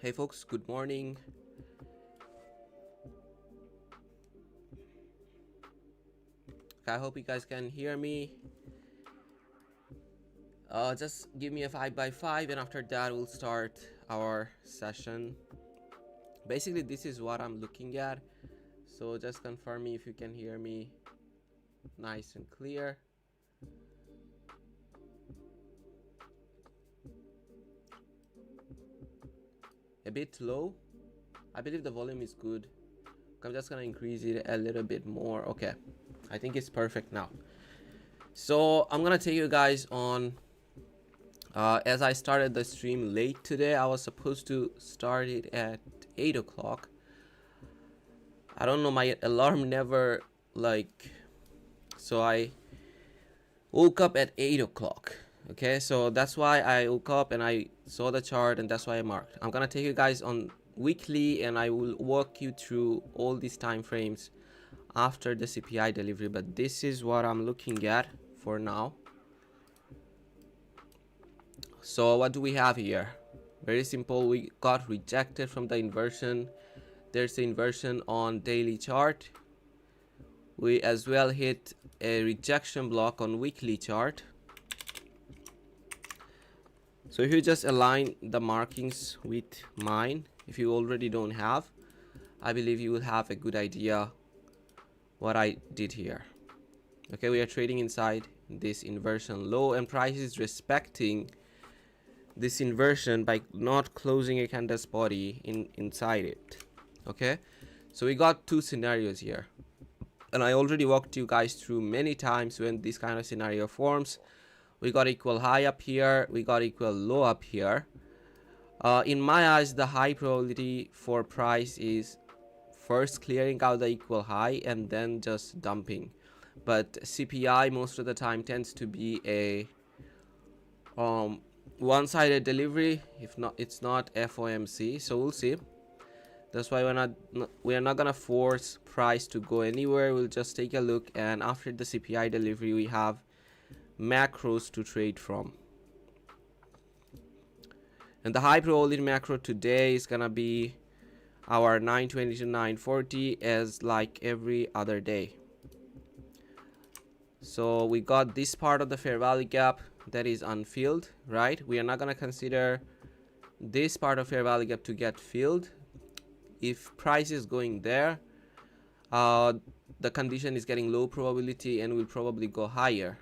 Hey folks, good morning. I hope you guys can hear me. Just give me a 5x5 and after that we'll start our session. Basically this is what I'm looking at, so just confirm me if you can hear me nice and clear. A bit low. I believe the volume is good. I'm just gonna increase it a little bit more. Okay, I think it's perfect now. So I'm gonna take you guys on as I started the stream late today. I was supposed to start it at 8 o'clock. I don't know, my alarm never so I woke up at 8 o'clock. Okay, so that's why I woke up and I saw the chart, and that's why I marked. I'm gonna take you guys on weekly and I will walk you through all these time frames after the CPI delivery, but this is what I'm looking at for now. So what do we have here? Very simple. We got rejected from the inversion. There's the inversion on daily chart. We as well hit a rejection block on weekly chart. So if you just align the markings with mine, if you already don't have, I believe you will have a good idea what I did here. Okay, we are trading inside this inversion low, and price is respecting this inversion by not closing a candle's body inside it. Okay, so we got two scenarios here, and I already walked you guys through many times when this kind of scenario forms. We got equal high up here, we got equal low up here. In my eyes, the high probability for price is first clearing out the equal high and then just dumping. But CPI most of the time tends to be a one-sided delivery. If not, it's not FOMC, so we'll see. That's why we're not gonna force price to go anywhere. We'll just take a look, and after the CPI delivery we have macros to trade from. And the high probability macro today is gonna be our 920 to 940 as like every other day. So we got this part of the fair value gap that is unfilled, right? We are not gonna consider this part of fair value gap to get filled. If price is going there, the condition is getting low probability and will probably go higher.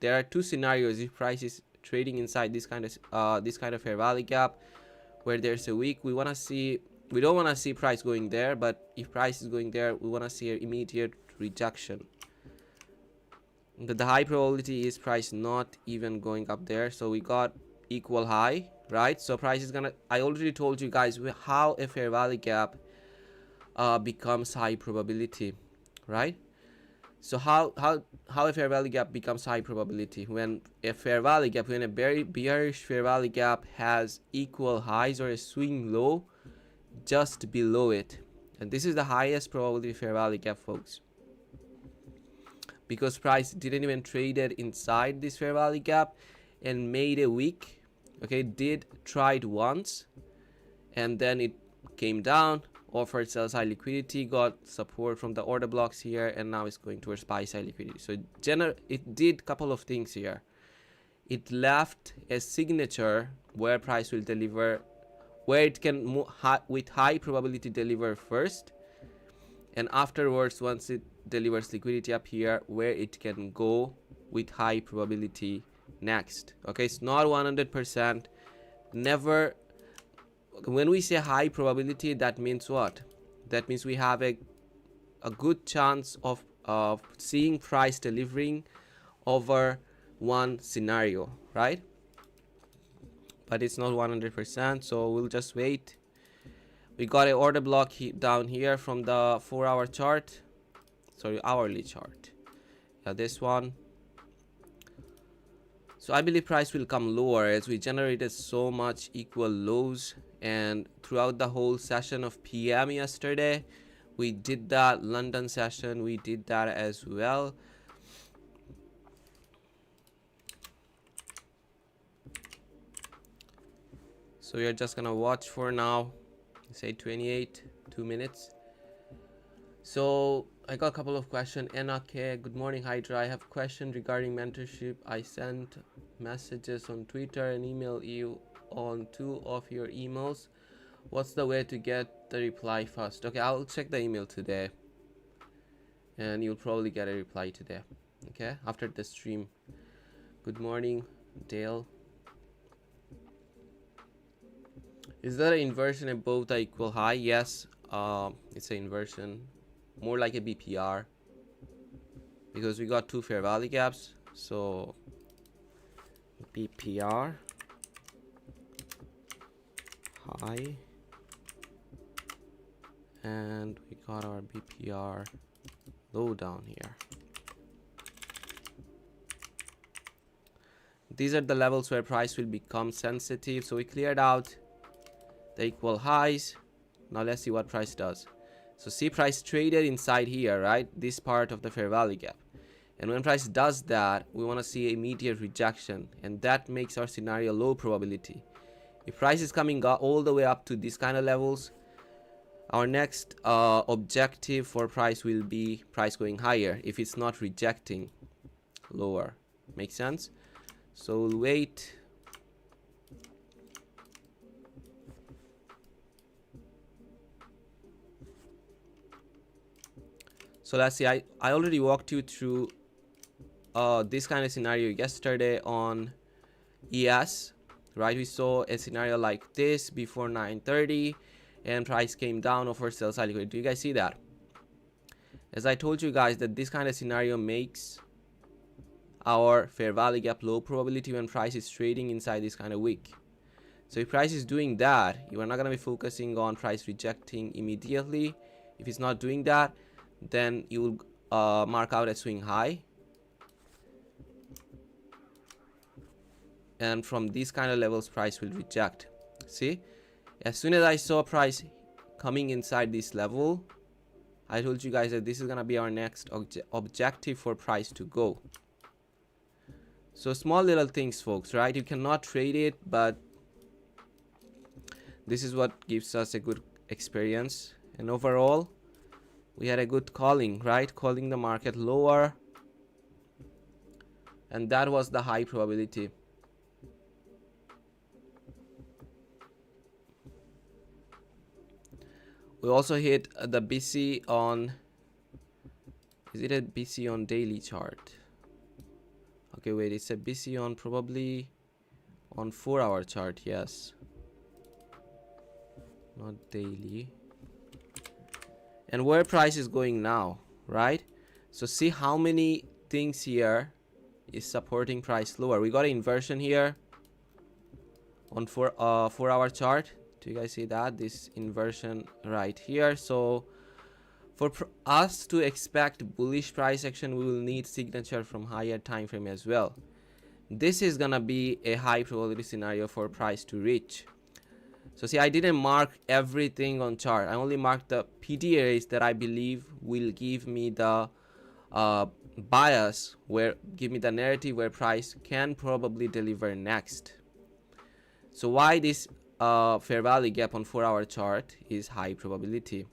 There are two scenarios if price is trading inside this kind of fair value gap where there's a weak. We don't want to see price going there, but if price is going there, we want to see an immediate rejection. But the high probability is price not even going up there, so we got equal high, right? So price is gonna, I already told you guys how a fair value gap becomes high probability, right? So how a fair value gap becomes high probability? When a very bearish fair value gap has equal highs or a swing low just below it, and this is the highest probability fair value gap, folks, because price didn't even trade it inside this fair value gap and made a wick. Okay, did try it once and then it came down, offered sell side liquidity, got support from the order blocks here, and now it's going towards buy side liquidity. So it did a couple of things here. It left a signature where price will deliver, where it can with high probability deliver first, and afterwards once it delivers liquidity up here, where it can go with high probability next. Okay, it's not 100%. Never. When we say high probability, that means what? That means we have a good chance of seeing price delivering over one scenario, right? But it's not 100%, so we'll just wait. We got an order block down here from the 4-hour chart, sorry, hourly chart. Yeah, this one. So I believe price will come lower as we generated so much equal lows, and throughout the whole session of PM yesterday, we did that. London session, we did that as well. So we are just gonna watch for now, say 28 2 minutes. So I got a couple of questions. NRK, good morning Hydra, I have a question regarding mentorship. I sent messages on Twitter and email you on 2 of your emails. What's the way to get the reply first? Okay, I'll check the email today and you'll probably get a reply today, okay, after the stream. Good morning Dale. Is there an inversion above the equal high? Yes, it's an inversion, more like a BPR, because we got 2 fair value gaps. So BPR high, and we got our BPR low down here. These are the levels where price will become sensitive. So we cleared out the equal highs. Now let's see what price does. So see, price traded inside here, right, this part of the fair value gap, and when price does that, we want to see immediate rejection, and that makes our scenario low probability. If price is coming all the way up to this kind of levels, our next objective for price will be price going higher if it's not rejecting lower. Make sense? So we'll wait. So let's see, I already walked you through this kind of scenario yesterday on ES, right? We saw a scenario like this before 9:30 and price came down over sell side liquidity. Do you guys see that? As I told you guys, that this kind of scenario makes our fair value gap low probability when price is trading inside this kind of wick. So if price is doing that, you are not going to be focusing on price rejecting immediately. If it's not doing that, then you will mark out a swing high, and from these kind of levels price will reject. See, as soon as I saw price coming inside this level, I told you guys that this is gonna be our next objective for price to go. So small little things, folks, right? You cannot trade it, but this is what gives us a good experience. And overall, we had a good calling, right? Calling the market lower, and that was the high probability. We also hit the BC on, is it a BC on daily chart? Okay, wait, it's a BC on probably on 4-hour chart. Yes, not daily. And where price is going now, right? So see how many things here is supporting price lower. We got an inversion here on 4-hour chart. Do you guys see that? This inversion right here. So for us to expect bullish price action, we will need signature from higher time frame as well. This is gonna be a high probability scenario for price to reach. So see, I didn't mark everything on chart. I only marked the PD areas that I believe will give me the bias, where give me the narrative where price can probably deliver next. So why this fair value gap on 4-hour chart is high probability?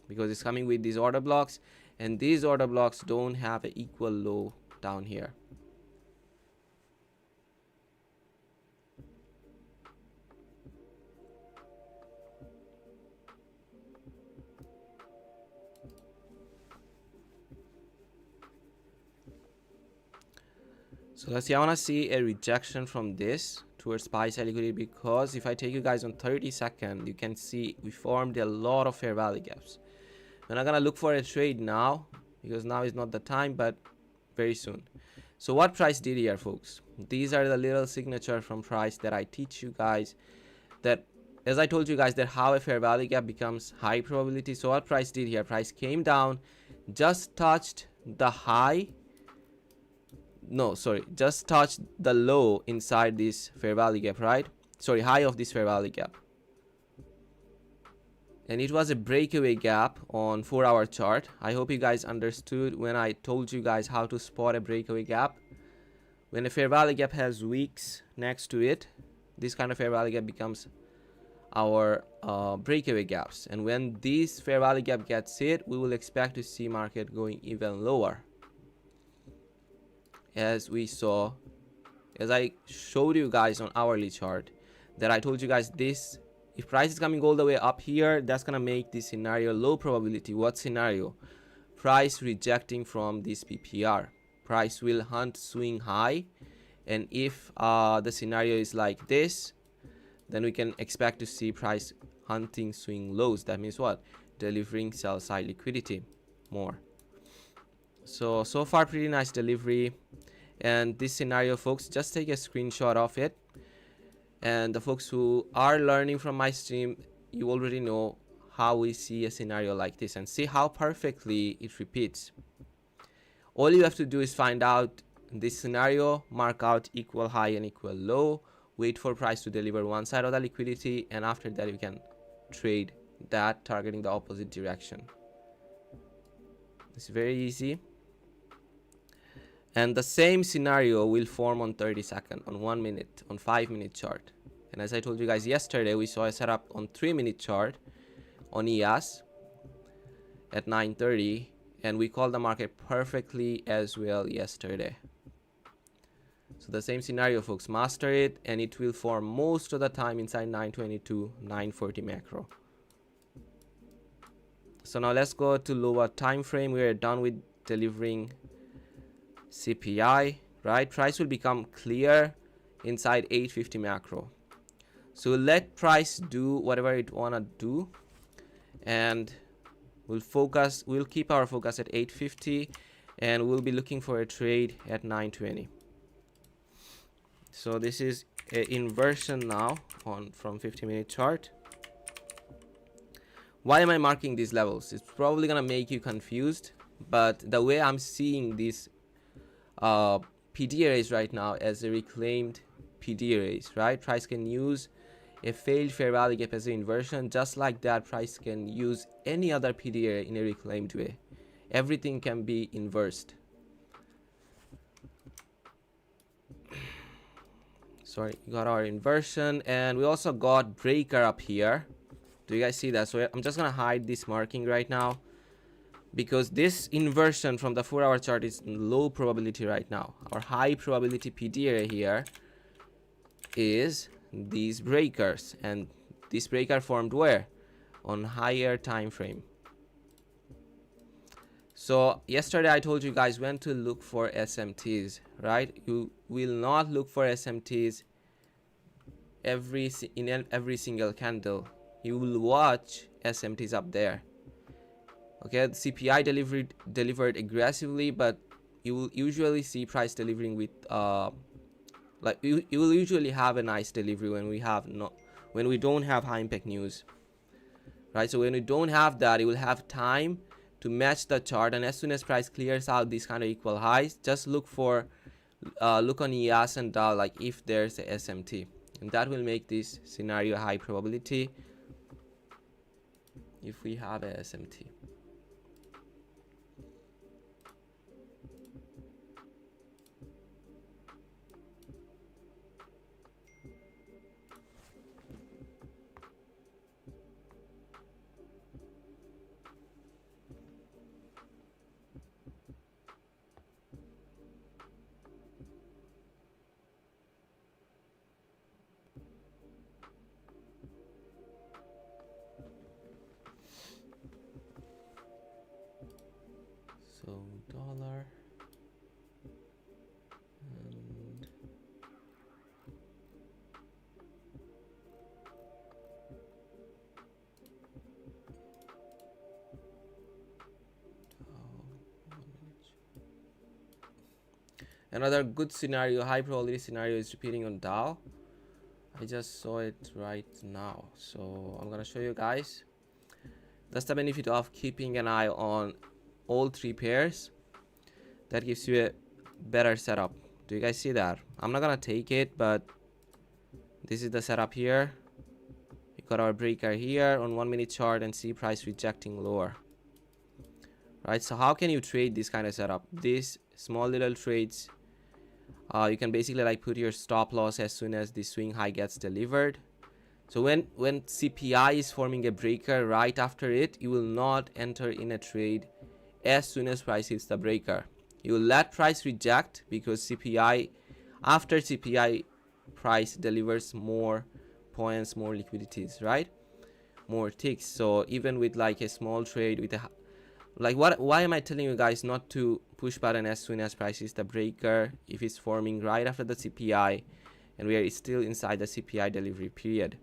Because it's coming with these order blocks, and these order blocks don't have an equal low down here. So let's see, I want to see a rejection from this towards buy side liquidity, because if I take you guys on 30 seconds, you can see we formed a lot of fair value gaps. We're not gonna look for a trade now, because now is not the time, but very soon. So what price did here, folks? These are the little signature from price that I teach you guys, that as I told you guys, that how a fair value gap becomes high probability. So what price did here? Price came down, just touched the high, no, sorry, just touched the low inside this fair value gap, right? Sorry, high of this fair value gap. And it was a breakaway gap on 4-hour chart. I hope you guys understood when I told you guys how to spot a breakaway gap. When a fair value gap has wicks next to it, this kind of fair value gap becomes our breakaway gaps, and when this fair value gap gets hit, we will expect to see market going even lower, as we saw, as I showed you guys on hourly chart, that I told you guys this, if price is coming all the way up here, that's gonna make this scenario low probability. What scenario? Price rejecting from this PPR. Price will hunt swing high, and if the scenario is like this, then we can expect to see price hunting swing lows. That means what? Delivering sell side liquidity more. So far pretty nice delivery. And this scenario, folks, just take a screenshot of it, and the folks who are learning from my stream, you already know how we see a scenario like this, and see how perfectly it repeats. All you have to do is find out this scenario, mark out equal high and equal low, wait for price to deliver one side of the liquidity, and after that you can trade that targeting the opposite direction. It's very easy. And the same scenario will form on 30-second, on 1 minute, on 5-minute chart. And as I told you guys yesterday, we saw a setup on 3-minute chart on ES at 9:30, and we called the market perfectly as well yesterday. So the same scenario, folks, master it, and it will form most of the time inside 922, 940 macro. So now let's go to lower time frame. We are done with delivering CPI, right? Price will become clear inside 850 macro. So we'll let price do whatever it wanna do, and we'll keep our focus at 850, and we'll be looking for a trade at 920. So this is an inversion now from 50-minute chart. Why am I marking these levels? It's probably gonna make you confused, but the way I'm seeing these PD arrays right now as a reclaimed PD arrays, right? Price can use a failed fair value gap as an inversion. Just like that, price can use any other PD array in a reclaimed way. Everything can be inversed. Sorry, got our inversion, and we also got breaker up here. Do you guys see that? So I'm just gonna hide this marking right now, because this inversion from the 4-hour chart is low probability right now. Our high probability PD array here is these breakers, and this breaker formed where? On higher time frame. So yesterday I told you guys when to look for SMTs, right? You will not look for SMTs in every single candle. You will watch SMTs up there. Okay, the CPI delivered aggressively, but you will usually see price delivering with like you will usually have a nice delivery when we don't have high impact news, right? So when we don't have that, you will have time to match the chart, and as soon as price clears out these kind of equal highs, just look on ES and DOW, like if there's a SMT, and that will make this scenario high probability if we have a SMT. So dollar and another good scenario, high probability scenario, is repeating on DOW. I just saw it right now, so I'm gonna show you guys. That's the benefit of keeping an eye on all three pairs. That gives you a better setup. Do you guys see that? I'm not gonna take it, but this is the setup here. We got our breaker here on 1 minute chart, and see price rejecting lower, right? So how can you trade this kind of setup? These small little trades, you can basically like put your stop loss as soon as the swing high gets delivered. So when CPI is forming a breaker right after it, you will not enter in a trade as soon as price hits the breaker. You will let price reject, because CPI, after CPI, price delivers more points, more liquidities, right? More ticks. So even with like a small trade with a like, why am I telling you guys not to push button as soon as price hits the breaker if it's forming right after the CPI and we are still inside the CPI delivery period?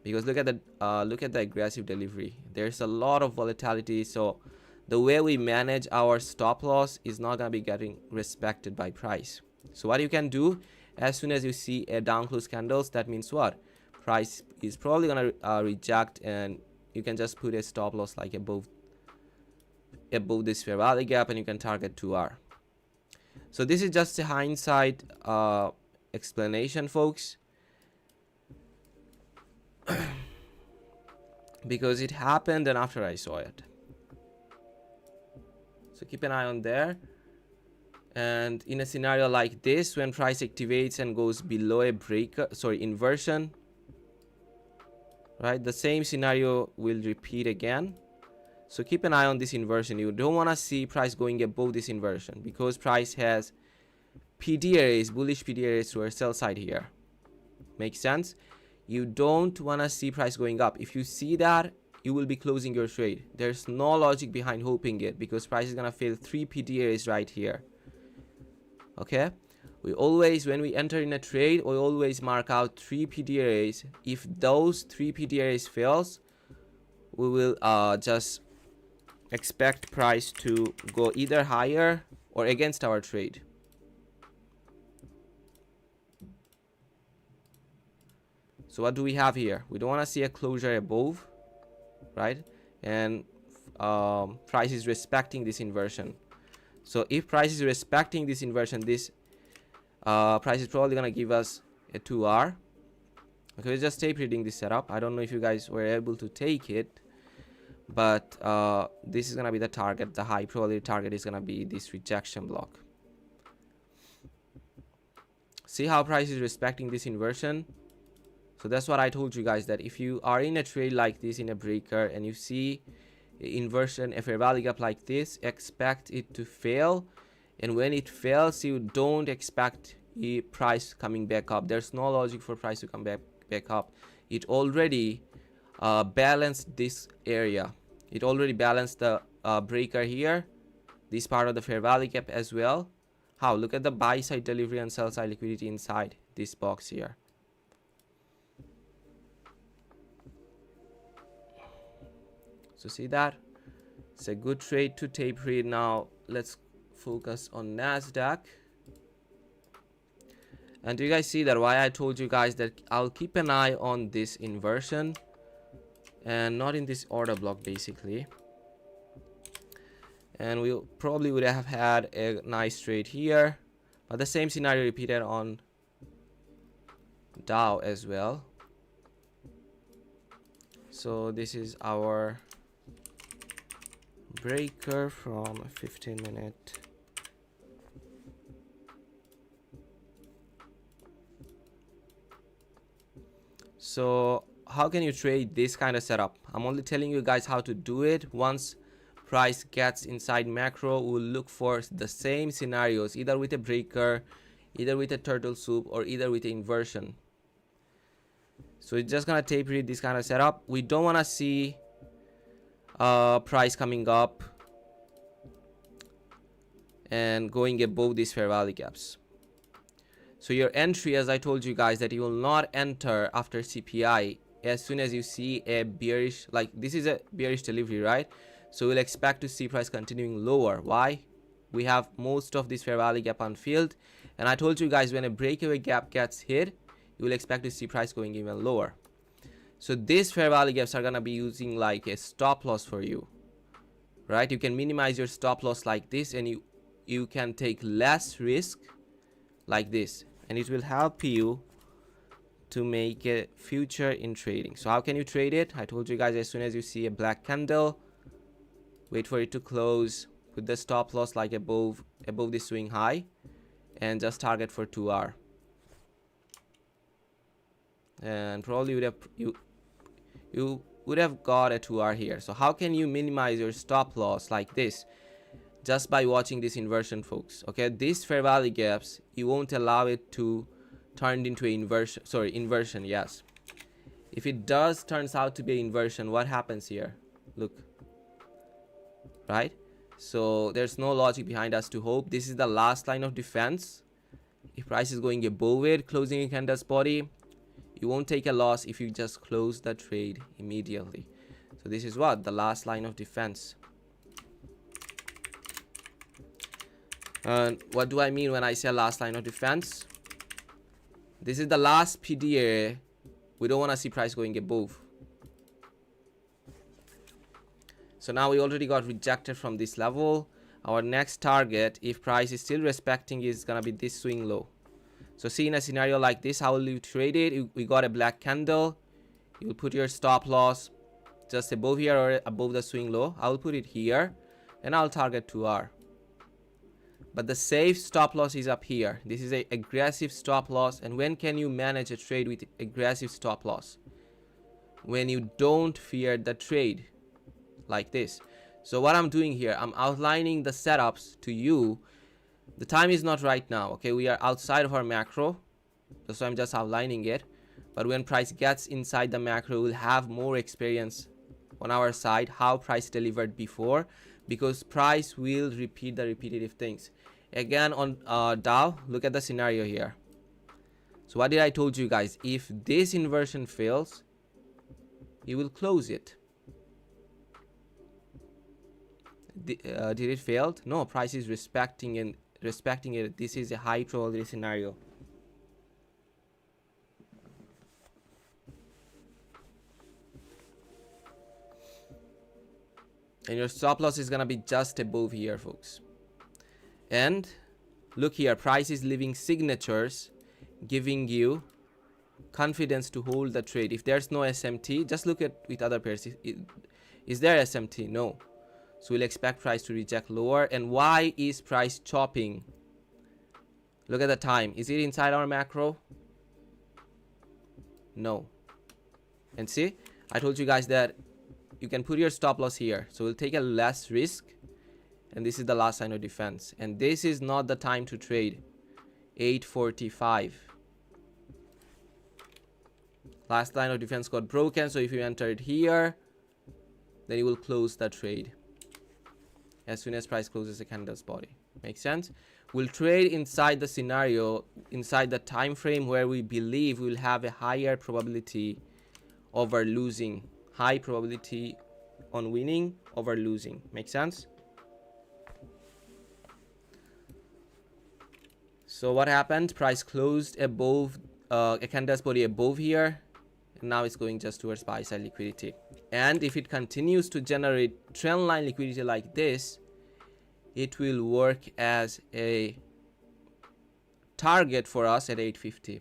Because look at the aggressive delivery. There's a lot of volatility, so the way we manage our stop loss is not gonna be getting respected by price. So what you can do, as soon as you see a down close candles, that means what? Price is probably gonna reject, and you can just put a stop loss like above this fair value gap, and you can target 2R. So this is just a hindsight explanation, folks. Because it happened and after I saw it. So keep an eye on there. And in a scenario like this, when price activates and goes below a breaker, inversion, right, the same scenario will repeat again. So keep an eye on this inversion. You don't want to see price going above this inversion, because price has PD arrays, bullish PD arrays to our sell side here. Makes sense? You don't want to see price going up. If you see that, you will be closing your trade. There's no logic behind hoping it, because price is gonna fail 3 PD arrays right here. Okay, we always, when we enter in a trade, we always mark out 3 PD arrays. If those 3 PD arrays fails, we will just expect price to go either higher or against our trade. So what do we have here? We don't want to see a closure above, right? And price is respecting this inversion. So if price is respecting this inversion, this price is probably going to give us a 2R. Okay, we're just tape reading this setup. I don't know if you guys were able to take it, but this is going to be the target. The high probability target is going to be this rejection block. See how price is respecting this inversion? So that's what I told you guys, that if you are in a trade like this in a breaker and you see inversion, a fair value gap like this, expect it to fail. And when it fails, you don't expect the price coming back up. There's no logic for price to come back up. It already balanced this area. It already balanced the breaker here, this part of the fair value gap as well. How? Look at the buy side delivery and sell side liquidity inside this box here. So see that? It's a good trade to tape read. Now let's focus on NASDAQ. And do you guys see that? Why I told you guys that I'll keep an eye on this inversion and not in this order block basically. And we probably would have had a nice trade here, but the same scenario repeated on DOW as well. So this is our breaker from a 15-minute. So how can you trade this kind of setup? I'm only telling you guys how to do it. Once price gets inside macro, we'll look for the same scenarios, either with a breaker, either with a turtle soup, or either with an inversion. So it's just gonna tape read this kind of setup. We don't want to see price coming up and going above these fair value gaps. So your entry, as I told you guys, that you will not enter after CPI as soon as you see a bearish, like this is a bearish delivery, right? So we'll expect to see price continuing lower. Why? We have most of this fair value gap unfilled, and I told you guys when a breakaway gap gets hit, you will expect to see price going even lower. So these fair value gaps are gonna be using like a stop loss for you, right? You can minimize your stop loss like this, and you can take less risk like this, and it will help you to make a future in trading. So how can you trade it? I told you guys, as soon as you see a black candle, wait for it to close, put the stop loss like above the swing high, and just target for 2R. And probably you would have got a 2R here. So how can you minimize your stop loss like this? Just by watching this inversion, folks. Okay, these fair value gaps, you won't allow it to turn into an inversion. Sorry, inversion. Yes, if it does turns out to be an inversion, what happens here? Look, right? So there's no logic behind us to hope. This is the last line of defense. If price is going above it, closing a candle's body, you won't take a loss if you just close the trade immediately. So this is what the last line of defense. And what do I mean when I say last line of defense? This is the last PDA. We don't want to see price going above. So now we already got rejected from this level. Our next target, if price is still respecting, is gonna be this swing low. So see, in a scenario like this, how will you trade it? We got a black candle. You will put your stop loss just above here or above the swing low. I will put it here and I'll target 2R. But the safe stop loss is up here. This is an aggressive stop loss. And when can you manage a trade with aggressive stop loss? When you don't fear the trade, like this. So what I'm doing here, I'm outlining the setups to you. The time is not right now. Okay, we are outside of our macro. So I'm just outlining it. But when price gets inside the macro, we'll have more experience on our side how price delivered before, because price will repeat the repetitive things. Again, on DOW, look at the scenario here. So what did I told you guys? If this inversion fails, you will close it. Did it fail? No, price is respecting it. This is a high probability scenario. And your stop loss is gonna be just above here, folks. And look here, price is leaving signatures, giving you confidence to hold the trade. If there's no SMT, just look at with other pairs. Is there SMT? No. So we'll expect price to reject lower. And why is price chopping? Look at the time. Is it inside our macro? No. And see, I told you guys that you can put your stop loss here. So we'll take a less risk. And this is the last line of defense. And this is not the time to trade. 8:45. Last line of defense got broken. So if you enter it here, then you will close the trade as soon as price closes the candle's body. Makes sense? We'll trade inside the scenario, inside the time frame where we believe we'll have a higher probability over losing. High probability on winning over losing. Make sense? So what happened? Price closed above a candle's body above here. And now it's going just towards buy side liquidity. And if it continues to generate trend line liquidity like this, it will work as a target for us at 850.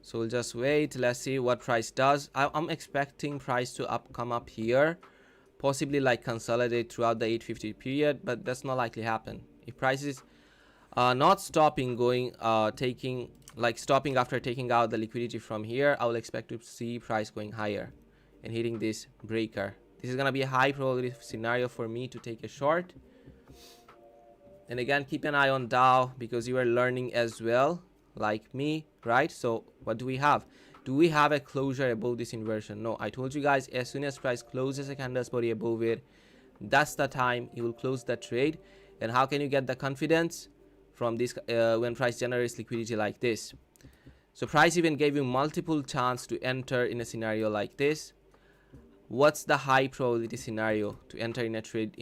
So we'll just wait. Let's see what price does. I'm expecting price to come up here, possibly like consolidate throughout the 850 period, but that's not likely happen. If price is not stopping going, stopping after taking out the liquidity from here, I will expect to see price going higher and hitting this breaker. This is gonna be a high probability scenario for me to take a short. And again, keep an eye on DOW because you are learning as well, like me, right? So what do we have? Do we have a closure above this inversion? No, I told you guys, as soon as price closes a candle's body above it, that's the time you will close that trade. And how can you get the confidence from this when price generates liquidity like this? So price even gave you multiple chance to enter in a scenario like this. What's the high probability scenario to enter in a trade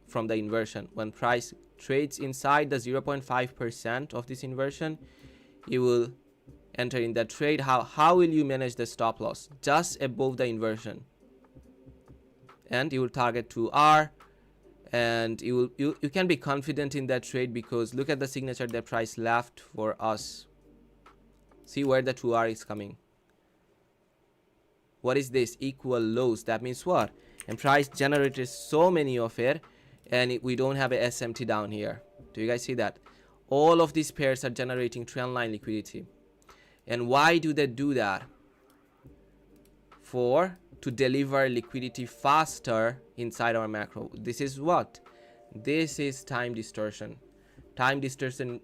from the inversion? When price trades inside the 0.5% of this inversion, you will enter in that trade. How will you manage the stop loss? Just above the inversion. And you will target 2R, and you can be confident in that trade because look at the signature that price left for us. See where the 2R is coming. What is this? Equal lows. That means what? And price generated so many of it, and we don't have a SMT down here. Do you guys see that? All of these pairs are generating trend line liquidity. And why do they do that? To deliver liquidity faster inside our macro. This is what? This is time distortion. Time distortion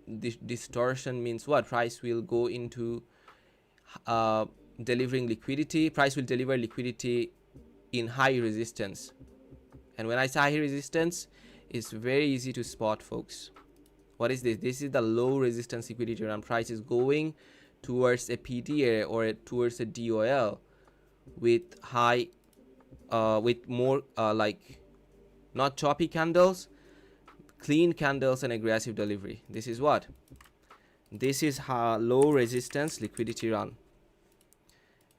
means what? Price will go into delivering liquidity. Price will deliver liquidity in high resistance. And when I say high resistance, it's very easy to spot, folks. What is this? This is the low resistance liquidity run. Price is going towards a PDA or towards a DOL with high, with more like not choppy candles, clean candles and aggressive delivery. This is what? This is low resistance liquidity run.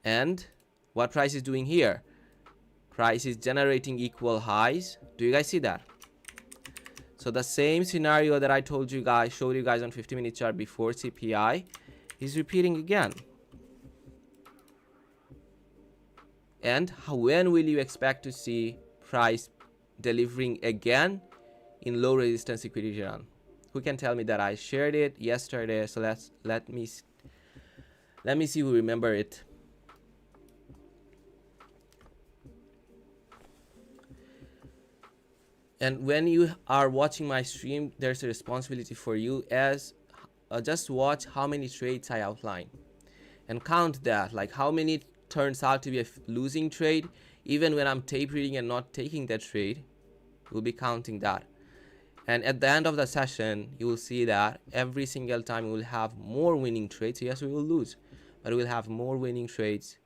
And what price is doing here? Price is generating equal highs. Do you guys see that? So the same scenario that I told you guys, showed you guys on 50-minute chart before CPI is repeating again. And when will you expect to see price delivering again in low resistance liquidity run? Who can tell me that? I shared it yesterday, so let me see who remember it. And when you are watching my stream, there's a responsibility for you as just watch how many trades I outline and count that, like how many turns out to be a losing trade. Even when I'm tape reading and not taking that trade, we'll be counting that. And at the end of the session, you will see that every single time we will have more winning trades. Yes, we will lose, but we'll have more winning trades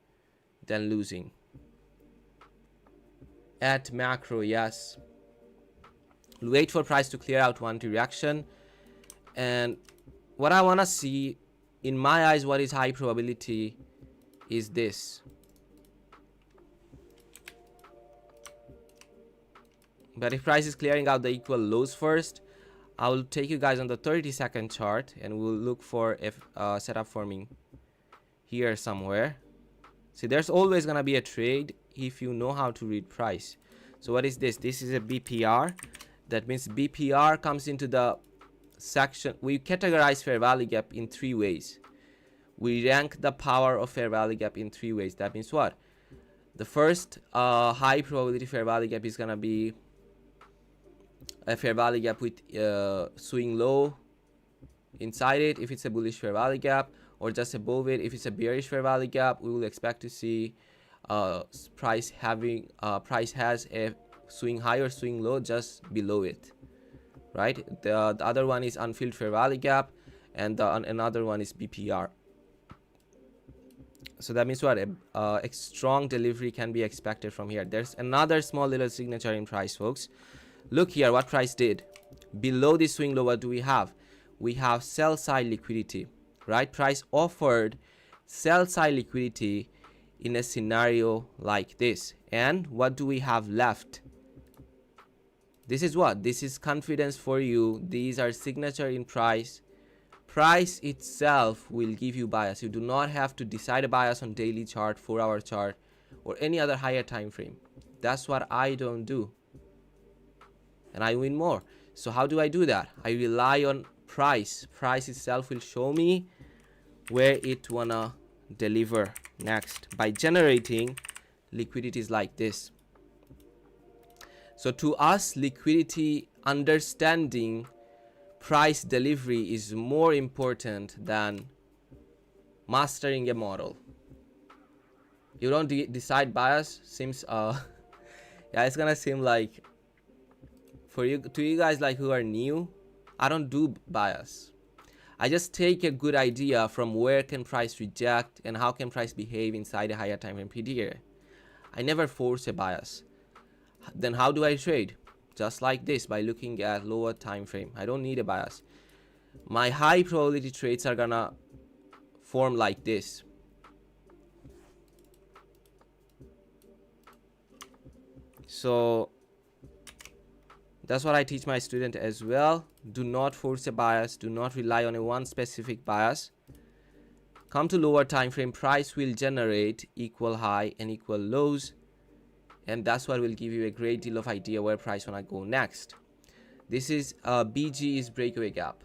than losing. At macro, yes. Wait for price to clear out one direction. And what I want to see, in my eyes, what is high probability is this. But if price is clearing out the equal lows first, I will take you guys on the 30-second chart and we'll look for a setup forming here somewhere. See, there's always going to be a trade if you know how to read price. So what is this? This is a BPR. That means BPR comes into the section. We categorize fair value gap in 3 ways. We rank the power of fair value gap in 3 ways. That means what? The first high probability fair value gap is going to be a fair value gap with swing low inside it if it's a bullish fair value gap, or just above it if it's a bearish fair value gap. We will expect to see price has a swing high or swing low just below it, right? The other one is unfilled fair value gap, and another one is BPR. So that means what? A strong delivery can be expected from here. There's another small little signature in price, folks. Look here what price did. Below this swing low, what do we have? We have sell side liquidity, right? Price offered sell side liquidity in a scenario like this. And what do we have left? This is what? This is confidence for you. These are signature in price. Price itself will give you bias. You do not have to decide a bias on daily chart, 4-hour chart, or any other higher time frame. That's what I don't do. And I win more. So how do I do that? I rely on price. Price itself will show me where it wanna deliver next by generating liquidities like this. So to us, liquidity understanding price delivery is more important than mastering a model. You don't decide bias. Seems yeah, it's gonna seem like to you guys like who are new, I don't do bias. I just take a good idea from where can price reject and how can price behave inside a higher time frame PDA. I never force a bias. Then how do I trade? Just like this, by looking at lower time frame. I don't need a bias. My high probability trades are gonna form like this. So that's what I teach my student as well. Do not force a bias. Do not rely on a one specific bias. come to lower time frame, price will generate equal high and equal lows, and that's what will give you a great deal of idea where price wanna go next. This is BG is breakaway gap.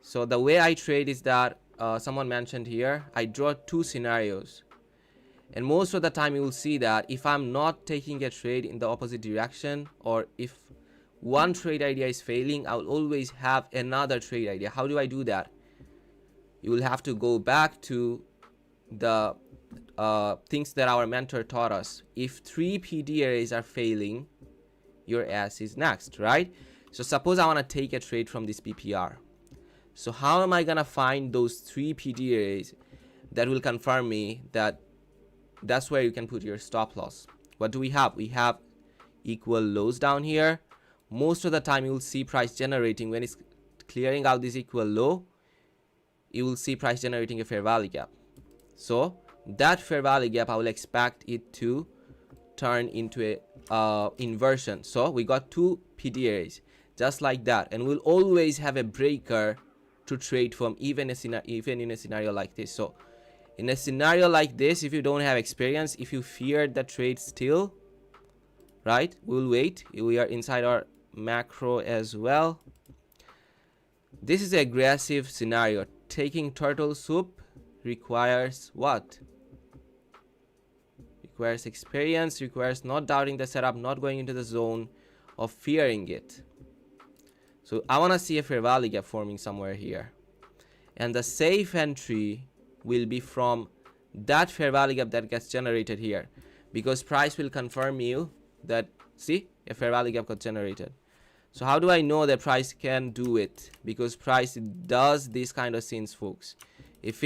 So the way I trade is that someone mentioned here, I draw two scenarios, and most of the time you will see that if I'm not taking a trade in the opposite direction, or if one trade idea is failing, I will always have another trade idea. How do I do that? You will have to go back to the things that our mentor taught us. If 3 PD arrays are failing, your ass is next, right? So suppose I want to take a trade from this BPR. So how am I gonna find those 3 PD arrays that will confirm me that that's where you can put your stop loss? What do we have? We have equal lows down here. Most of the time you will see price generating when it's clearing out this equal low. You will see price generating a fair value gap. So that fair value gap, I will expect it to turn into a inversion. So we got 2 PD arrays just like that, and we'll always have a breaker to trade from, even in a scenario like this. So in a scenario like this, if you don't have experience, if you fear the trade still, right, we'll wait. We are inside our macro as well. This is an aggressive scenario. Taking turtle soup requires what? Requires experience, requires not doubting the setup, not going into the zone of fearing it. So I want to see a fair value gap forming somewhere here, and the safe entry will be from that fair value gap that gets generated here, because price will confirm you that, see, a fair value gap got generated. So how do I know that price can do it? Because price does these kind of scenes, folks. If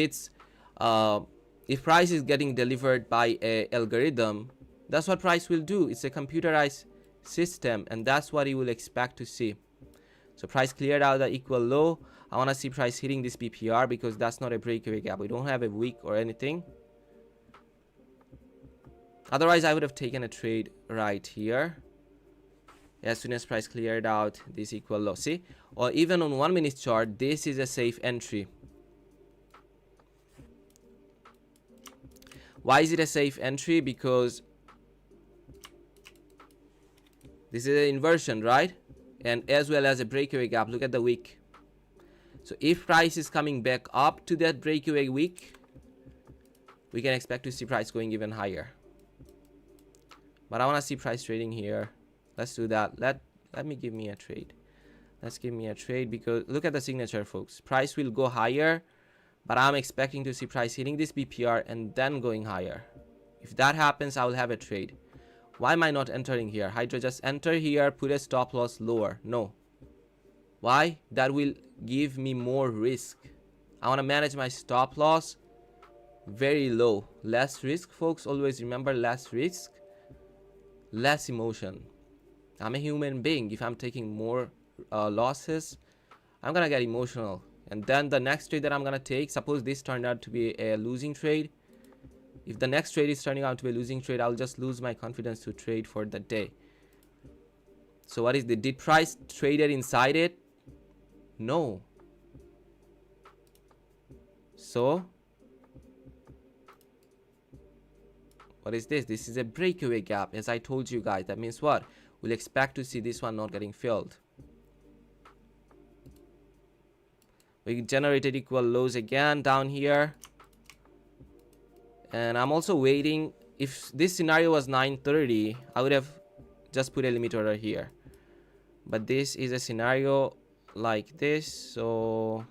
price is getting delivered by a algorithm, that's what price will do. It's a computerized system, and that's what you will expect to see. So price cleared out the equal low. I want to see price hitting this BPR, because that's not a breakaway gap. We don't have a wick or anything. Otherwise, I would have taken a trade right here as soon as price cleared out this equal low. See, or even on 1 minute chart, this is a safe entry. Why is it a safe entry? Because this is an inversion, right? And as well as a breakaway gap. Look at the wick. So if price is coming back up to that breakaway wick, we can expect to see price going even higher. But I want to see price trading here. Let's do that. Let me give me a trade. Let's give me a trade, because look at the signature, folks. Price will go higher, but I'm expecting to see price hitting this BPR and then going higher. If that happens, I will have a trade. Why am I not entering here? HYDRA, just enter here, put a stop loss lower. No. Why? That will give me more risk. I want to manage my stop loss very low. Less risk, folks. Always remember, less risk, less emotion. I'm a human being. If I'm taking more losses, I'm going to get emotional. And then the next trade that I'm going to take, suppose this turned out to be a losing trade. If the next trade is turning out to be a losing trade, I'll just lose my confidence to trade for the day. So what is the, did price traded inside it? No. So what is this? This is a breakaway gap, as I told you guys. That means what? We'll expect to see this one not getting filled. We generated equal lows again down here. And I'm also waiting. If this scenario was 930, I would have just put a limit order here. But this is a scenario like this. So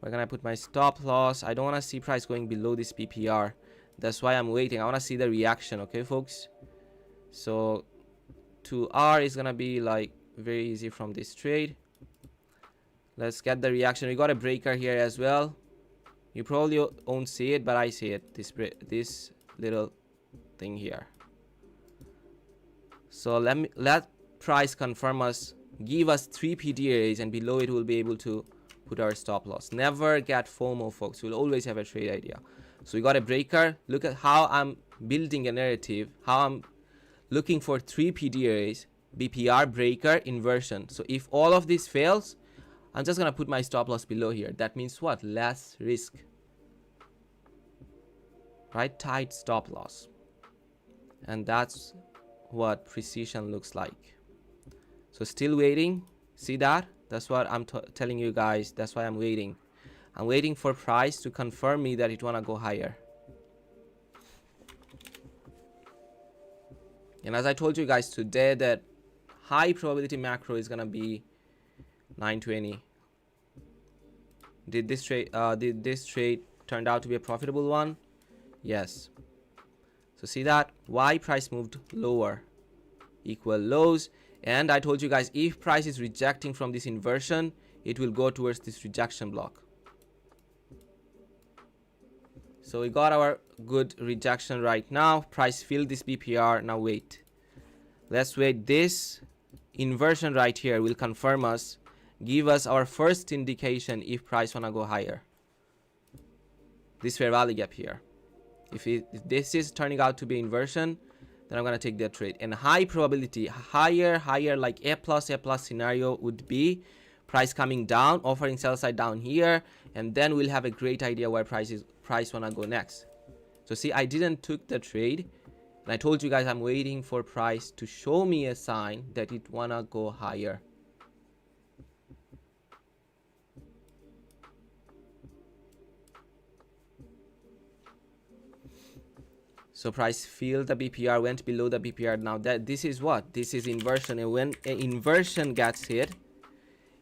where can I put my stop loss? I don't want to see price going below this PPR. That's why I'm waiting. I want to see the reaction, okay, folks? So 2R is going to be like very easy from this trade. Let's get the reaction. We got a breaker here as well. You probably won't see it, but I see it. This little thing here. So let price confirm us, give us 3 PDAs, and below it we'll be able to put our stop loss. Never get FOMO, folks. We'll always have a trade idea. So we got a breaker. Look at how I'm building a narrative, how I'm looking for 3 PDAs, BPR breaker inversion. So if all of this fails, I'm just gonna put my stop loss below here. That means what? Less risk, right? Tight stop loss. And that's what precision looks like. So still waiting. See that? That's what I'm telling you guys. That's why I'm waiting. I'm waiting for price to confirm me that it wanna go higher. And as I told you guys today, that high probability macro is gonna be 920. Did this trade turned out to be a profitable one? Yes. So see that? Why price moved lower? Equal lows. And I told you guys, if price is rejecting from this inversion, it will go towards this rejection block. So we got our good rejection right now. Price filled this BPR. Now wait. Let's wait. This inversion right here will confirm us, give us our first indication if price wanna go higher. This fair value gap here. If this is turning out to be inversion, then I'm gonna take that trade. And high probability, higher like A plus scenario would be price coming down, offering sell side down here, and then we'll have a great idea where price wanna go next. So see, I didn't took the trade, and I told you guys I'm waiting for price to show me a sign that it wanna go higher. So price filled the BPR, went below the BPR. Now that this is what? This is inversion, and when an inversion gets hit,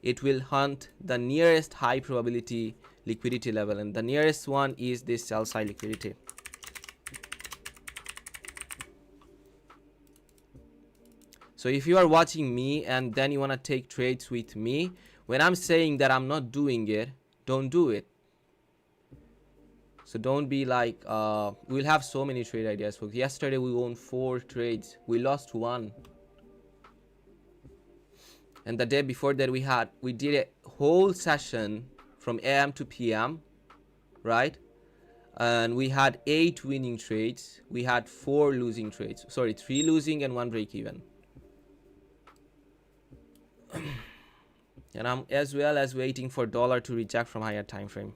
it will hunt the nearest high probability liquidity level, and the nearest one is this sell side liquidity. So if you are watching me and then you want to take trades with me, when I'm saying that I'm not doing it, don't do it. So don't be like, we'll have so many trade ideas, folks. Yesterday we won 4 trades, we lost 1. And the day before that we did a whole session from AM to PM, right? And we had 8 winning trades. We had 4 losing trades. Sorry, 3 losing and 1 break even. And I'm as well as waiting for dollar to reject from higher time frame.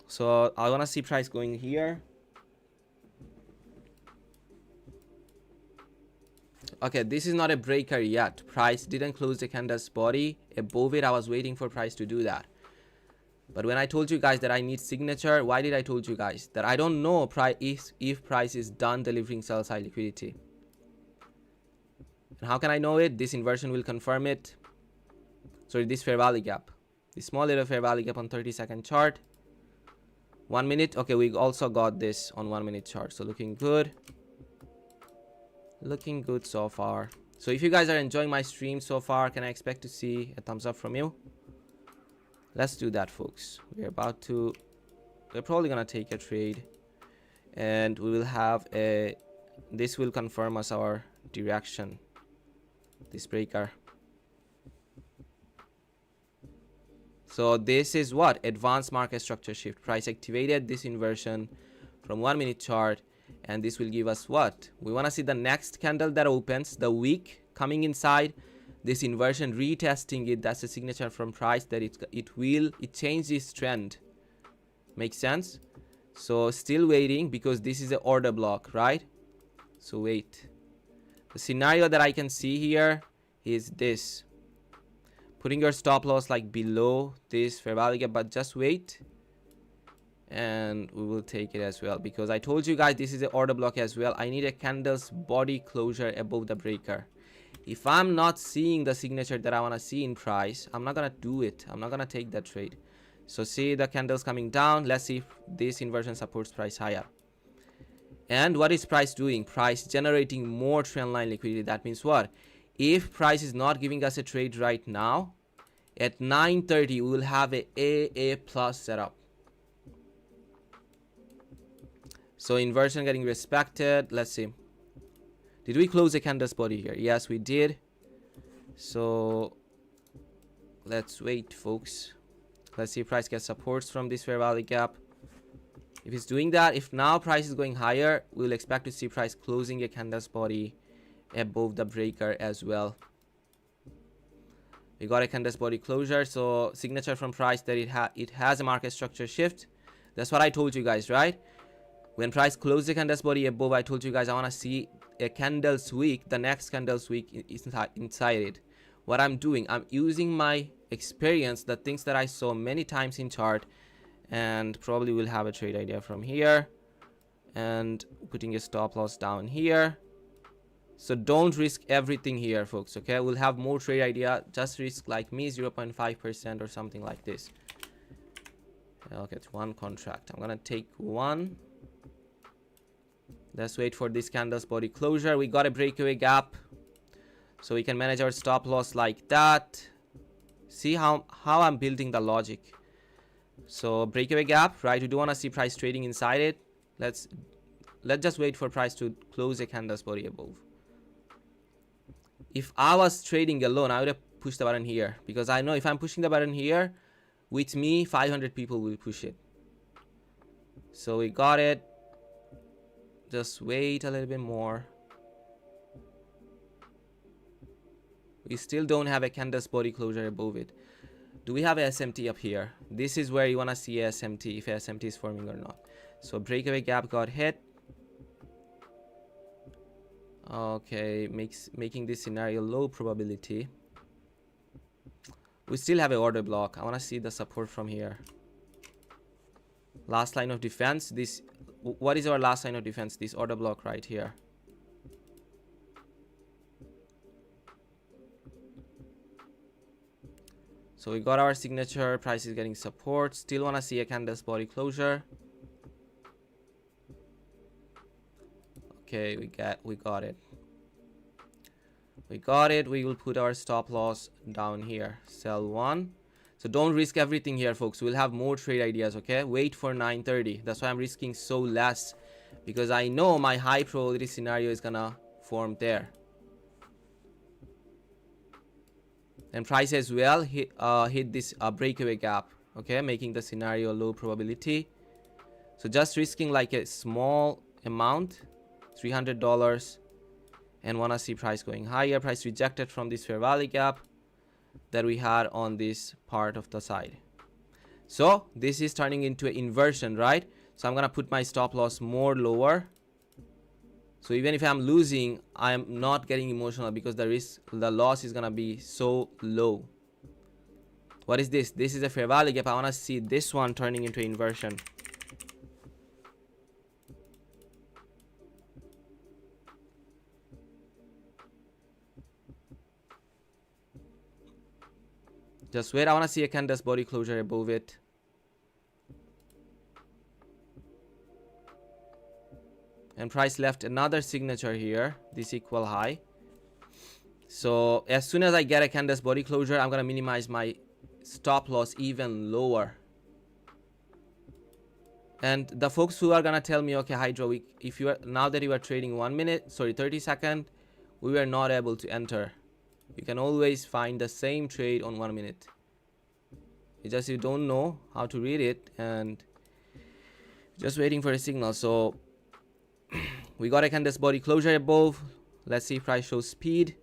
So I want to see price going here. Okay, this is not a breaker yet. Price didn't close the candle's body above it. I was waiting for price to do that. But when I told you guys that I need signature, why did I told you guys that I don't know if price is done delivering sell side liquidity? And how can I know it? This inversion will confirm it. Sorry, this fair value gap, this small little fair value gap on 30-second chart. 1 minute. Okay, we also got this on 1 minute chart. So looking good. Looking good so far. So if you guys are enjoying my stream so far, can I expect to see a thumbs up from you? Let's do that, folks. We're probably gonna take a trade, and we will have this will confirm us our direction, this breaker. So this is what? Advanced market structure shift. Price activated this inversion from 1 minute chart, and this will give us what? We want to see the next candle that opens, the wick coming inside this inversion, retesting it. That's a signature from price that it changes its trend. Makes sense? So still waiting because this is an order block, right? So wait. The scenario that I can see here is this. Putting your stop loss like below this fair value gap, but just wait. And we will take it as well, because I told you guys this is an order block as well. I need a candle's body closure above the breaker. If I'm not seeing the signature that I want to see in price, I'm not going to do it. I'm not going to take that trade. So see the candles coming down. Let's see if this inversion supports price higher. And what is price doing? Price generating more trend line liquidity. That means what? If price is not giving us a trade right now, at 9:30 we will have a AA plus setup. So inversion getting respected. Let's see. Did we close the candle's body here? Yes, we did. So let's wait, folks. Let's see if price gets supports from this fair value gap. If it's doing that, if now price is going higher, we'll expect to see price closing a candle's body above the breaker as well. We got a candlestick body closure, so signature from price that it has a market structure shift. That's what I told you guys, right? When price closed the candlestick body above, I told you guys I want to see a candles wick, the next candles wick inside it. What I'm doing, I'm using my experience, the things that I saw many times in chart, and probably will have a trade idea from here, and putting a stop loss down here. So don't risk everything here, folks. Okay, we'll have more trade idea. Just risk like me 0.5% or something like this. Okay, it's one contract. I'm gonna take one. Let's wait for this candle's body closure. We got a breakaway gap, so we can manage our stop loss like that. See how I'm building the logic. So breakaway gap, right? We do want to see price trading inside it. Let's just wait for price to close a candle's body above. If I was trading alone, I would have pushed the button here, because I know if I'm pushing the button here, with me 500 people will push it. So we got it. Just wait a little bit more. We still don't have a candle's body closure above it. Do we have a SMT up here? This is where you want to see a SMT, if a SMT is forming or not. So breakaway gap got hit. Okay, making this scenario low probability. We still have an order block. I want to see the support from here. Last line of defense. This, what is our last line of defense? This order block right here. So we got our signature. Price is getting support. Still want to see a candle's body closure. Okay, we got it. We got it. We will put our stop loss down here. Sell one. So don't risk everything here, folks. We'll have more trade ideas, okay? Wait for 9:30. That's why I'm risking so less, because I know my high probability scenario is gonna form there. And price as well hit this breakaway gap, okay? Making the scenario low probability. So just risking like a small amount, $300, and wanna see price going higher. Price rejected from this fair value gap that we had on this part of the side. So this is turning into an inversion, right? So I'm gonna put my stop loss more lower. So even if I'm losing, I'm not getting emotional, because the loss is gonna be so low. What is this? This is a fair value gap. I wanna see this one turning into inversion. Just wait. I want to see a candle's body closure above it. And price left another signature here. This equal high. So as soon as I get a candle's body closure, I'm going to minimize my stop loss even lower. And the folks who are going to tell me, okay, Hydra, if you are, now that you are trading 30 seconds, we were not able to enter. You can always find the same trade on 1 minute. It's just you don't know how to read it and just waiting for a signal. So we got a candle's body closure above. Let's see if price shows speed.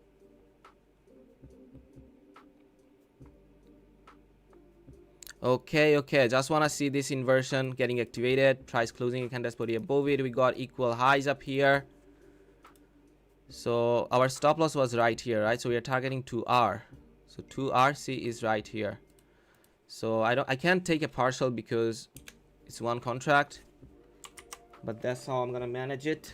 Okay, just want to see this inversion getting activated. Price closing a candle's body above it. We got equal highs up here. So our stop loss was right here, right? So we are targeting 2R. So 2RC is right here. So I can't take a partial because it's one contract, but that's how I'm gonna manage it.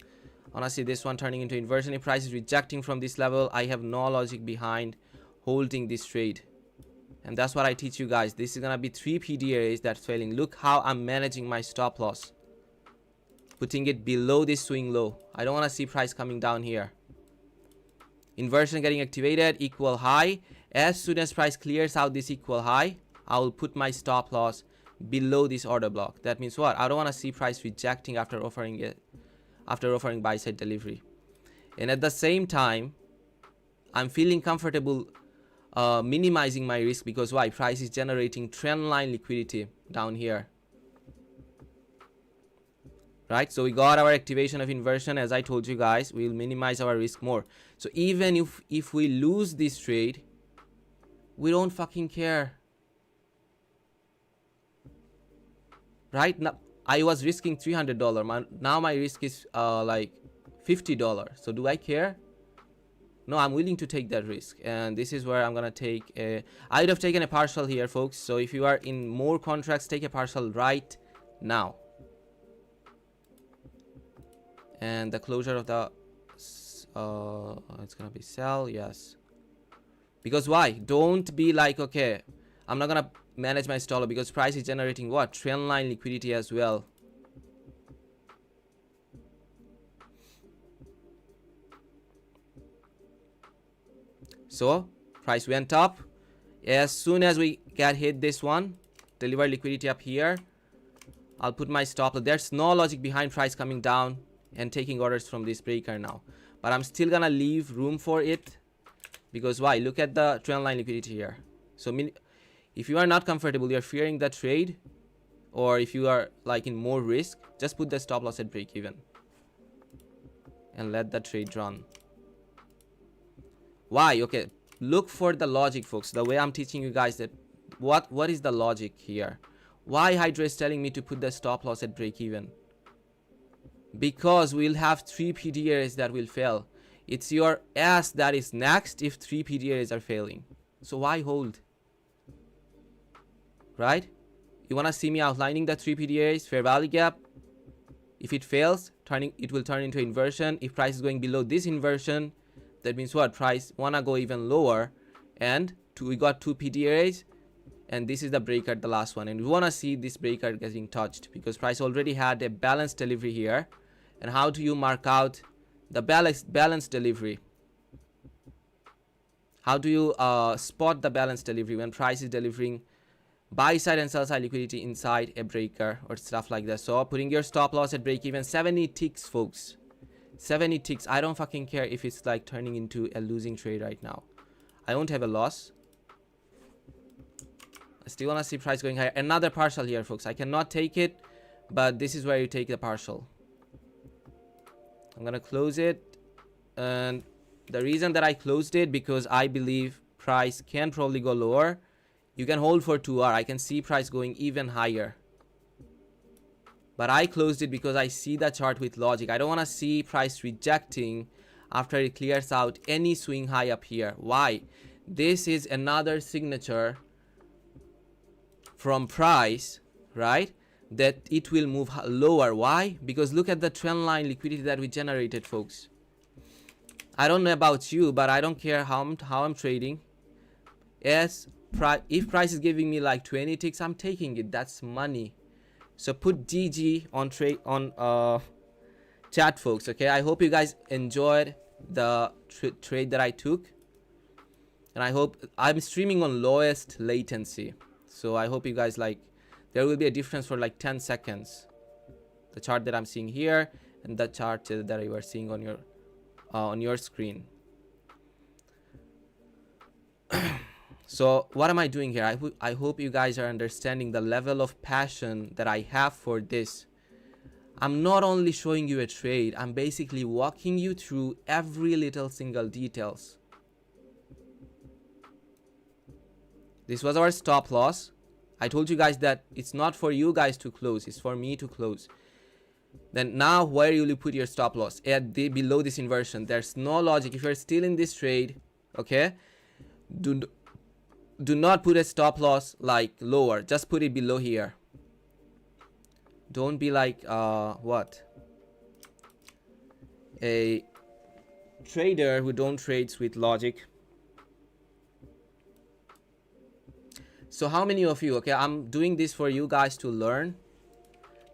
I wanna see this one turning into inversion. If price is rejecting from this level, I have no logic behind holding this trade, and that's what I teach you guys. This is gonna be 3 PDAs that's failing. Look how I'm managing my stop loss, putting it below this swing low. I don't want to see price coming down here. Inversion getting activated, equal high. As soon as price clears out this equal high, I will put my stop loss below this order block. That means what? I don't want to see price rejecting after offering buy side delivery. And at the same time, I'm feeling comfortable minimizing my risk, because why? Price is generating trend line liquidity down here. right? So we got our activation of inversion. As I told you guys, we'll minimize our risk more. So even if we lose this trade, we don't fucking care, right? Now I was risking $300. Now my risk is like $50. So do I care? No, I'm willing to take that risk, and this is where I'm gonna take a, I would have taken a partial here, folks. So if you are in more contracts, take a partial right now. And the closure of the it's gonna be sell, yes. Because why? Don't be like, okay, I'm not gonna manage my stop loss, because price is generating what? Trend line liquidity as well. So price went up. As soon as we get hit this one, deliver liquidity up here, I'll put my stop loss. There's no logic behind price coming down and taking orders from this breaker now, but I'm still gonna leave room for it. Because why? Look at the trend line liquidity here. So if you are not comfortable, you're fearing the trade, or if you are like in more risk, just put the stop loss at break even and let the trade run. Why? Okay, look for the logic, folks. The way I'm teaching you guys, that what is the logic here? Why HYDRA is telling me to put the stop loss at break even? Because we'll have 3 PD areas that will fail. It's your ass that is next if 3 PD areas are failing. So why hold? Right? You wanna see me outlining the 3 PD areas? Fair value gap. If it fails, it will turn into inversion. If price is going below this inversion, that means what? Price wanna go even lower, and we got 2 PD areas, and this is the breaker, the last one, and we wanna see this breaker getting touched because price already had a balanced delivery here. And how do you mark out the balanced delivery? How do you spot the balanced delivery when price is delivering buy side and sell side liquidity inside a breaker or stuff like that? So putting your stop loss at break even, 70 ticks, folks. 70 ticks. I don't fucking care if it's like turning into a losing trade right now. I won't have a loss. I still want to see price going higher. Another partial here, folks. I cannot take it, but this is where you take the partial. I'm gonna close it, and the reason that I closed it, because I believe price can probably go lower. You can hold for 2 hours. I can see price going even higher, but I closed it because I see the chart with logic. I don't want to see price rejecting after it clears out any swing high up here. Why? This is another signature from price, right, that it will move lower. Why? Because look at the trend line liquidity that we generated, folks. I don't know about you, but I don't care how I'm trading. If price is giving me like 20 ticks, I'm taking it. That's money. So put GG on trade on chat, folks. Okay, I hope you guys enjoyed the trade that I took, and I hope I'm streaming on lowest latency. So I hope you guys like. There will be a difference for like 10 seconds. The chart that I'm seeing here and the chart that you are seeing on your screen. So what am I doing here? I hope you guys are understanding the level of passion that I have for this. I'm not only showing you a trade, I'm basically walking you through every little single details. This was our stop loss. I told you guys that it's not for you guys to close, it's for me to close. Then now where will you put your stop loss? Below this inversion. There's no logic. If you're still in this trade, okay, do not put a stop loss like lower. Just put it below here. Don't be like what? A trader who don't trades with logic. So how many of you, okay, I'm doing this for you guys to learn.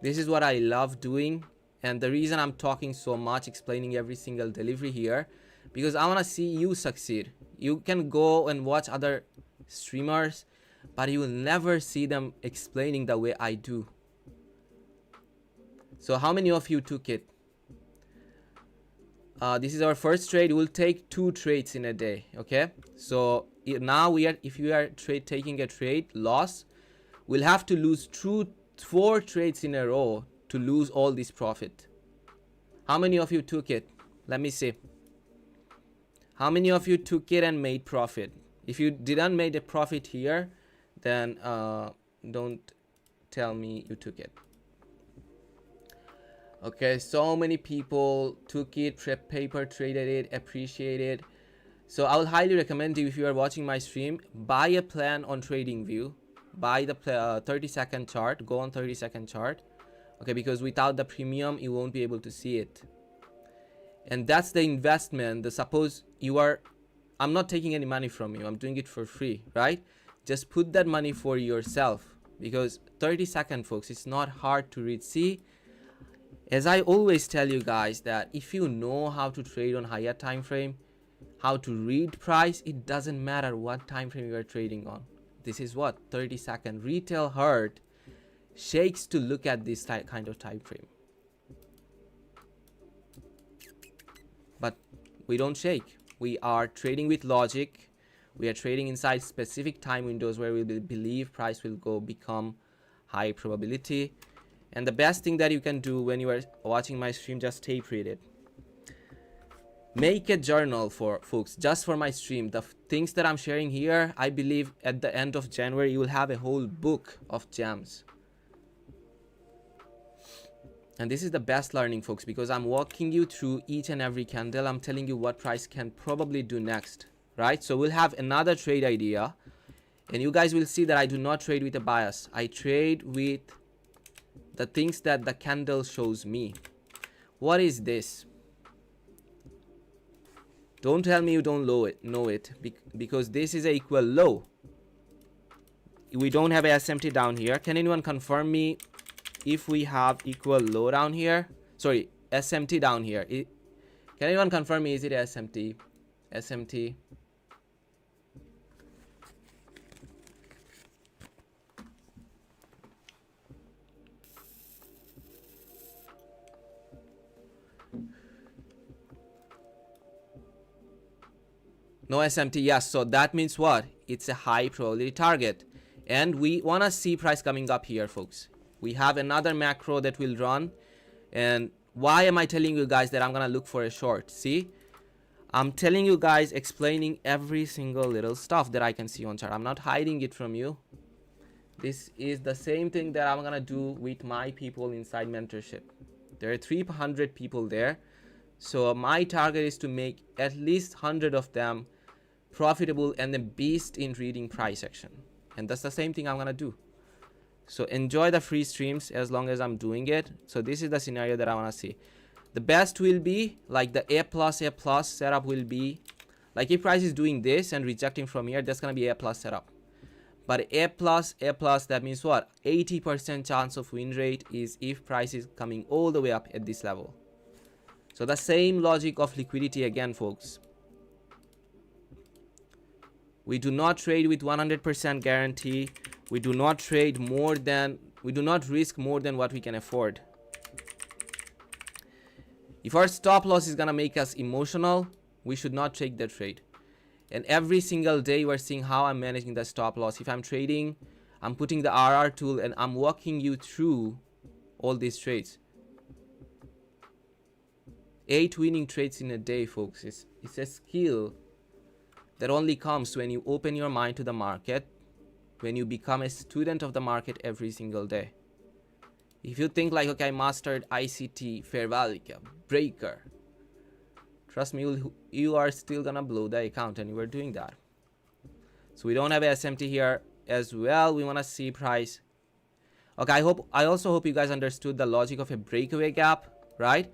This is what I love doing, and the reason I'm talking so much, explaining every single delivery here, because I want to see you succeed. You can go and watch other streamers, but you will never see them explaining the way I do. So how many of you took it? This is our first trade. We'll take 2 trades in a day, okay? So now if you are taking a trade loss, we'll have to lose 4 trades in a row to lose all this profit? How many of you took it? Let me see. How many of you took it and made profit? If you didn't make a profit here, then don't tell me you took it. Okay, so many people took it, paper traded it, appreciated. So I would highly recommend you, if you are watching my stream, buy a plan on TradingView. Buy the 30-second chart. Go on 30-second chart. Okay, because without the premium, you won't be able to see it. And that's the investment. Suppose you are, I'm not taking any money from you. I'm doing it for free, right? Just put that money for yourself, because 30-second, folks, it's not hard to read. See, as I always tell you guys, that if you know how to trade on higher time frame, how to read price, it doesn't matter what time frame you are trading on. This is what 30-second retail heart shakes to look at this kind of time frame. But we don't shake. We are trading with logic. We are trading inside specific time windows where we believe price will become high probability. And the best thing that you can do when you are watching my stream, just tape read it. Make a journal for folks, just for my stream. The things that I'm sharing here, I believe at the end of January, you will have a whole book of gems. And this is the best learning, folks, because I'm walking you through each and every candle. I'm telling you what price can probably do next, right? So we'll have another trade idea, and you guys will see that I do not trade with a bias. I trade with the things that the candle shows me. What is this? Don't tell me you don't know it, because this is a equal low. We don't have a SMT down here. Can anyone confirm me if we have equal low down here? Sorry, SMT down here. Can anyone confirm me, is it SMT? SMT. No SMT, yes. So that means what? It's a high probability target. And we want to see price coming up here, folks. We have another macro that will run. And why am I telling you guys that I'm going to look for a short? See, I'm telling you guys, explaining every single little stuff that I can see on chart. I'm not hiding it from you. This is the same thing that I'm going to do with my people inside mentorship. There are 300 people there. So my target is to make at least 100 of them profitable and a beast in reading price action. And that's the same thing I'm going to do. So enjoy the free streams as long as I'm doing it. So this is the scenario that I want to see. The best will be like the A plus setup will be like if price is doing this and rejecting from here, that's going to be A plus setup. But A plus, that means what? 80% chance of win rate is if price is coming all the way up at this level. So the same logic of liquidity again, folks. We do not trade with 100% guarantee. We do not trade more than, we do not risk more than what we can afford. If our stop loss is gonna make us emotional, we should not take the trade. And every single day we're seeing how I'm managing the stop loss. If I'm trading, I'm putting the RR tool and I'm walking you through all these trades. 8 winning trades in a day, folks. It's a skill that only comes when you open your mind to the market, when you become a student of the market every single day. If you think like, okay, I mastered ICT, fair value gap, breaker, trust me, you are still gonna blow the account, and you are doing that. So we don't have a SMT here as well. We want to see price. Okay, I also hope you guys understood the logic of a breakaway gap, right?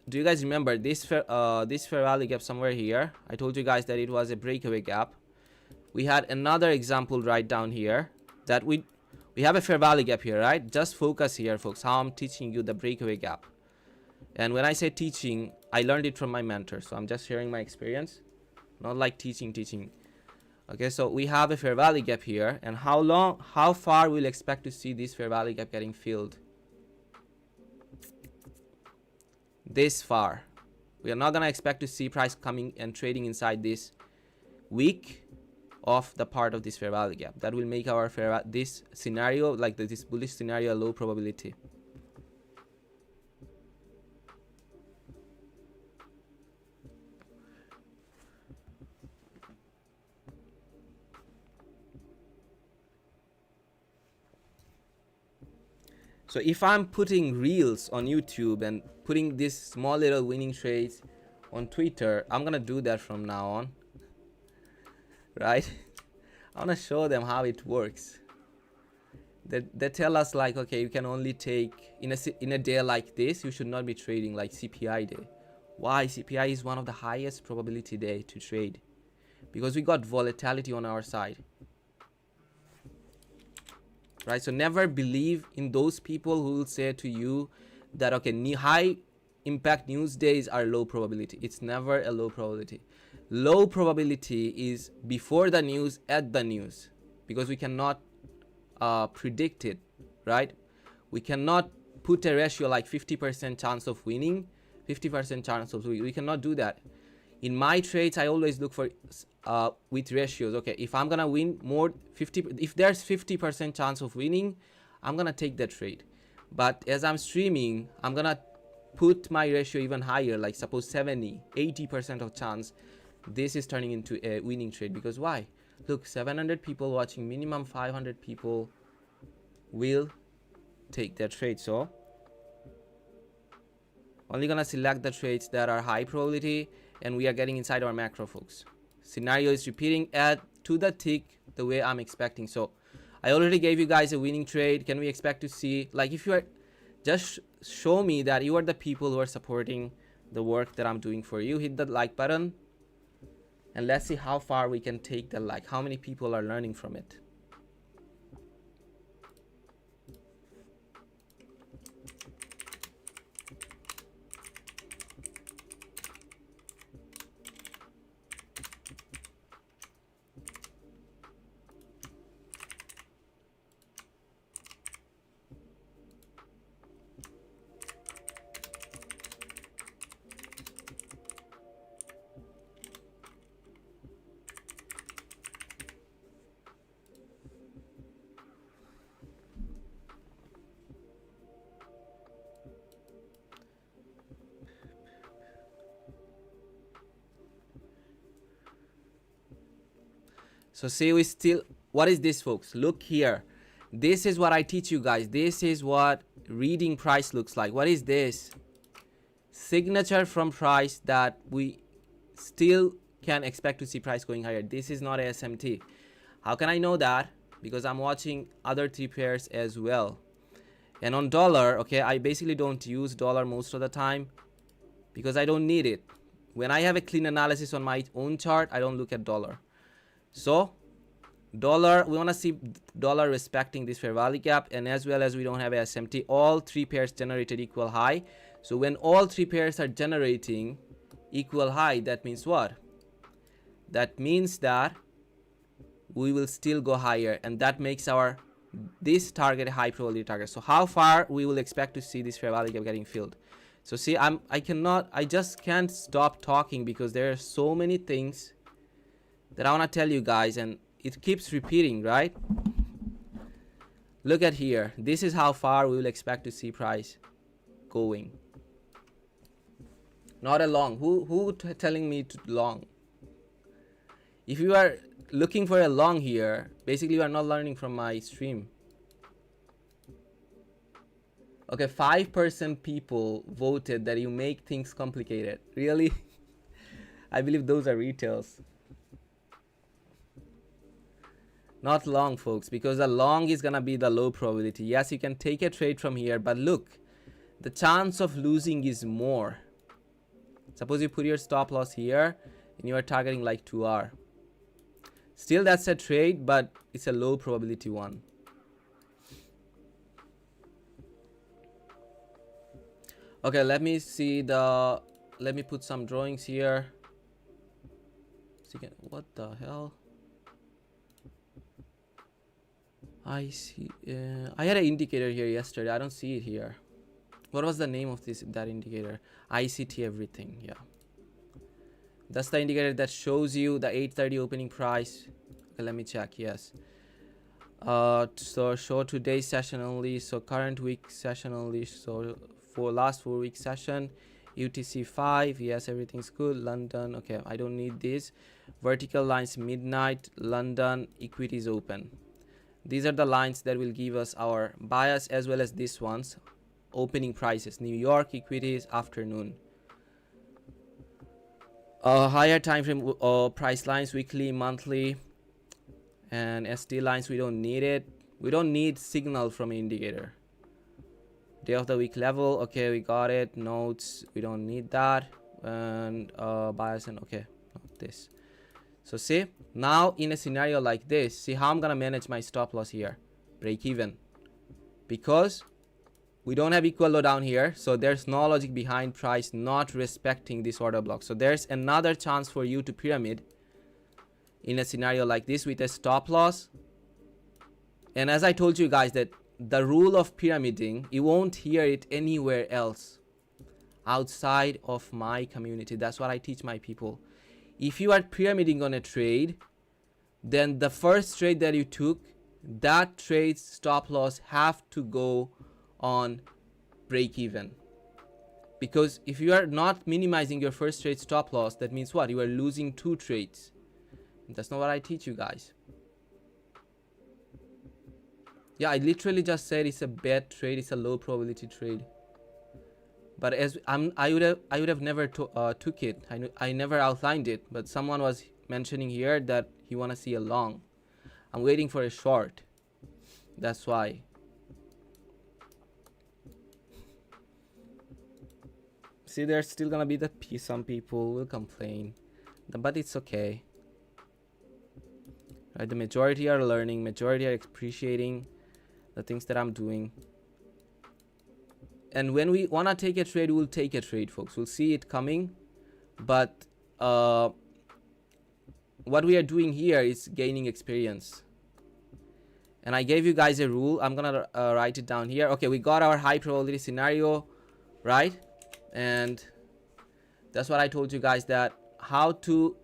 Do you guys remember this fair value gap somewhere here? I told you guys that it was a breakaway gap. We had another example right down here that we have a fair value gap here, right? Just focus here, folks, how I'm teaching you the breakaway gap. And when I say teaching, I learned it from my mentor. So I'm just sharing my experience, not like teaching. Okay, so we have a fair value gap here. And how far we'll expect to see this fair value gap getting filled? This far. We are not going to expect to see price coming and trading inside this week of the part of this fair value gap. That will make our this scenario, like this bullish scenario, a low probability. So if I'm putting reels on YouTube and putting these small little winning trades on Twitter, I'm gonna do that from now on, right? I wanna show them how it works. They tell us like, okay, you can only take in a day like this, you should not be trading like CPI day. Why? CPI is one of the highest probability day to trade because we got volatility on our side, right? So never believe in those people who will say to you that, okay, high impact news days are low probability. It's never a low probability. Low probability is before the news, at the news, because we cannot predict it, right? We cannot put a ratio like 50% chance of winning, 50% chance of losing. We cannot do that. In my trades, I always look for with ratios. Okay, if I'm gonna win more 50, if there's 50% chance of winning, I'm gonna take that trade. But as I'm streaming, I'm gonna put my ratio even higher, like suppose 70, 80% of chance this is turning into a winning trade. Because why? Look, 700 people watching, minimum 500 people will take that trade. So only gonna select the trades that are high probability, and we are getting inside our macro, folks. Scenario is repeating to the tick the way I'm expecting. So I already gave you guys a winning trade. Can we expect to see, like, if you are, just show me that you are the people who are supporting the work that I'm doing for you. Hit the like button and let's see how far we can take the like, how many people are learning from it. So see, we still, what is this, folks? Look here. This is what I teach you guys. This is what reading price looks like. What is this? Signature from price that we still can expect to see price going higher. This is not a SMT. How can I know that? Because I'm watching other three pairs as well. And on dollar, okay, I basically don't use dollar most of the time because I don't need it. When I have a clean analysis on my own chart, I don't look at dollar. So dollar, we want to see dollar respecting this fair value gap, and as well as we don't have a SMT. All three pairs generated equal high. So when all three pairs are generating equal high, that means what? That means that we will still go higher, and that makes our this target a high probability target. So how far we will expect to see this fair value gap getting filled? So see, I just can't stop talking because there are so many things that I want to tell you guys, and it keeps repeating, right? Look at here. This is how far we will expect to see price going. Not a long. Who telling me to long? If you are looking for a long here, basically you are not learning from my stream. Okay, 5% people voted that you make things complicated. Really? I believe those are retails. Not long, folks, because the long is gonna be the low probability. Yes, you can take a trade from here, but look, the chance of losing is more. Suppose you put your stop loss here and you are targeting like 2R. Still, that's a trade, but it's a low probability one. Okay, let me see the, let me put some drawings here. What the hell? I see. I had an indicator here yesterday. I don't see it here. What was the name of that indicator? ICT everything. Yeah. That's the indicator that shows you the 8:30 opening price. Okay, let me check. Yes. So show today's session only. So current week session only. So for last 4 week session, UTC 5. Yes, everything's good. London. Okay, I don't need this. Vertical lines midnight. London equities open. These are the lines that will give us our bias, as well as this ones, opening prices, New York equities afternoon. Higher time frame price lines, weekly, monthly, and ST lines, we don't need it. We don't need signal from an indicator. Day of the week level, okay, we got it. Notes, we don't need that. And bias, and okay, not this. So see, now in a scenario like this, see how I'm gonna manage my stop loss here. Break even. Because we don't have equal low down here, so there's no logic behind price not respecting this order block. So there's another chance for you to pyramid in a scenario like this with a stop loss. And as I told you guys, that the rule of pyramiding, you won't hear it anywhere else outside of my community. That's what I teach my people. If you are pyramiding on a trade, then the first trade that you took, that trade's stop loss have to go on break even. Because if you are not minimizing your first trade stop loss, that means what? You are losing 2 trades. That's not what I teach you guys. Yeah, I literally just said it's a bad trade, it's a low probability trade. But as I would have never took it. I never outlined it, but someone was mentioning here that he wanna see a long. I'm waiting for a short. That's why. See, there's still gonna be some people will complain, but it's okay. Right, the majority are learning, majority are appreciating the things that I'm doing. And when we wanna take a trade, we'll take a trade, folks. We'll see it coming, but what we are doing here is gaining experience. And I gave you guys a rule. I'm gonna write it down here. Okay, we got our high probability scenario, right? And that's what I told you guys, that how to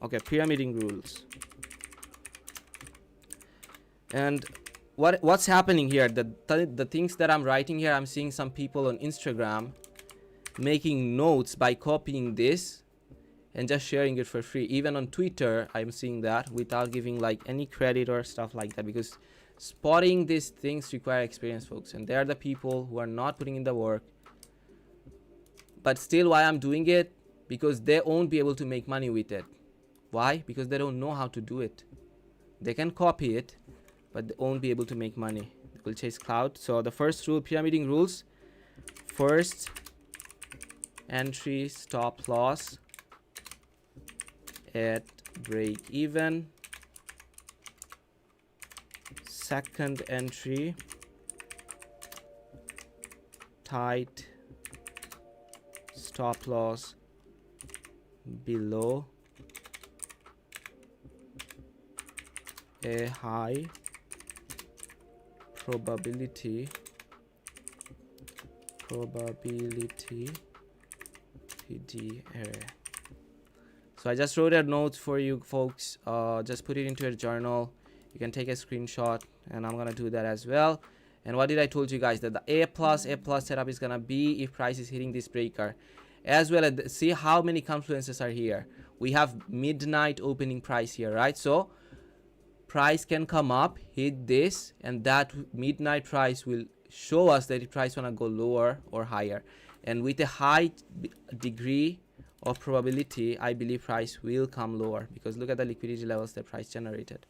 okay, pyramiding rules. And what's happening here, the things that I'm writing here, I'm seeing some people on Instagram making notes by copying this and just sharing it for free. Even on Twitter, I'm seeing that without giving like any credit or stuff like that, because spotting these things require experience, folks, and they're the people who are not putting in the work. But still, why I'm doing it? Because they won't be able to make money with it. Why? Because they don't know how to do it. They can copy it, but they won't be able to make money. They will chase cloud. So the first rule, pyramiding rules: first entry stop loss at break even. Second entry tight stop loss below a high probability PD error. So I just wrote a note for you folks. Just put it into a journal. You can take a screenshot, and I'm gonna do that as well. And what did I told you guys? That the A plus setup is gonna be if price is hitting this breaker, as well as see how many confluences are here. We have midnight opening price here, right? So price can come up, hit this, and that midnight price will show us that the price wanna go lower or higher. And with a high degree of probability, I believe price will come lower, because look at the liquidity levels that price generated.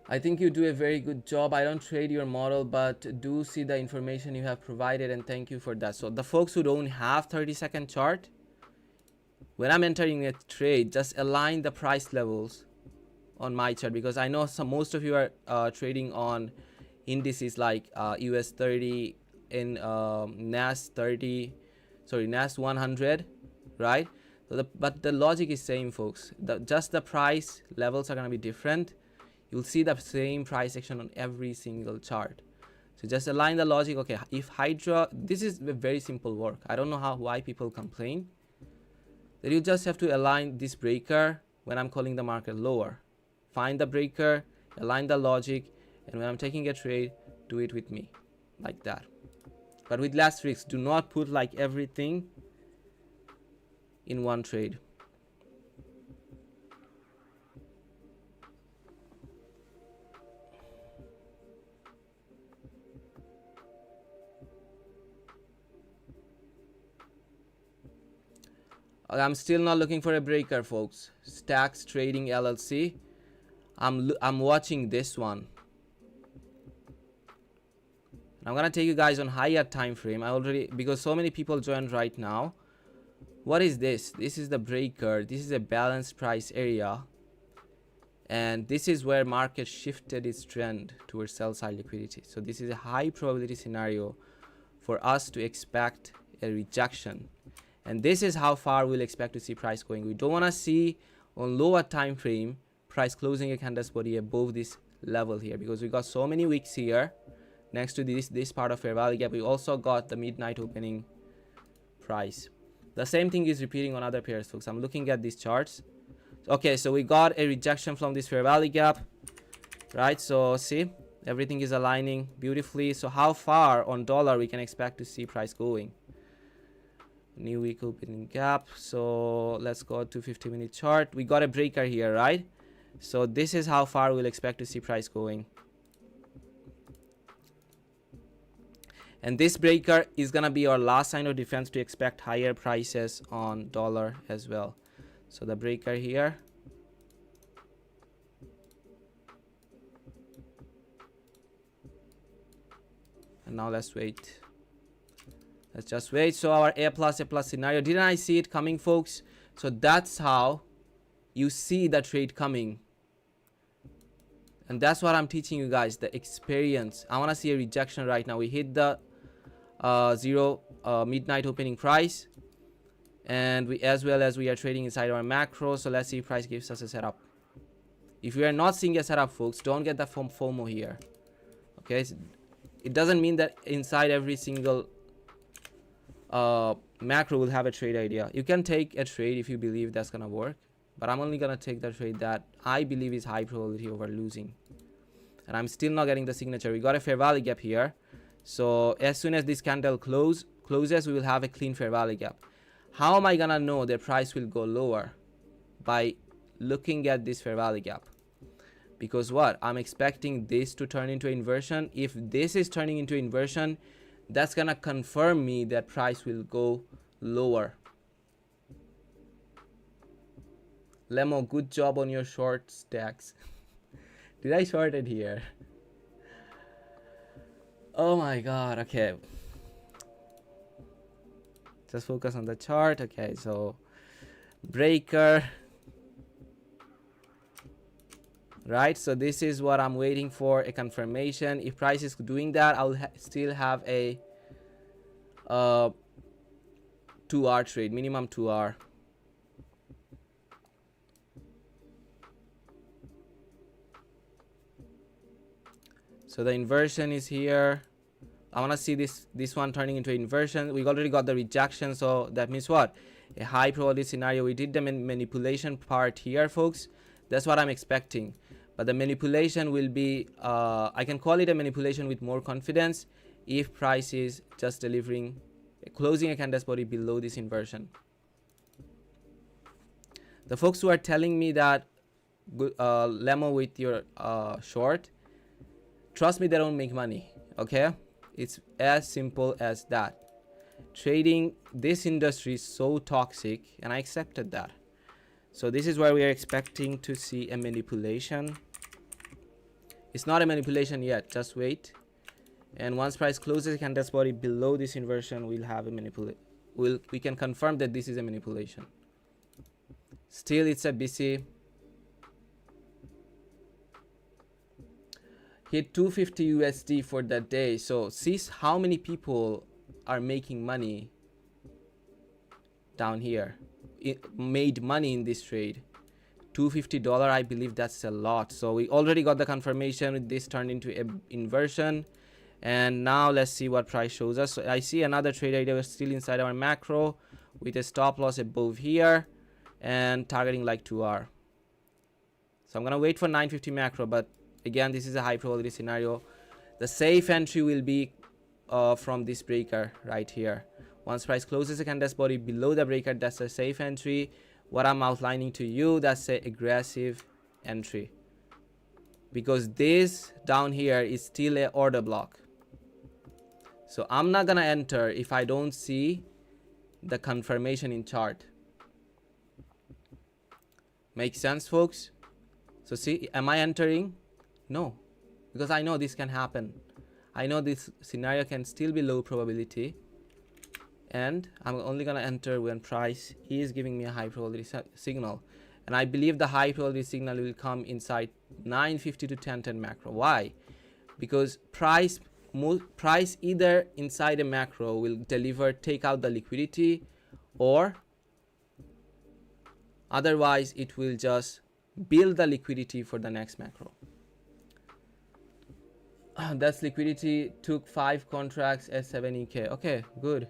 I think you do a very good job. I don't trade your model, but do see the information you have provided, and thank you for that. So the folks who don't have 30-second chart, when I'm entering a trade, just align the price levels on my chart, because I know most of you are trading on indices like US30 and NAS 100, right? So but the logic is same, folks. Just the price levels are gonna be different. You'll see the same price action on every single chart. So just align the logic. Okay, if HYDRA, this is a very simple work. I don't know why people complain. then you just have to align this breaker when I'm calling the market lower. Find the breaker, align the logic, and when I'm taking a trade, do it with me like that, but with less risk. Do not put like everything in one trade. I'm still not looking for a breaker, folks. Stacks Trading LLC. I'm watching this one. I'm gonna take you guys on higher time frame. I already, because so many people joined right now. What is this? This is the breaker. This is a balanced price area, and this is where market shifted its trend towards sell side liquidity. So this is a high probability scenario for us to expect a rejection, and this is how far we'll expect to see price going. We don't want to see on lower time frame price closing a candle body above this level here, because we got so many wicks here next to this part of fair value gap. We also got the midnight opening price. The same thing is repeating on other pairs, folks. I'm looking at these charts. Okay, so we got a rejection from this fair value gap, right? So see, everything is aligning beautifully. So how far on dollar we can expect to see price going? New week opening gap. So let's go to 50-minute chart. We got a breaker here, right? So this is how far we'll expect to see price going. And this breaker is gonna be our last sign of defense to expect higher prices on dollar as well. So the breaker here. And now let's wait. Let's just wait. So our A plus scenario, didn't I see it coming, folks? So that's how you see the trade coming. And that's what I'm teaching you guys, the experience. I want to see a rejection right now. We hit the midnight opening price, and we, as well as we are trading inside our macro. So let's see if price gives us a setup. If we are not seeing a setup, folks, don't get the FOMO here. Okay, it doesn't mean that inside every single macro will have a trade idea. You can take a trade if you believe that's gonna work, but I'm only gonna take the trade that I believe is high probability over losing. And I'm still not getting the signature. We got a fair value gap here. So as soon as this candle closes, we will have a clean fair value gap. How am I gonna know the price will go lower? By looking at this fair value gap. Because what? I'm expecting this to turn into inversion. If this is turning into inversion, that's gonna confirm me that price will go lower. Lemo, good job on your short stacks. Did I short it here? Oh my god. Okay, just focus on the chart. Okay, so breaker, right? So this is what I'm waiting for, a confirmation. If price is doing that, I'll still have a 2-hour trade, minimum 2-hour. So the inversion is here. I want to see this one turning into inversion. We already got the rejection, so that means what? A high probability scenario. We did the manipulation part here, folks. That's what I'm expecting. But the manipulation will be, I can call it a manipulation with more confidence if price is just delivering, closing a candle body below this inversion. The folks who are telling me that Lemo with your short, trust me, they don't make money. Okay, it's as simple as that. Trading, this industry is so toxic, and I accepted that. So this is where we are expecting to see a manipulation. It's not a manipulation yet, just wait. And once price closes candle body below this inversion, we'll have a manipulation. We can confirm that this is a manipulation. Still, it's a BC. Hit 250 USD for that day. So see how many people are making money down here. It made money in this trade. $250, I believe that's a lot. So we already got the confirmation with this turned into an inversion. And now let's see what price shows us. So I see another trade idea. We're still inside our macro with a stop loss above here. and targeting like 2 hour. So I'm gonna wait for 950 macro, but again, this is a high probability scenario. The safe entry will be from this breaker right here. Once price closes a candle body below the breaker, that's a safe entry. What I'm outlining to you, that's a aggressive entry, because this down here is still a order block. So I'm not gonna enter if I don't see the confirmation in chart. Make sense, folks? So see, am I entering? No, because I know this can happen. I know this scenario can still be low probability, and I'm only gonna enter when price is giving me a high probability signal. And I believe the high probability signal will come inside 950 to 1010 macro. Why? Because price either inside a macro will deliver, take out the liquidity, or otherwise it will just build the liquidity for the next macro. That's liquidity, took 5 contracts at 70k. Okay, good.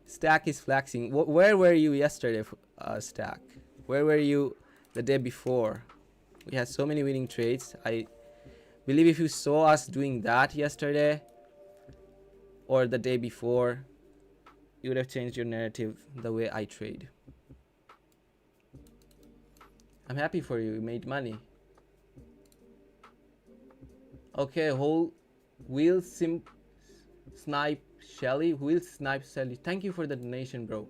Stack is flexing. Where were you yesterday, Stack? Where were you the day before? We had so many winning trades. I believe if you saw us doing that yesterday or the day before, you would have changed your narrative the way I trade. I'm happy for you. You made money. Okay, Will Snipe Shelly. Thank you for the donation, bro.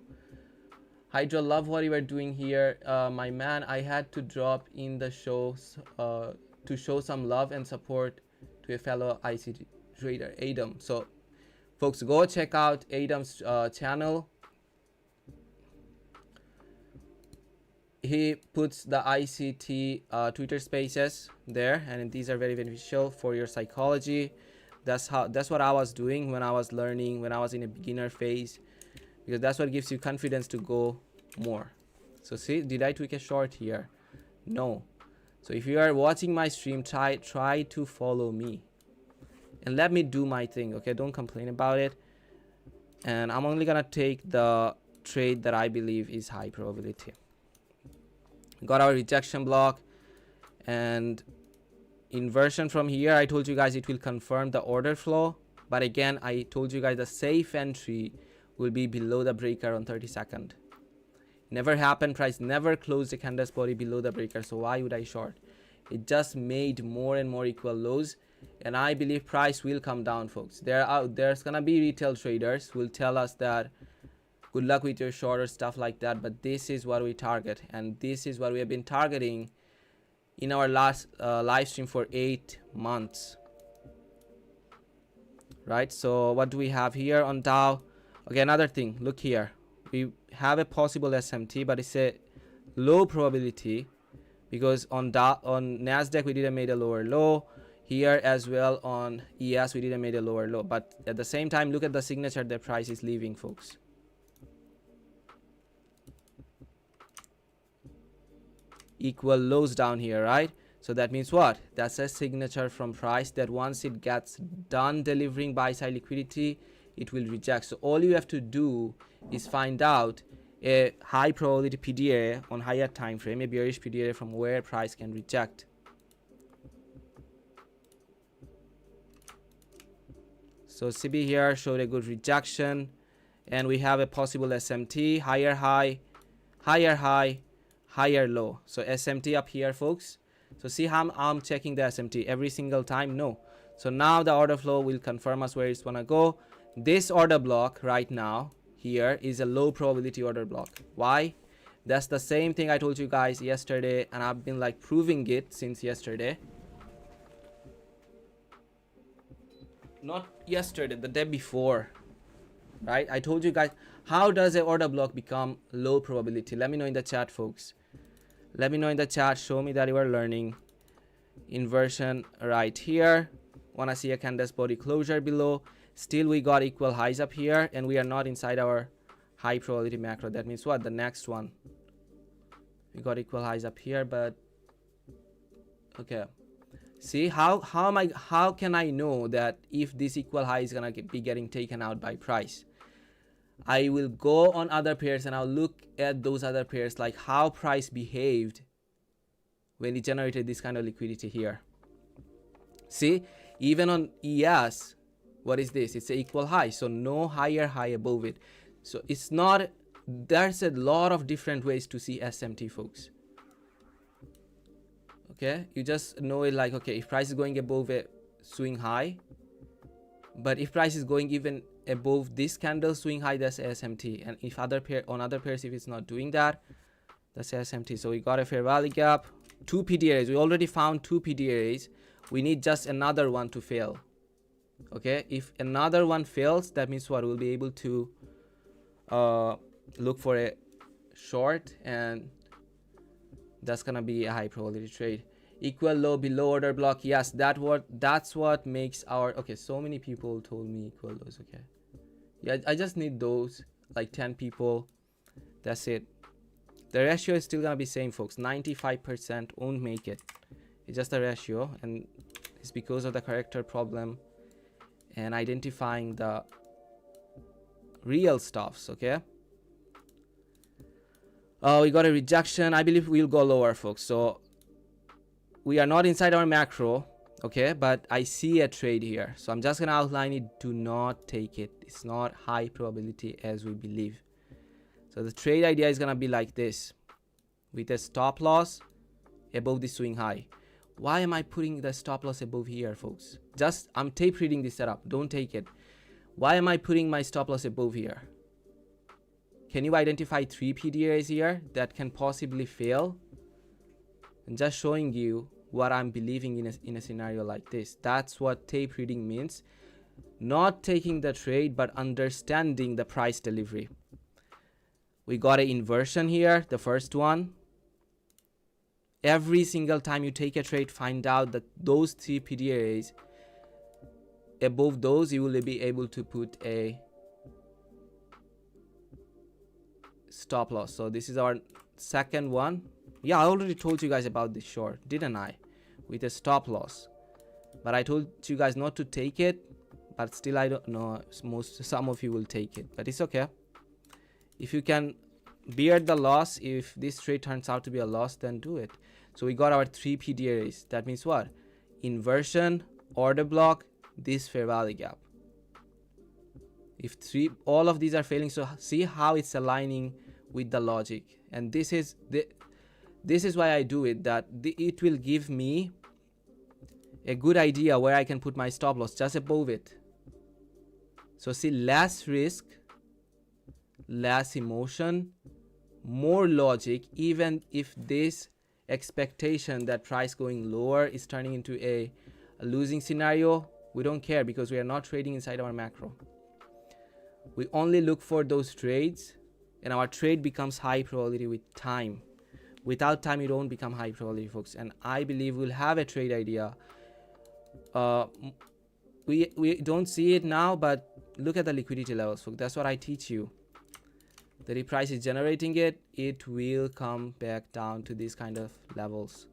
Hydra, love what you were doing here. My man, I had to drop in the show to show some love and support to a fellow IC trader, Adam. So, folks, go check out Adam's channel. He puts the ICT Twitter spaces there, and these are very beneficial for your psychology. That's what I was doing when I was learning, when I was in a beginner phase, because that's what gives you confidence to go more. So see, did I tweak a short here? No. So if you are watching my stream, try to follow me and let me do my thing. Okay, don't complain about it. And I'm only gonna take the trade that I believe is high probability. Got our rejection block and inversion from here. I told you guys it will confirm the order flow, but again, I told you guys the safe entry will be below the breaker on 32nd. Never happened. Price never closed the candle body below the breaker, so why would I short? It just made more and more equal lows, and I believe price will come down, folks. There's gonna be retail traders who will tell us that good luck with your short or stuff like that, but this is what we target, and this is what we have been targeting in our last live stream for 8 months, right? So what do we have here on Dow? Okay, another thing, look here, we have a possible SMT, but it's a low probability because on Nasdaq we didn't made a lower low. Here as well on ES we didn't made a lower low, but at the same time, look at the signature the price is leaving, folks. Equal lows down here, right? So that means what? That's a signature from price that once it gets done delivering buy side liquidity, it will reject. So all you have to do is find out a high probability PDA on higher time frame, a bearish PDA from where price can reject. So CB here showed a good rejection, and we have a possible SMT, higher high, higher high, higher low. So SMT up here, folks. So see how I'm checking the SMT every single time? No. So now the order flow will confirm us where it's gonna go. This order block right now here is a low probability order block. Why? That's the same thing I told you guys yesterday, and I've been like proving it since yesterday. Not yesterday, the day before, right? I told you guys, how does an order block become low probability? Let me know in the chat, folks. Let me know in the chat. Show me that you are learning. Inversion right here. Wanna see a candle body closure below. Still we got equal highs up here, and we are not inside our high probability macro. That means what? The next one, we got equal highs up here, but okay. See how can I know that if this equal high is gonna be getting taken out by price? I will go on other pairs and I'll look at those other pairs, like how price behaved when it generated this kind of liquidity here. See, even on ES, what is this? It's an equal high, so no higher high above it. So it's not, there's a lot of different ways to see SMT, folks. Okay, you just know it like, okay, if price is going above a swing high, but if price is going even above this candle swing high, that's SMT. And if other pair, on other pairs, if it's not doing that, that's SMT. So we got a fair value gap, 2 PDRAs. We already found 2 PDRAs. We need just another one to fail. Okay, if another one fails, that means what? We'll be able to look for a short, and that's gonna be a high probability trade. Equal low below order block. Yes, that's what makes our, okay, so many people told me equal lows. Okay, yeah, I just need those, like 10 people, that's it. The ratio is still gonna be same, folks. 95% won't make it. It's just a ratio, and it's because of the character problem and identifying the real stuffs. Okay, we got a rejection. I believe we'll go lower, folks. So we are not inside our macro, okay, but I see a trade here, so I'm just gonna outline it. Do not take it. It's not high probability as we believe. So the trade idea is gonna be like this, with a stop loss above the swing high. Why am I putting the stop loss above here, folks? Just, I'm tape reading this setup, don't take it. Why am I putting my stop loss above here? Can you identify 3 PDRAs here that can possibly fail? And just showing you what I'm believing in a scenario like this. That's what tape reading means. Not taking the trade, but understanding the price delivery. We got an inversion here, the first one. Every single time you take a trade, find out that those 3 PDRAs, above those, you will be able to put a stop loss. So this is our second one. Yeah, I already told you guys about this short, didn't I? With a stop loss. But I told you guys not to take it. But still, I don't know. Some of you will take it. But it's okay. If you can bear the loss, if this trade turns out to be a loss, then do it. So we got our 3 PDRAs. That means what? Inversion, order block, this fair value gap. If all of these are failing, so see how it's aligning with the logic. And this is why I do it, that it will give me a good idea where I can put my stop loss just above it. So see, less risk, less emotion, more logic. Even if this expectation that price going lower is turning into a losing scenario, we don't care, because we are not trading inside our macro. We only look for those trades, and our trade becomes high probability with time. Without time, it won't become high probability, folks. And I believe we'll have a trade idea. We don't see it now, but look at the liquidity levels, folks. That's what I teach you. That if price is generating it, it will come back down to these kind of levels.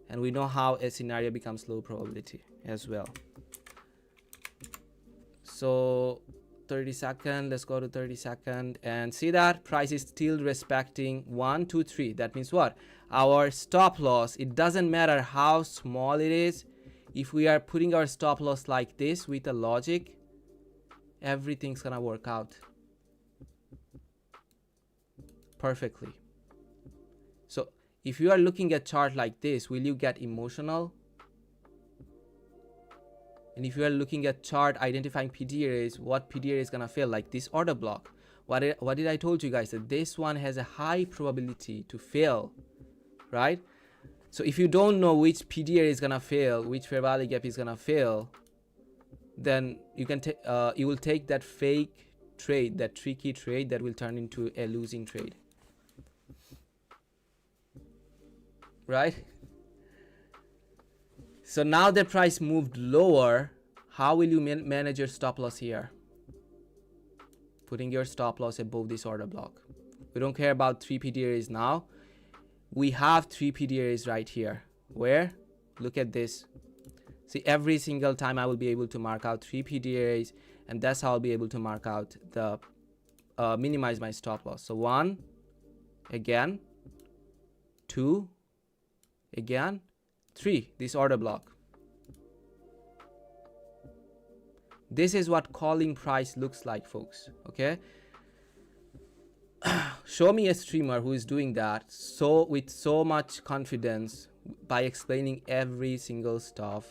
And we know how a scenario becomes low probability as well. So 30-second, let's go to 30-second and see that price is still respecting 1 2 3. That means what? Our stop loss, it doesn't matter how small it is. If we are putting our stop loss like this with a logic, everything's gonna work out perfectly. So if you are looking at chart like this, will you get emotional? And if you are looking at chart identifying PDRAs, what PDRA is gonna fail, like this order block? What did I told you guys? That this one has a high probability to fail, right? So if you don't know which PDRA is gonna fail, which fair value gap is gonna fail, then you can you will take that fake trade, that tricky trade that will turn into a losing trade, right? So now the price moved lower. How will you manage your stop loss here? Putting your stop loss above this order block. We don't care about 3 PDRAs now. We have 3 PDRAs right here. Where? Look at this. See, every single time I will be able to mark out 3 PDRAs, and that's how I'll be able to mark out the minimize my stop loss. So 1 again, 2 again, 3, this order block. This is what calling price looks like, folks. Okay, show me a streamer who is doing that with so much confidence by explaining every single stuff.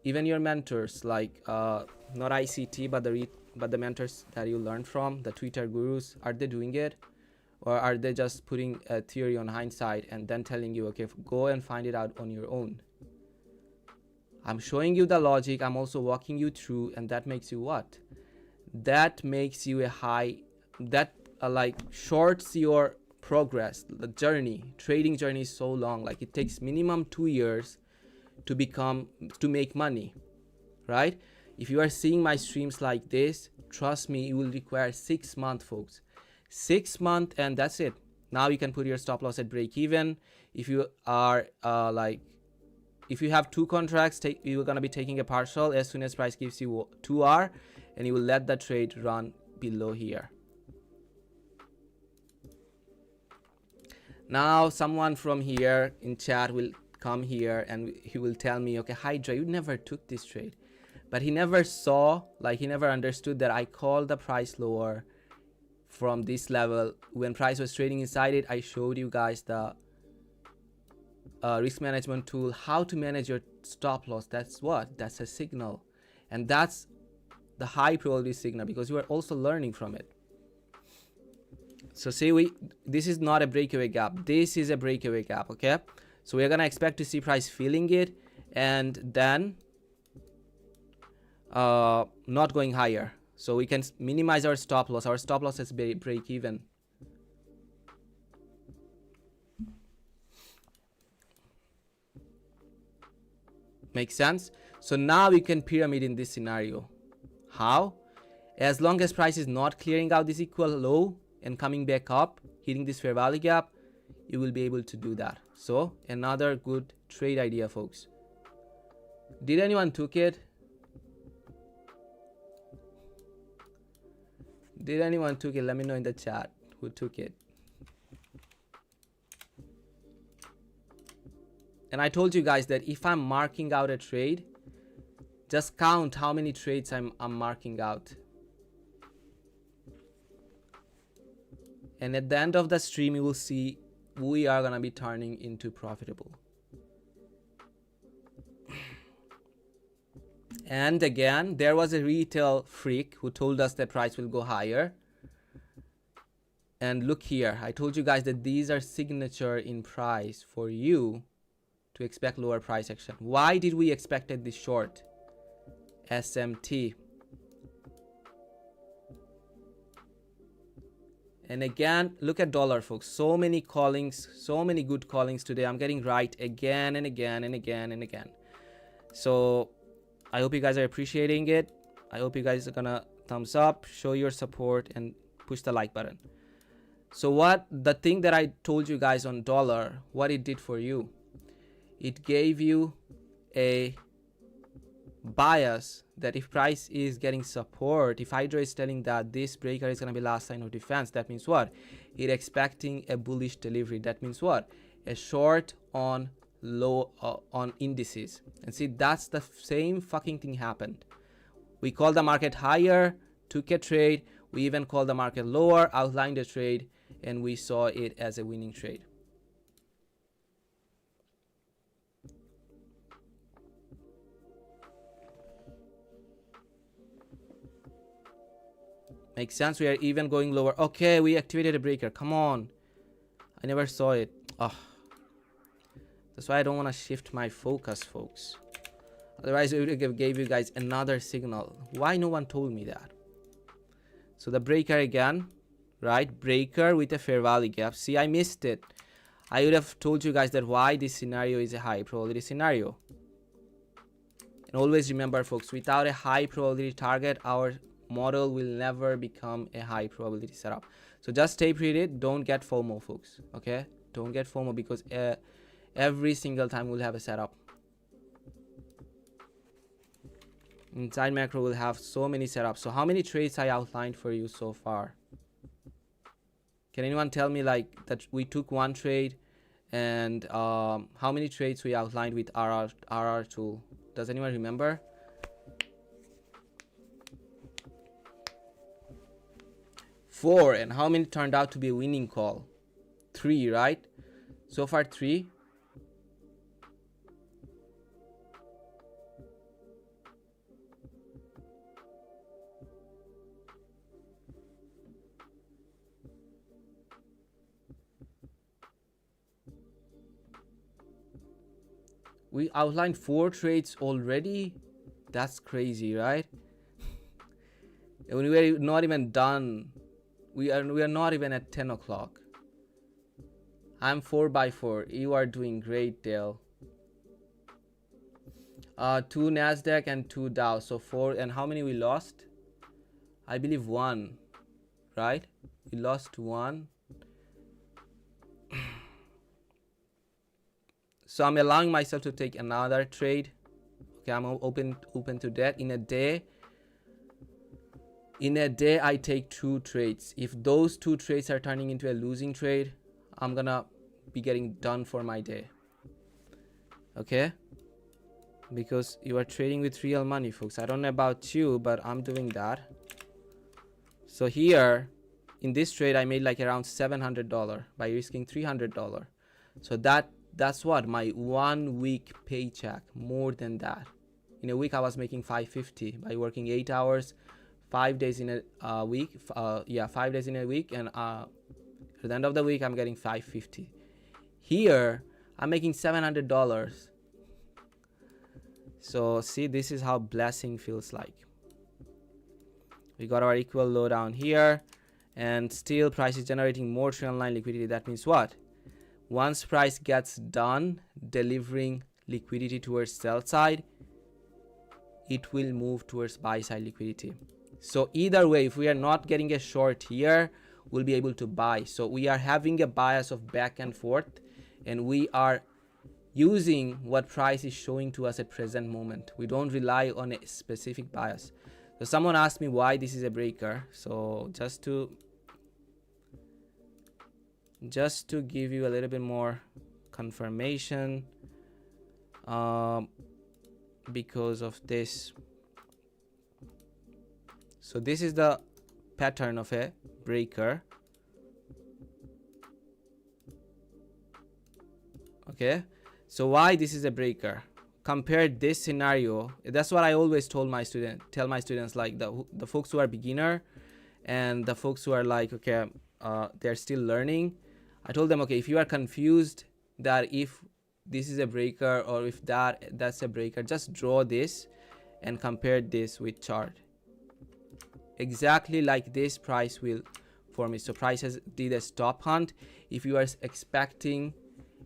Even your mentors, like not ICT, but the mentors that you learned from, the Twitter gurus, are they doing it? Or are they just putting a theory on hindsight and then telling you, okay, go and find it out on your own? I'm showing you the logic. I'm also walking you through, and that makes you what? That makes you that like shorts your progress. The trading journey is so long. Like it takes minimum 2 years to make money, right? If you are seeing my streams like this, trust me, it will require 6 months, folks. 6 months, and that's it. Now you can put your stop loss at break even. If you are if you have 2 contracts, you're gonna be taking a partial as soon as price gives you 2R, and you will let the trade run below here. Now someone from here in chat will come here and he will tell me, okay, Hydra, you never took this trade. But he never saw, like he never understood that I called the price lower from this level. When price was trading inside it, I showed you guys the risk management tool, how to manage your stop loss. That's a signal, and that's the high probability signal, because you are also learning from it. So say this is not a breakaway gap, this is a breakaway gap. Okay, so we're gonna expect to see price filling it and then not going higher, so we can minimize our stop loss. Our stop loss is break even. Makes sense? So now we can pyramid in this scenario. How? As long as price is not clearing out this equal low and coming back up, hitting this fair value gap, you will be able to do that. So another good trade idea, folks. Did anyone took it? Did anyone took it? Let me know in the chat who took it. And I told you guys that if I'm marking out a trade, just count how many trades I'm marking out. And at the end of the stream, you will see we are gonna be turning into profitable. And again, there was a retail freak who told us that price will go higher. And look here, I told you guys that these are signature in price for you to expect lower price action. Why did we expected this short? SMT. And again, look at dollar, folks. So many callings, so many good callings today. I'm getting right again and again and again and again. So I hope you guys are appreciating it. I hope you guys are gonna thumbs up, show your support, and push the like button. So the thing that I told you guys on dollar, what it did for you, it gave you a bias that if price is getting support, if HYDRA is telling that this breaker is going to be last sign of defense, that means what? It's expecting a bullish delivery. That means what? A short on low on indices. And see, that's the same fucking thing happened. We called the market higher, took a trade. We even called the market lower, outlined the trade, and we saw it as a winning trade. Makes sense. We are even going lower. Okay, we activated a breaker. Come on. I never saw it. Oh. That's why I don't want to shift my focus, folks. Otherwise, it would have gave you guys another signal. Why no one told me that? So the breaker again, right? Breaker with a fair value gap. See, I missed it. I would have told you guys that why this scenario is a high probability scenario. And always remember, folks, without a high probability target, our model will never become a high probability setup. So just stay pretty. Don't get FOMO, folks. Okay, don't get FOMO, because every single time we'll have a setup. Inside macro will have so many setups. So how many trades I outlined for you so far? Can anyone tell me like that we took one trade and how many trades we outlined with RR tool? Does anyone remember? 4. And how many turned out to be a winning call? 3, right? So far 3. We outlined 4 trades already. That's crazy, right? And we're not even done. We are not even at 10 o'clock. I'm 4 by 4. You are doing great, Dale. 2 Nasdaq and 2 Dow. So 4. And how many we lost? I believe 1, right? We lost 1. So I'm allowing myself to take another trade. Okay, I'm open to that. In a day I take 2 trades. If those 2 trades are turning into a losing trade, I'm gonna be getting done for my day. Okay, because you are trading with real money, folks. I don't know about you, but I'm doing that. So here in this trade I made like around $700 by risking $300. So that's what my 1 week paycheck. More than that, in a week I was making $550 by working 8 hours, 5 days in a week. 5 days in a week, and at the end of the week I'm getting $550. Here I'm making $700. So see, this is how blessing feels like. We got our equal low down here, and still price is generating more trend line liquidity. That means what? Once price gets done delivering liquidity towards sell side, it will move towards buy side liquidity. So either way, if we are not getting a short here, we'll be able to buy. So we are having a bias of back and forth, and we are using what price is showing to us at present moment. We don't rely on a specific bias. So someone asked me why this is a breaker. So just to give you a little bit more confirmation, because of this. So this is the pattern of a breaker. Okay, so why this is a breaker? Compare this scenario. That's what I always tell my students, like the folks who are beginner and the folks who are like, okay, they're still learning. I told them, okay, if you are confused that if this is a breaker or if that's a breaker, just draw this and compare this with chart. Exactly like this price will form it. So price did a stop hunt. If you are expecting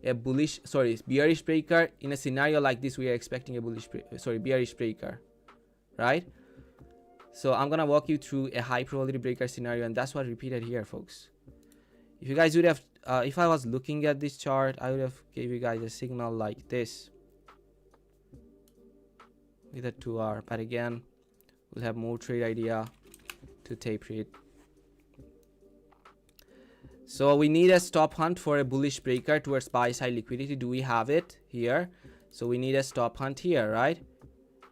a bearish breaker, in a scenario like this we are expecting a bearish breaker, right? So I'm gonna walk you through a high probability breaker scenario, and that's what repeated here, folks. If you guys would have if I was looking at this chart, I would have gave you guys a signal like this with a 2R, but again we'll have more trade idea to taper it. So we need a stop hunt for a bullish breaker towards buy side liquidity. Do we have it here? So we need a stop hunt here, right?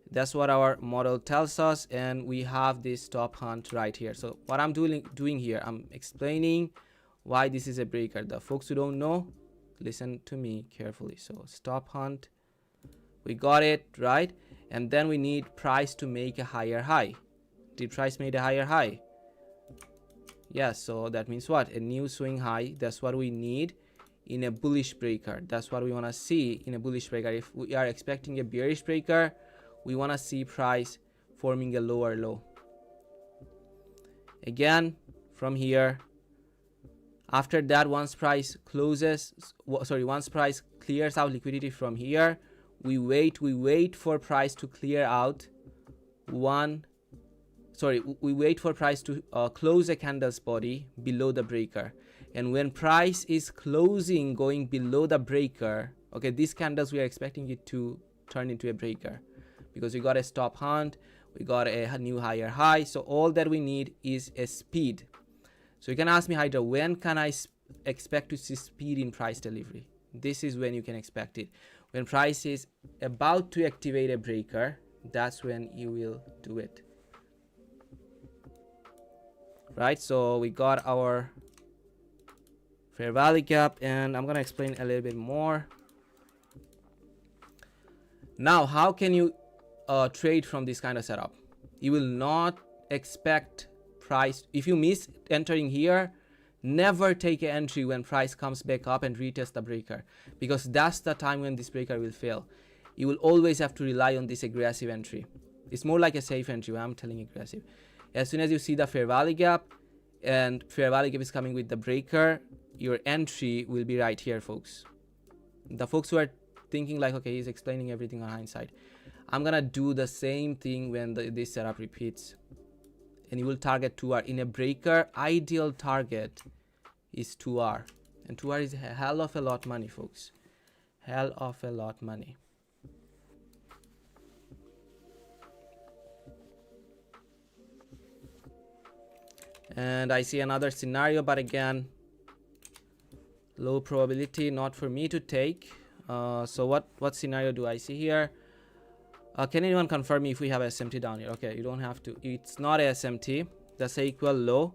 That's what our model tells us, and we have this stop hunt right here. So what I'm doing here, I'm explaining why this is a breaker. The folks who don't know, listen to me carefully. So stop hunt, we got it, right? And then we need price to make a higher high. Did price make a higher high? Yes. So that means what? A new swing high. That's what we need in a bullish breaker. That's what we want to see in a bullish breaker. If we are expecting a bearish breaker, we want to see price forming a lower low. Again, from here, after that, once price clears out liquidity from here, we wait for price to clear out we wait for price to close a candle's body below the breaker. And when price is closing going below the breaker, okay, these candles we are expecting it to turn into a breaker, because we got a stop hunt, we got a new higher high. So all that we need is a speed. So you can ask me, Hydra, when can I expect to see speed in price delivery? This is when you can expect it. When price is about to activate a breaker, that's when you will do it. Right, so we got our fair value gap, and I'm gonna explain a little bit more. Now, how can you trade from this kind of setup? You will not expect price. If you miss entering here, never take an entry when price comes back up and retest the breaker, because that's the time when this breaker will fail. You will always have to rely on this aggressive entry. It's more like a safe entry when I'm telling aggressive. As soon as you see the fair value gap and fair value gap is coming with the breaker, your entry will be right here, folks. The folks who are thinking like, okay, he's explaining everything on hindsight, I'm gonna do the same thing when this setup repeats. And you will target 2R. In a breaker, ideal target is 2R. And 2R is a hell of a lot money, folks. Hell of a lot money. And I see another scenario, but again, low probability, not for me to take. So what scenario do I see here? Can anyone confirm me if we have SMT down here? Okay, you don't have to. It's not SMT. That's a equal low.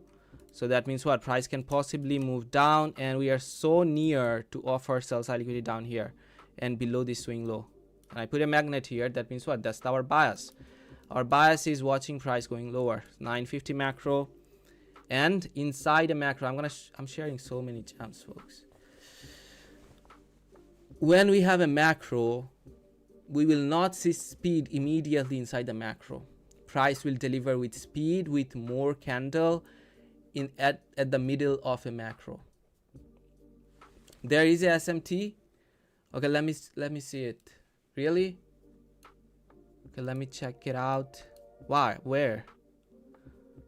So that means what? Price can possibly move down, and we are so near to offer sell side liquidity down here and below this swing low. And I put a magnet here. That means what? That's our bias. Our bias is watching price going lower. 950 macro. And inside a macro, I'm sharing so many gems, folks. When we have a macro, we will not see speed immediately inside the macro. Price will deliver with speed, with more candle at the middle of a macro. There is a SMT. Okay, let me see it. Really? Okay, let me check it out. Why? Where?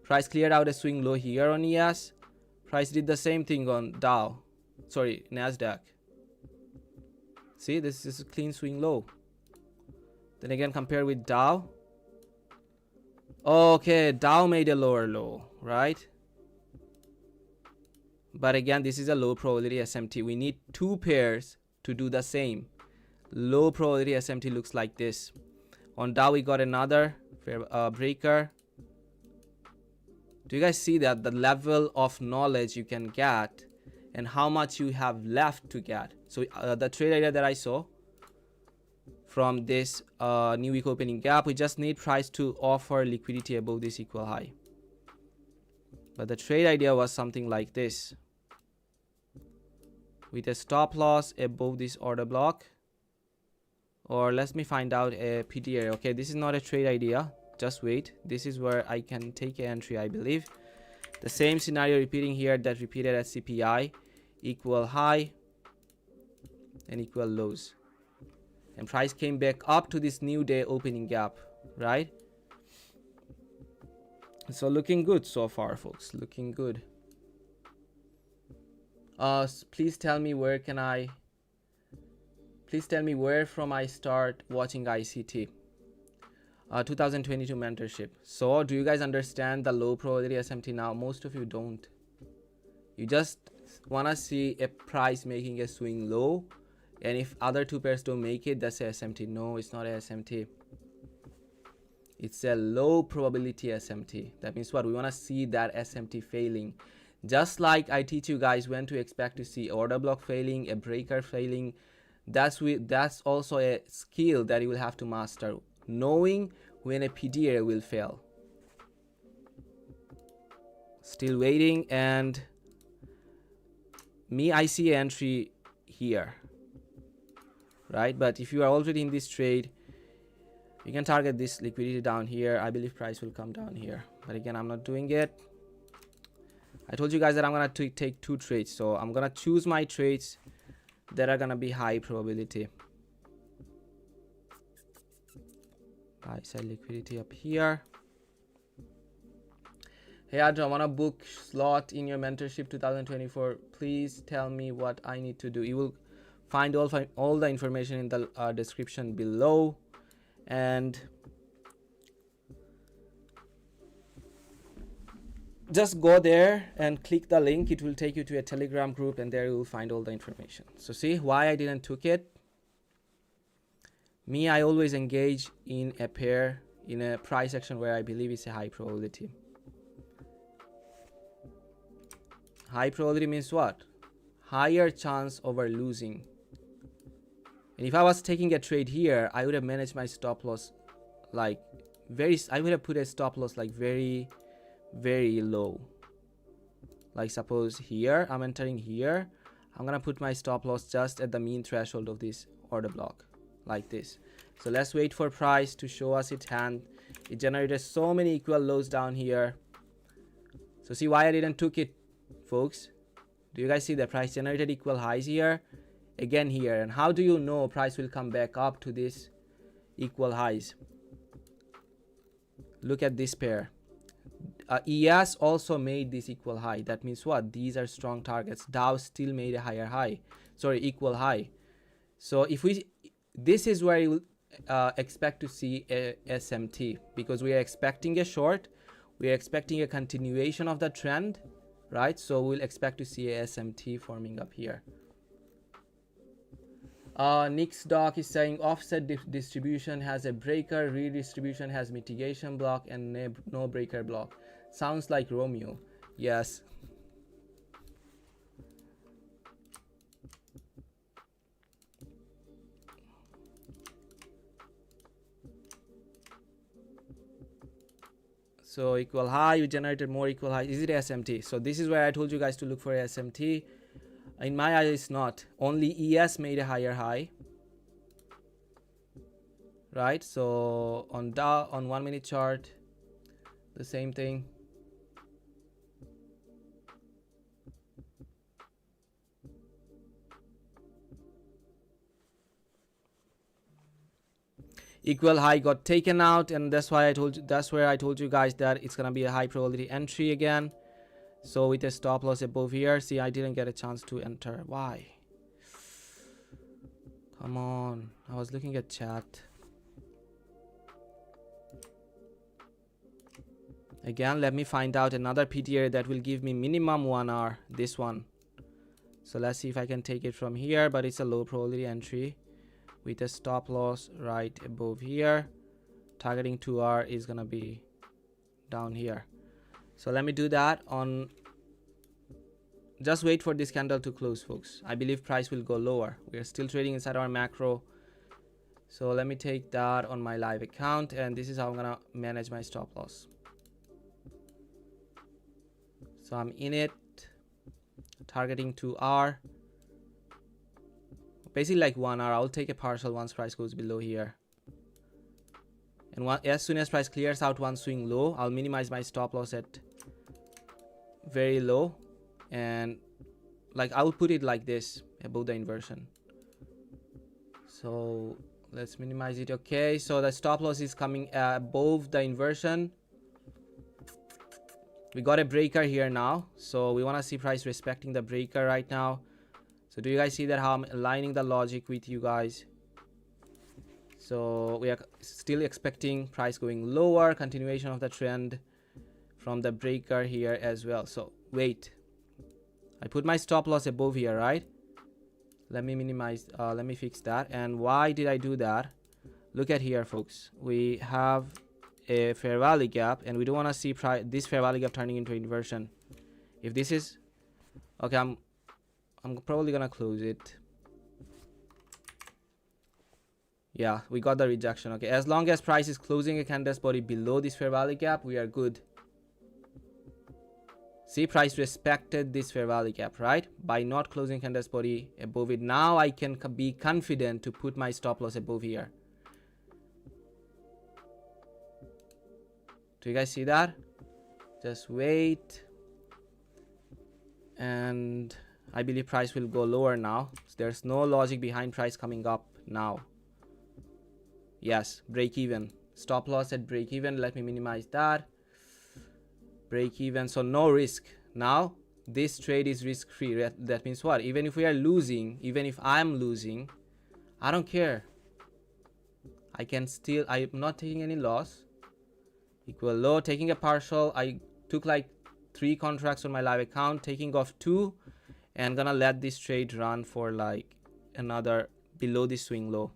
Price cleared out a swing low here on ES. Price did the same thing on DOW. Sorry, NASDAQ. See, this is a clean swing low. Then again, compare with DOW. Okay, DOW made a lower low, right? But again, this is a low probability SMT. We need two pairs to do the same. Low probability SMT looks like this. On DOW, we got another breaker. Do you guys see that? The level of knowledge you can get and how much you have left to get. So the trade idea that I saw from this new week opening gap, we just need price to offer liquidity above this equal high. But the trade idea was something like this, with a stop loss above this order block. Or let me find out a PD area. Okay, this is not a trade idea. Just wait. This is where I can take an entry, I believe. The same scenario repeating here that repeated at CPI. Equal high and equal lows. And price came back up to this new day opening gap, right? So looking good so far, folks. Looking good. Please tell me where can I... Please tell me where from I start watching ICT. 2022 mentorship. So do you guys understand the low probability SMT now? Most of you don't. You just want to see a price making a swing low, and if other two pairs don't make it, that's a SMT. No, it's not a SMT. It's a low probability SMT. That means what? We want to see that SMT failing. Just like I teach you guys when to expect to see order block failing, a breaker failing. That's also a skill that you will have to master. Knowing when a PD area will fail. Still waiting, and I see an entry here, right? But if you are already in this trade, you can target this liquidity down here. I believe price will come down here, but again, I'm not doing it. I told you guys that I'm gonna take two trades, so I'm gonna choose my trades that are gonna be high probability. Buy side liquidity up here. Hey HYDRA, I want to book slot in your mentorship 2024. Please tell me what I need to do. You will find all the information in the description below. And just go there and click the link. It will take you to a Telegram group, and there you will find all the information. So see why I didn't took it. Me, I always engage in a pair in a price action where I believe it's a high probability. High probability means what? Higher chance over losing. And if I was taking a trade here, I would have managed my stop loss like I would have put a stop loss like very low. Like suppose here, I'm entering here, I'm gonna put my stop loss just at the mean threshold of this order block, like this. So let's wait for price to show us its hand. It generated so many equal lows down here. So see why I didn't took it, folks. Do you guys see the price generated equal highs here, again here? And how do you know price will come back up to this equal highs? Look at this pair. ES also made this equal high. That means what? These are strong targets. Dow still made a higher high, sorry, equal high. So if we, this is where you will expect to see a SMT, because we are expecting a short, we are expecting a continuation of the trend, right? So we'll expect to see a SMT forming up here. Nick's doc is saying offset distribution has a breaker, redistribution has mitigation block, and no breaker block. Sounds like Romeo. Yes. So equal high, we generated more equal high. Is it SMT? So this is where I told you guys to look for SMT. In my eyes, it's not. Only ES made a higher high, right? So on Dow, on 1 minute chart, the same thing. Equal high got taken out, and that's why I told you, that's where I told you guys that it's gonna be a high probability entry again. So with a stop loss above here, see, I didn't get a chance to enter. Why? Come on, I was looking at chat. Again, let me find out another PTA that will give me minimum 1 hour. This one. So let's see if I can take it from here, but it's a low probability entry with a stop loss right above here. Targeting 2 hour is gonna be down here. So let me do that on, just wait for this candle to close, folks. I believe price will go lower. We are still trading inside our macro. So let me take that on my live account, and this is how I'm gonna manage my stop loss. So I'm in it, targeting 2 hour. Basically like 1 hour. I'll take a partial once price goes below here. And as soon as price clears out one swing low, I'll minimize my stop loss at very low, and like I will put it like this above the inversion. So let's minimize it. Okay, so the stop loss is coming above the inversion. We got a breaker here now, so we want to see price respecting the breaker right now. So do you guys see that, how I'm aligning the logic with you guys? So we are still expecting price going lower, continuation of the trend from the breaker here as well. So wait, I put my stop loss above here, right? Let me minimize, let me fix that. And why did I do that? Look at here, folks. We have a fair value gap, and we don't want to see this fair value gap turning into inversion. If this is okay, I'm probably gonna close it. Yeah, we got the rejection. Okay, as long as price is closing a candle's body below this fair value gap, we are good. See, price respected this fair value gap, right? By not closing candle's body above it. Now I can be confident to put my stop loss above here. Do you guys see that? Just wait. And I believe price will go lower now. So there's no logic behind price coming up now. Yes, break even. Stop loss at break even. Let me minimize that. Break even, so no risk. Now this trade is risk free. That means what? Even if we are losing, even if I'm losing, I don't care. I can still, I'm not taking any loss. Equal low, taking a partial. I took like 3 contracts on my live account, taking off 2, and gonna let this trade run for like another below the swing low.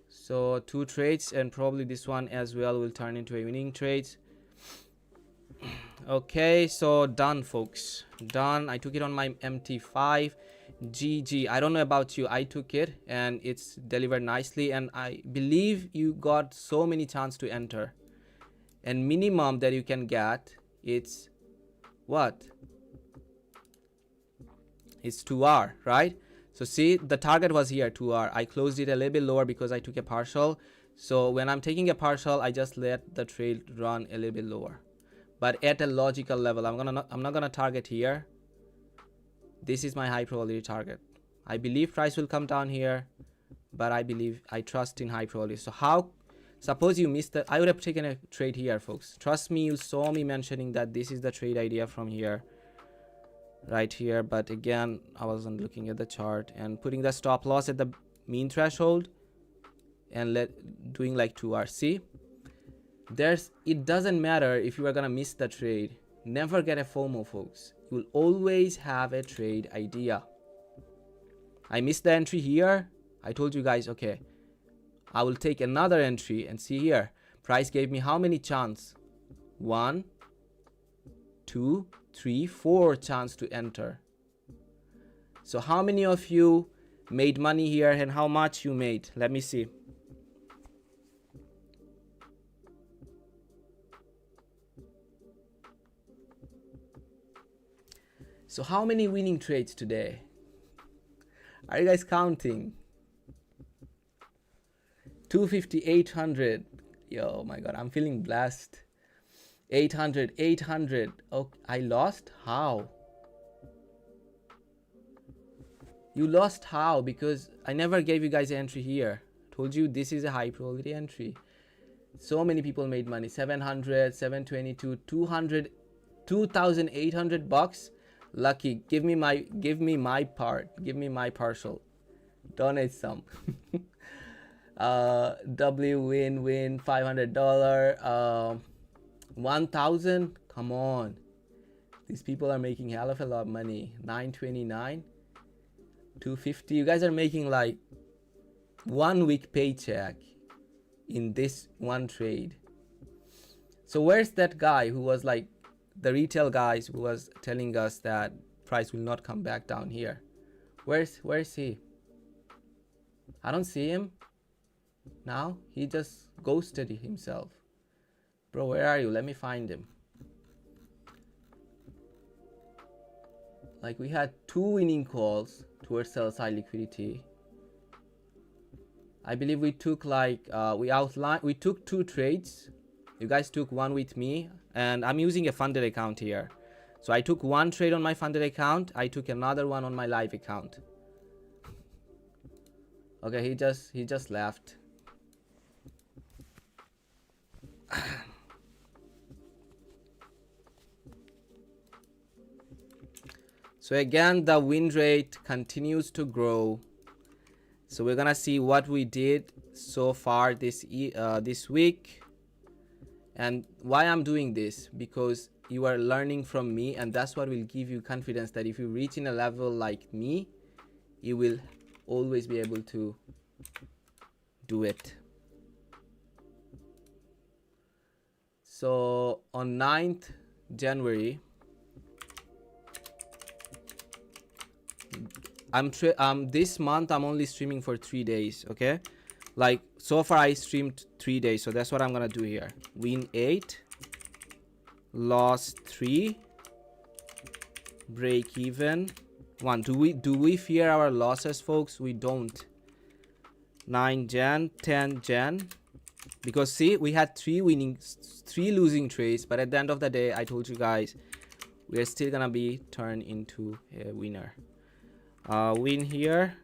So 2 trades, and probably this one as well will turn into a winning trade. Okay, so done, folks, done. I took it on my MT5. GG. I don't know about you, I took it and it's delivered nicely, and I believe you got so many chance to enter, and minimum that you can get, it's what, it's 2R, right? So see, the target was here 2R. I closed it a little bit lower because I took a partial. So when I'm taking a partial, I just let the trade run a little bit lower, but at a logical level. I'm not gonna target here. This is my high probability target. I believe price will come down here, but I trust in high probability. So how, suppose you missed that, I would have taken a trade here, folks. Trust me, you saw me mentioning that this is the trade idea from here, right here. But again, I wasn't looking at the chart and putting the stop loss at the mean threshold and doing like 2R. See, it doesn't matter if you are gonna miss the trade. Never get a FOMO, folks. You will always have a trade idea. I missed the entry here. I told you guys, okay, I will take another entry, and see here, price gave me how many chance? 1, 2, 3, 4 chance to enter. So how many of you made money here, and how much you made? Let me see. So how many winning trades today? Are you guys counting? 250, 800. Yo, my God, I'm feeling blessed. 800, 800. Oh, I lost? How? You lost how? Because I never gave you guys an entry here. Told you this is a high probability entry. So many people made money. 700, 722, 200, 2,800 bucks. Lucky. Give me my part. Give me my partial. Donate some. W win $500. 1,000. Come on. These people are making hell of a lot of money. 929. 250. You guys are making like 1 week paycheck in this one trade. So where's that guy who was like the retail guys who was telling us that price will not come back down here? Where's he? I don't see him now. He just ghosted himself. Bro, where are you? Let me find him. Like, we had 2 winning calls towards sell side liquidity. I believe we took like we took 2 trades. You guys took 1 with me, and I'm using a funded account here. So I took 1 trade on my funded account. I took another one on my live account. Okay, he just left. So again, the win rate continues to grow. So we're gonna see what we did so far this week, and why I'm doing this, because you are learning from me, and that's what will give you confidence that if you reach in a level like me, you will always be able to do it. So on 9th January, this month I'm only streaming for 3 days. Okay, like so far I streamed 3 days, so that's what I'm gonna do here. Win 8, loss 3, break even 1. Do we fear our losses, folks? We don't. 9 Jan, 10 Jan, because see, we had 3 losing trades, but at the end of the day, I told you guys we're still gonna be turned into a winner. Win here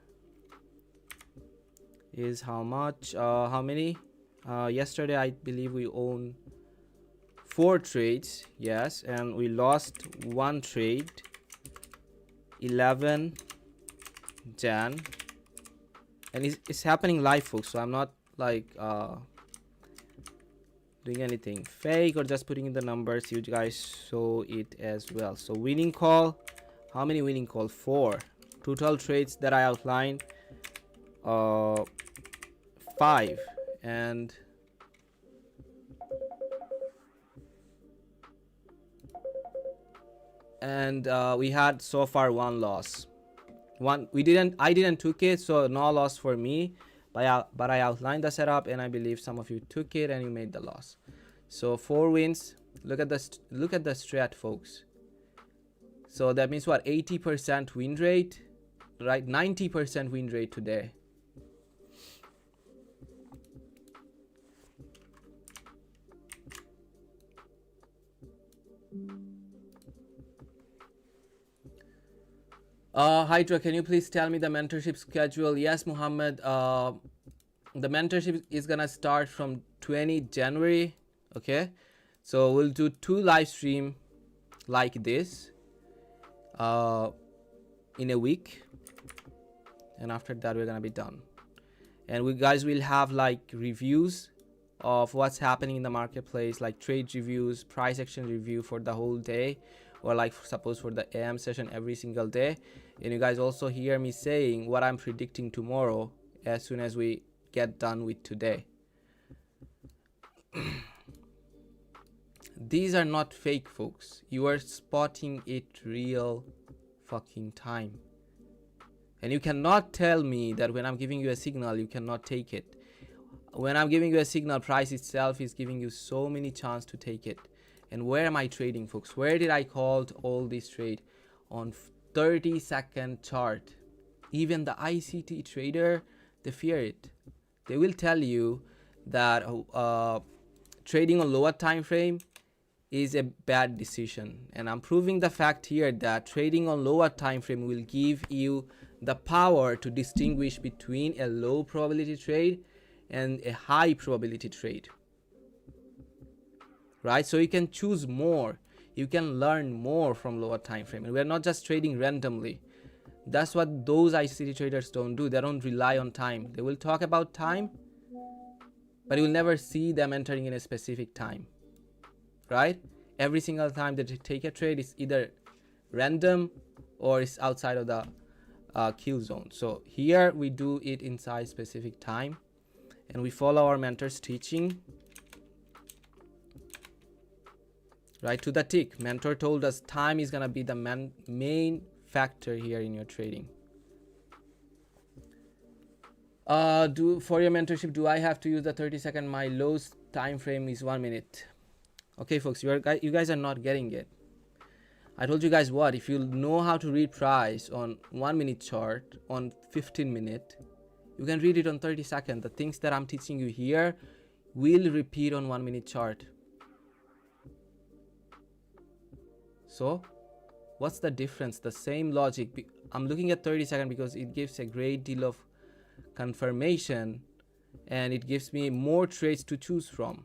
is how much? How many? Yesterday I believe we own 4 trades, yes, and we lost 1 trade. 11, Jan, and it's happening live, folks, so I'm not like doing anything fake or just putting in the numbers. You guys saw it as well. So winning call, how many winning call? 4. Total trades that I outlined, 5. And we had so far 1 loss. I didn't took it, so no loss for me, but I outlined the setup, and I believe some of you took it and you made the loss. So 4 wins. Look at the strat, folks. So that means what? 80% win rate, right? 90% win rate today. Hydra, can you please tell me the mentorship schedule? Yes, Muhammad. The mentorship is gonna start from 20 January. Okay, so we'll do 2 live stream like this in a week, and after that we're gonna be done. And we guys will have like reviews of what's happening in the marketplace, like trade reviews, price action review for the whole day, or like suppose for the AM session every single day. And you guys also hear me saying what I'm predicting tomorrow as soon as we get done with today. These are not fake, folks. You are spotting it real fucking time. And you cannot tell me that when I'm giving you a signal, you cannot take it. When I'm giving you a signal, price itself is giving you so many chances to take it. And where am I trading, folks? Where did I call all this trade? On 30-second chart. Even the ICT trader, they fear it. They will tell you that trading on lower time frame is a bad decision. And I'm proving the fact here that trading on lower time frame will give you the power to distinguish between a low probability trade and a high probability trade. Right? So you can choose more. You can learn more from lower time frame. And we're not just trading randomly. That's what those ICT traders don't do. They don't rely on time. They will talk about time, but you will never see them entering in a specific time. Right? Every single time that they take a trade is either random or it's outside of the kill zone. So here we do it inside specific time, and we follow our mentor's teaching. Right to the tick. Mentor told us time is gonna be the main factor here in your trading. For your mentorship, do I have to use the 30-second? My lowest time frame is 1 minute. Okay, folks, you guys are not getting it. I told you guys what, if you know how to read price on 1 minute chart, on 15 minute, you can read it on 30 seconds. The things that I'm teaching you here will repeat on 1 minute chart. So what's the difference? The same logic. I'm looking at 30 seconds because it gives a great deal of confirmation and it gives me more trades to choose from.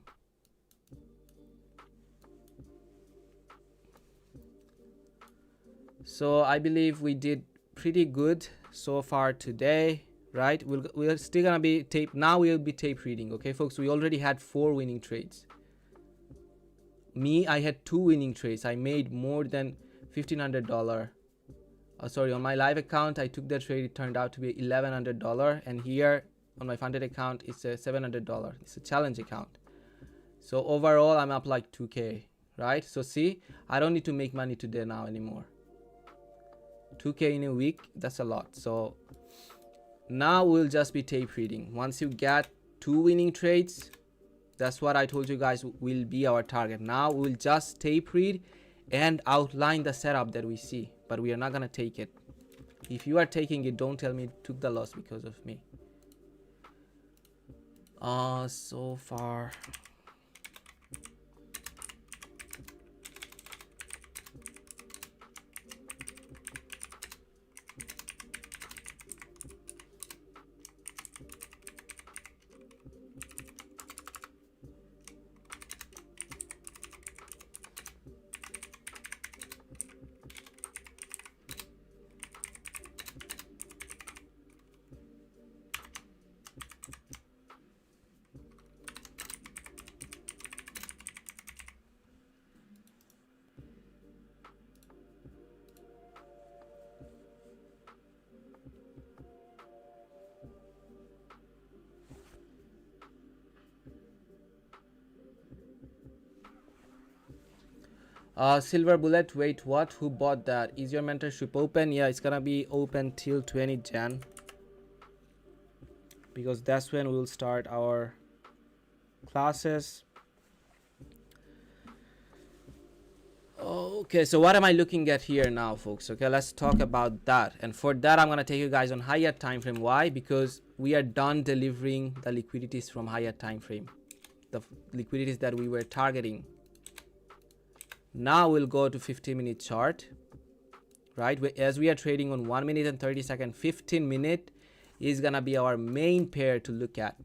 So I believe we did pretty good so far today, right? We're still gonna be now we'll be tape reading. Okay, folks, we already had 4 winning trades. Me, I had 2 winning trades. I made more than $1,500. Sorry, on my live account, I took that trade. It turned out to be $1,100. And here on my funded account, it's a $700. It's a challenge account. So overall, I'm up like 2K, right? So see, I don't need to make money today now anymore. 2K in a week, that's a lot. So now we'll just be tape reading. Once you get 2 winning trades, that's what I told you guys will be our target. Now we'll just tape read and outline the setup that we see, but we are not gonna take it. If you are taking it, don't tell me you took the loss because of me. So far Silver bullet, wait, what? Who bought that? Is your mentorship open? Yeah, it's gonna be open till 20 Jan, because that's when we'll start our classes. Okay, so what am I looking at here now, folks? Okay, let's talk about that. And for that, I'm gonna take you guys on higher time frame. Why? Because we are done delivering the liquidities from higher time frame, the liquidities that we were targeting. Now we'll go to 50-minute chart, right? As we are trading on 1 minute and 30 second, 15 minute is gonna be our main pair to look at.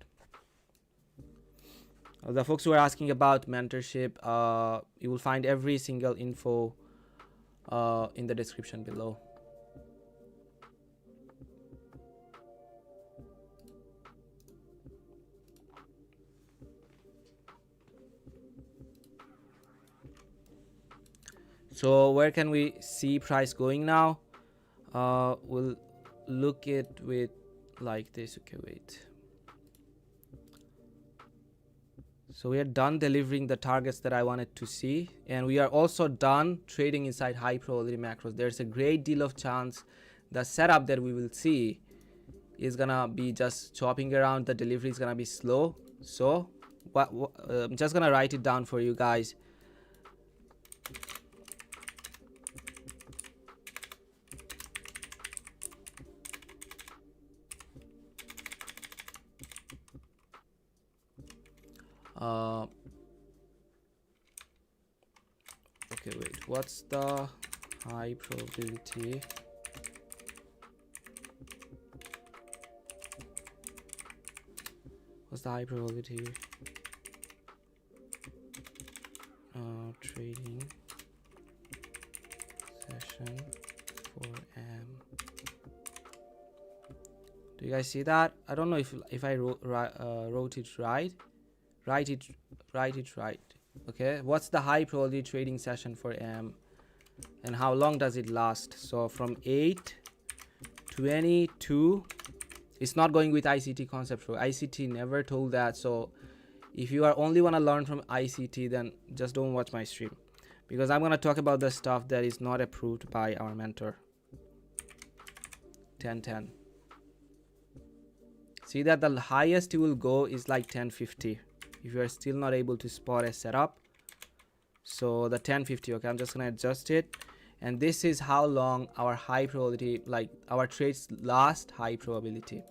The folks who are asking about mentorship, you will find every single info in the description below. So where can we see price going now? We'll look it with like this. Okay, wait. So we are done delivering the targets that I wanted to see, and we are also done trading inside high probability macros. There's a great deal of chance the setup that we will see is gonna be just chopping around. The delivery is gonna be slow. So I'm just gonna write it down for you guys. Okay, wait, what's the high probability? What's the high probability trading session for Do you guys see that? I don't know if I wrote it right. Write it right. Okay, what's the high probability trading session for M, and how long does it last? So from 8:22, it's not going with ICT concept. So ICT never told that. So if you are only want to learn from ICT, then just don't watch my stream, because I'm going to talk about the stuff that is not approved by our mentor. 10:10. See that the highest you will go is like 10:50 if you are still not able to spot a setup. So the 10:50, okay, I'm just gonna adjust it, and this is how long our high probability, like our trades last high probability.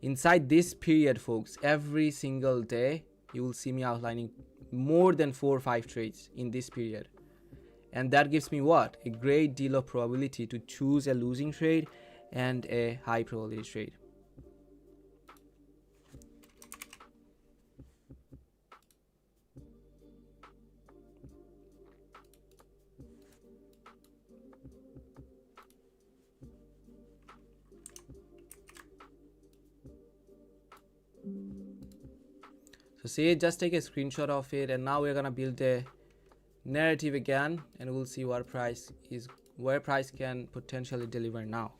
Inside this period, folks, every single day you will see me outlining more than 4 or 5 trades in this period, and that gives me what? A great deal of probability to choose a losing trade and a high probability trade. So see, just take a screenshot of it, and now we're gonna build a narrative again, and we'll see what price is, where price can potentially deliver now.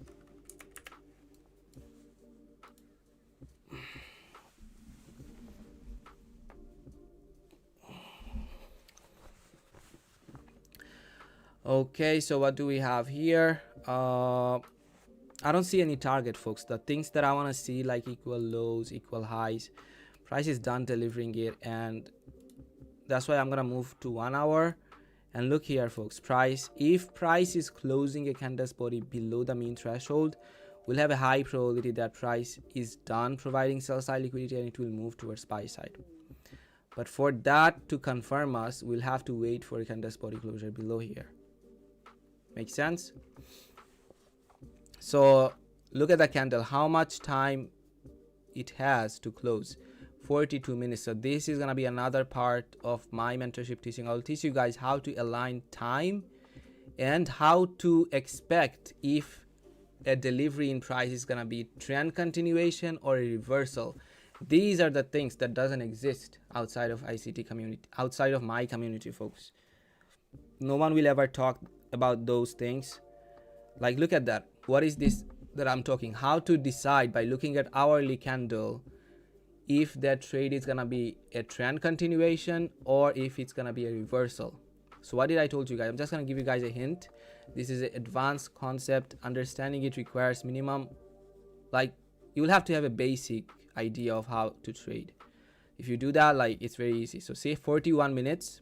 Okay, so what do we have here? I don't see any target, folks. The things that I want to see, like equal lows, equal highs, price is done delivering it, and that's why I'm gonna move to 1 hour. And look here, folks, price, if price is closing a candle's body below the mean threshold, we'll have a high probability that price is done providing sell side liquidity, and it will move towards buy side. But for that to confirm us, we'll have to wait for a candle's body closure below here. Make sense? So look at the candle, how much time it has to close. 42 minutes. So this is gonna be another part of my mentorship teaching. I'll teach you guys how to align time and how to expect if a delivery in price is gonna be trend continuation or a reversal. These are the things that doesn't exist outside of ICT community, outside of my community, folks. No one will ever talk about those things. Like, look at that. What is this that I'm talking? How to decide by looking at hourly candle if that trade is gonna be a trend continuation or if it's gonna be a reversal. So what did I told you guys? I'm just gonna give you guys a hint. This is an advanced concept. Understanding it requires minimum, like, you will have to have a basic idea of how to trade. If you do that, like, it's very easy. So say 41 minutes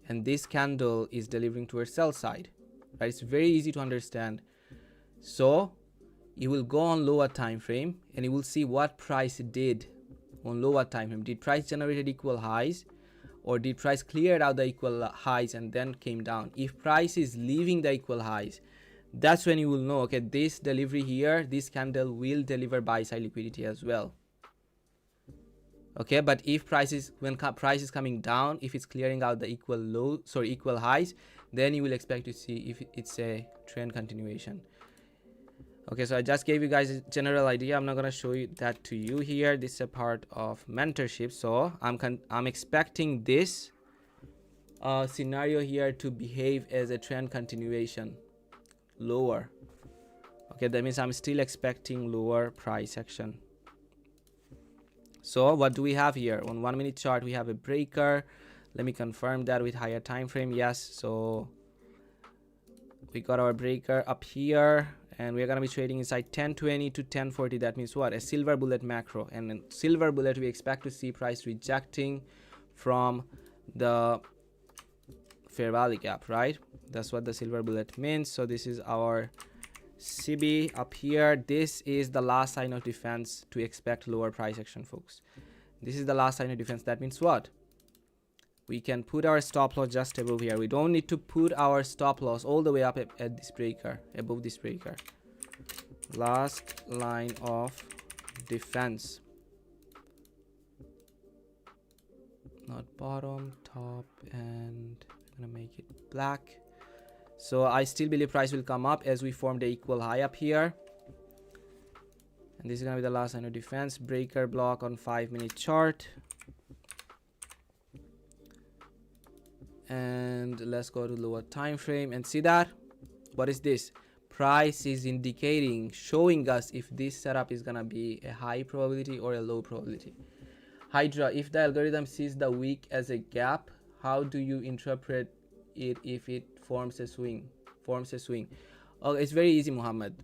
and this candle is delivering towards sell side, right? It's very easy to understand. So you will go on lower time frame and you will see what price did on lower time frame. Did price generated equal highs, or did price cleared out the equal highs and then came down? If price is leaving the equal highs, that's when you will know, okay, this delivery here, this candle will deliver buy side liquidity as well. Okay, but if price is, when price is coming down, if it's clearing out the equal highs, then you will expect to see if it's a trend continuation. Okay, so I just gave you guys a general idea. I'm not gonna show you that to you here. This is a part of mentorship. So I'm expecting this scenario here to behave as a trend continuation, lower. Okay, that means I'm still expecting lower price action. So what do we have here? On 1 minute chart, we have a breaker. Let me confirm that with higher time frame. Yes, so we got our breaker up here, and we're gonna be trading inside 1020 to 1040. That means what? A silver bullet macro. And in silver bullet, we expect to see price rejecting from the fair value gap, right? That's what the silver bullet means. So this is our CB up here. This is the last sign of defense to expect lower price action, folks. This is the last sign of defense. That means what? We can put our stop loss just above here. We don't need to put our stop loss all the way up at this breaker, above this breaker. Last line of defense. Not bottom, top, and I'm gonna make it black. So I still believe price will come up as we form the equal high up here. And this is gonna be the last line of defense. Breaker block on 5 minute chart. And let's go to lower time frame and see that. What is this? Price is indicating, showing us if this setup is gonna be a high probability or a low probability. HYDRA, if the algorithm sees the wick as a gap, how do you interpret it if it forms a swing? Oh, it's very easy, Muhammad.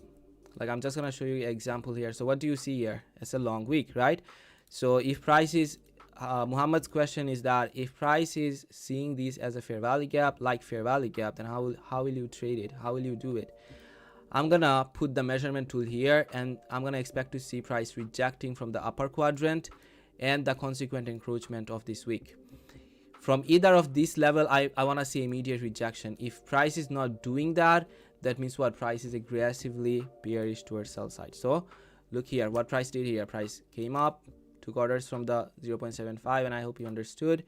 Like, I'm just gonna show you an example here. So what do you see here? It's a long wick, right? So if price is Muhammad's question is that if price is seeing this as a fair value gap, like fair value gap, then how will you trade it? How will you do it? I'm gonna put the measurement tool here, and I'm gonna expect to see price rejecting from the upper quadrant and the consequent encroachment of this wick. From either of this level, I want to see immediate rejection. If price is not doing that, that means what? Price is aggressively bearish towards sell side. So look here, what price did here? Price came up, took orders from the 0.75, and I hope you understood.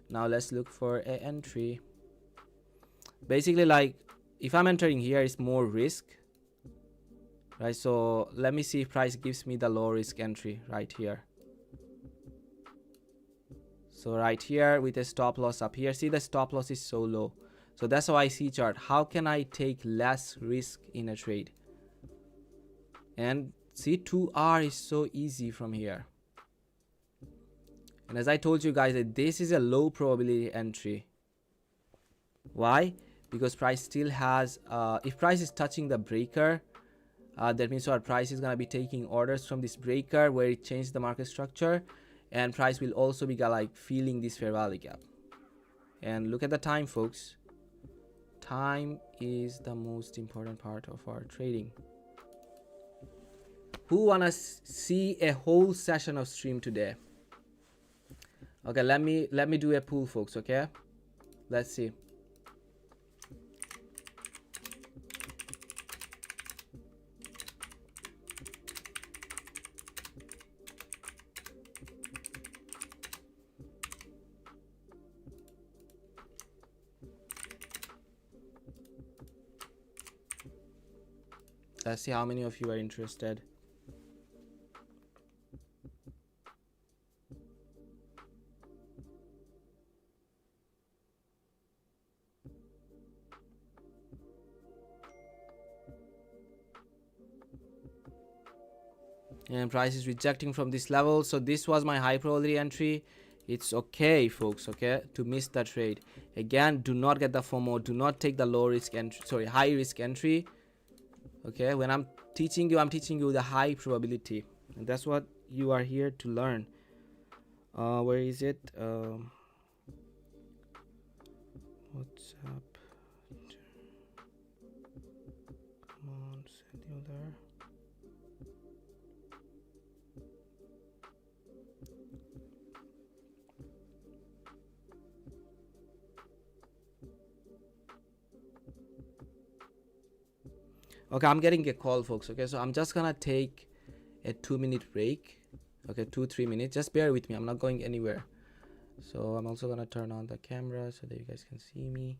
Now let's look for an entry. Basically, like, if I'm entering here, it's more risk, right? So let me see if price gives me the low risk entry right here. So right here with a stop loss up here, see the stop loss is so low. So that's how I see chart. How can I take less risk in a trade? And see, 2R is so easy from here. And as I told you guys, that this is a low probability entry. Why? Because price still has, if price is touching the breaker, that means our price is gonna be taking orders from this breaker where it changed the market structure. And price will also be like feeling this fair value gap. And look at the time, folks. Time is the most important part of our trading. Who wanna see a whole session of stream today? Okay, let me do a poll, folks. Okay, let's see. Let's see how many of you are interested. And price is rejecting from this level. So this was my high probability entry. It's okay, folks, okay, to miss the trade. Again, do not get the FOMO. Do not take the low risk entry, sorry, high risk entry. Okay, when I'm teaching you the high probability, and that's what you are here to learn. Where is it? What's up? Come on, send you there. Okay, I'm getting a call, folks. Okay, so I'm just gonna take a 2-minute break. Okay, 2-3 minutes. Just bear with me. I'm not going anywhere. So I'm also gonna turn on the camera so that you guys can see me.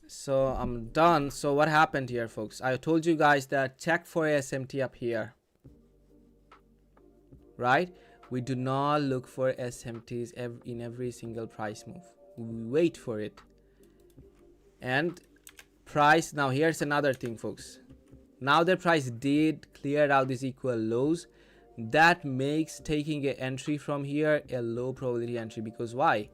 So I'm done. So what happened here, folks? I told you guys that check for SMT up here, right? We do not look for SMTs in every single price move. We wait for it. And price, now here's another thing, folks. Now that price did clear out these equal lows, that makes taking an entry from here a low probability entry. Because why?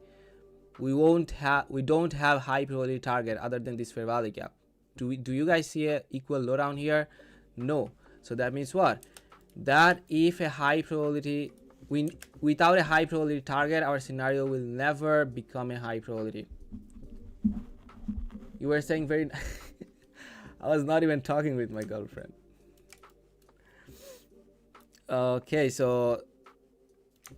We don't have high probability target other than this fair value gap. Do you guys see a equal low down here? No. So that means what? That if a high probability, without a high probability target, our scenario will never become a high probability. You were saying very I was not even talking with my girlfriend. Okay, so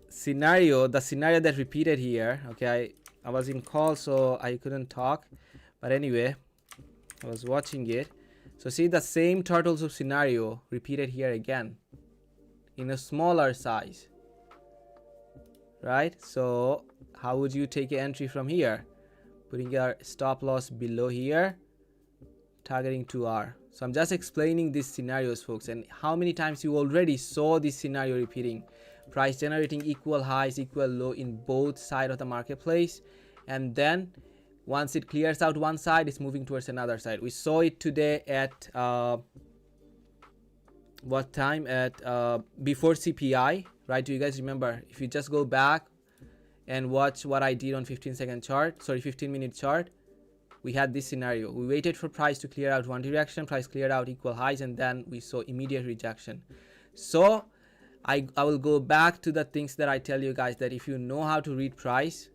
the scenario that repeated here, okay, I was in call, so I couldn't talk, but anyway, I was watching it. So see, the same turtle soup scenario repeated here again in a smaller size, right? So how would you take an entry from here? Putting your stop loss below here, targeting 2R. So I'm just explaining these scenarios, folks, and how many times you already saw this scenario repeating. Price generating equal highs, equal low in both sides of the marketplace, and then once it clears out one side, it's moving towards another side. We saw it today at what time? At before CPI, right? Do you guys remember? If you just go back and watch what I did on 15-minute chart, we had this scenario. We waited for price to clear out one direction, price cleared out equal highs, and then we saw immediate rejection. So I will go back to the things that I tell you guys, that if you know how to read price,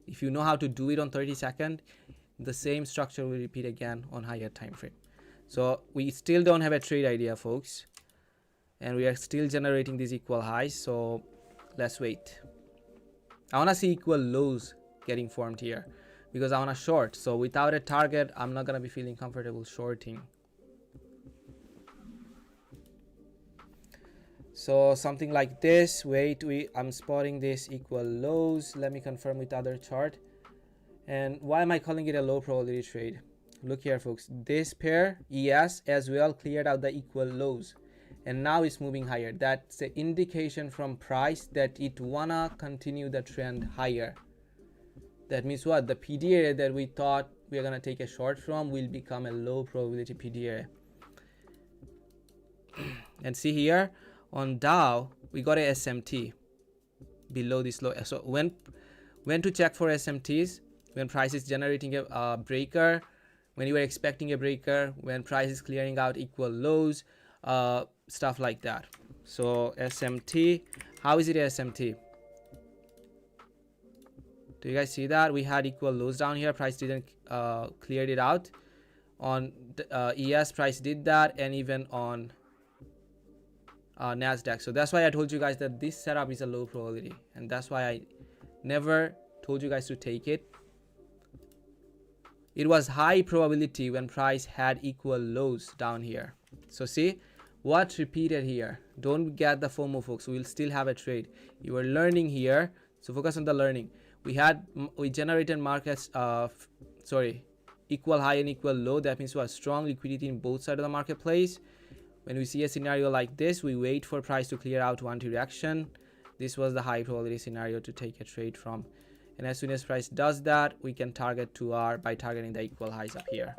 if you know how to do it on 30-second, the same structure will repeat again on higher time frame. So we still don't have a trade idea, folks, and we are still generating these equal highs. So let's wait. I want to see equal lows getting formed here because I want to short. So without a target, I'm not going to be feeling comfortable shorting. So something like this. Wait, I'm spotting this equal lows. Let me confirm with other chart. And why am I calling it a low probability trade? Look here, folks. This pair ES as well cleared out the equal lows, and now it's moving higher. That's an indication from price that it wanna continue the trend higher. That means what? The PD area that we thought we are gonna take a short from will become a low probability PD area. And see here on Dow, we got a SMT below this low. So when to check for SMTs? When price is generating a breaker, when you were expecting a breaker, when price is clearing out equal lows, stuff like that. So SMT, how is it a SMT? Do you guys see that? We had equal lows down here, price didn't cleared it out. On ES, price did that, and even on NASDAQ. So that's why I told you guys that this setup is a low probability, and that's why I never told you guys to take it. It was high probability when price had equal lows down here. So see what repeated here. Don't get the FOMO, folks. We'll still have a trade. You are learning here, so focus on the learning. We generated markets equal high and equal low. That means we have strong liquidity in both sides of the marketplace. When we see a scenario like this, we wait for price to clear out one direction. This was the high probability scenario to take a trade from. And as soon as price does that, we can target 2R by targeting the equal highs up here.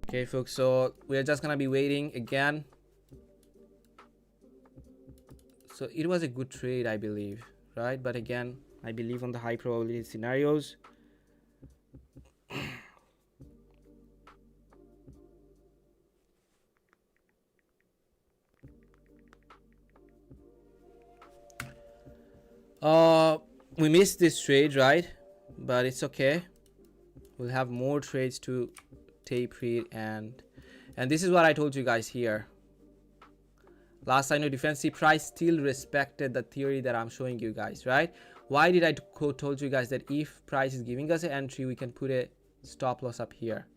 Okay folks, so we're just gonna be waiting again. So it was a good trade, I believe, right? But again, I believe on the high probability scenarios. We missed this trade, right? But it's okay. We'll have more trades to tape read, and this is what I told you guys here. Last sign of defense, price still respected the theory that I'm showing you guys, right? Why did I told you guys that if price is giving us an entry, we can put a stop loss up here?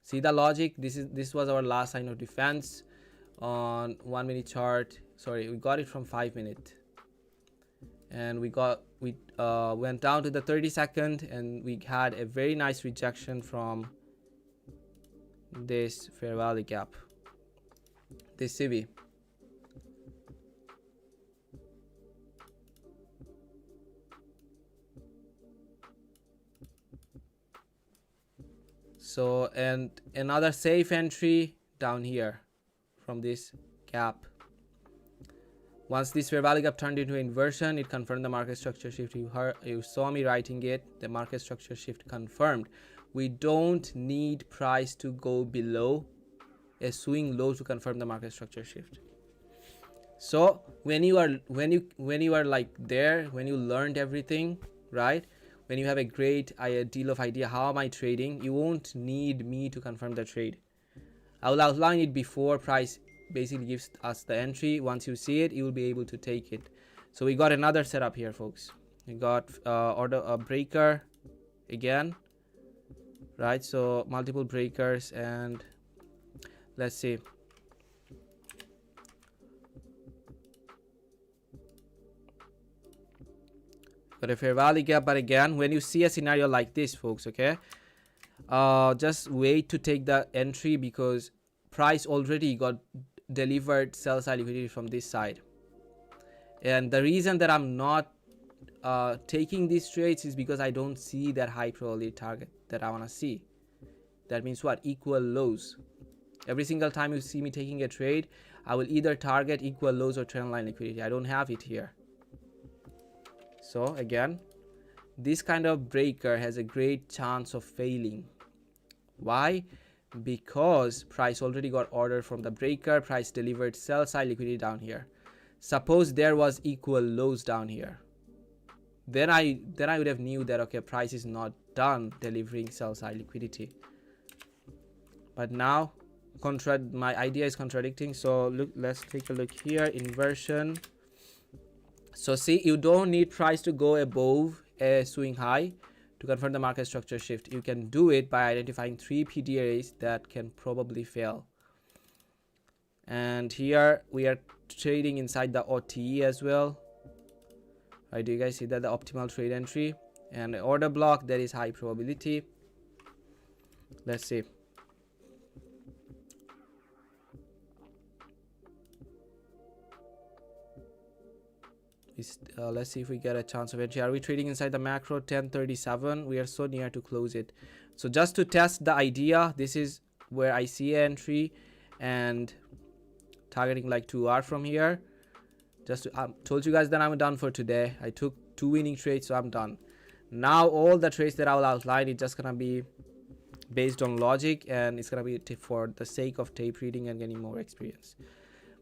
See the logic? This was our last sign of defense on 1 minute chart. Sorry, we got it from 5 minute, and we went down to the 30-second, and we had a very nice rejection from this fair value gap, this CV. So, and another safe entry down here from this gap. Once this fair value gap turned into inversion, it confirmed the market structure shift. You saw me writing it. The market structure shift confirmed. We don't need price to go below a swing low to confirm the market structure shift. So when you are like there, when you learned everything, right? When you have a great deal of idea how am I trading, you won't need me to confirm the trade. I will outline it before price basically gives us the entry. Once you see it, you will be able to take it. So we got another setup here, folks. We got order breaker again, right? So multiple breakers, and let's see. Got a fair value gap, but again, when you see a scenario like this, folks, okay, just wait to take the entry, because price already got delivered sell side liquidity from this side. And the reason that I'm not taking these trades is because I don't see that high probability target that I want to see. That means what? Equal lows. Every single time you see me taking a trade, I will either target equal lows or trend line liquidity. I don't have it here. So again, this kind of breaker has a great chance of failing. Why? Because price already got order from the breaker. Price delivered sell side liquidity down here. Suppose there was equal lows down here, then I would have knew that okay, price is not done delivering sell side liquidity. But now my idea is contradicting. So look, let's take a look here. Inversion. So see, you don't need price to go above a swing high to confirm the market structure shift. You can do it by identifying 3 PDAs that can probably fail. And here we are trading inside the OTE as well. Right, do you guys see that? The optimal trade entry and the order block, that is high probability. Let's see. Let's see if we get a chance of entry. Are we trading inside the macro? 1037. We are so near to close it. So just to test the idea, this is where I see an entry and targeting like 2R from here. Just to, told you guys that I'm done for today. I took 2 winning trades, so I'm done. Now all the trades that I will outline is just gonna be based on logic, and it's gonna be for the sake of tape reading and getting more experience.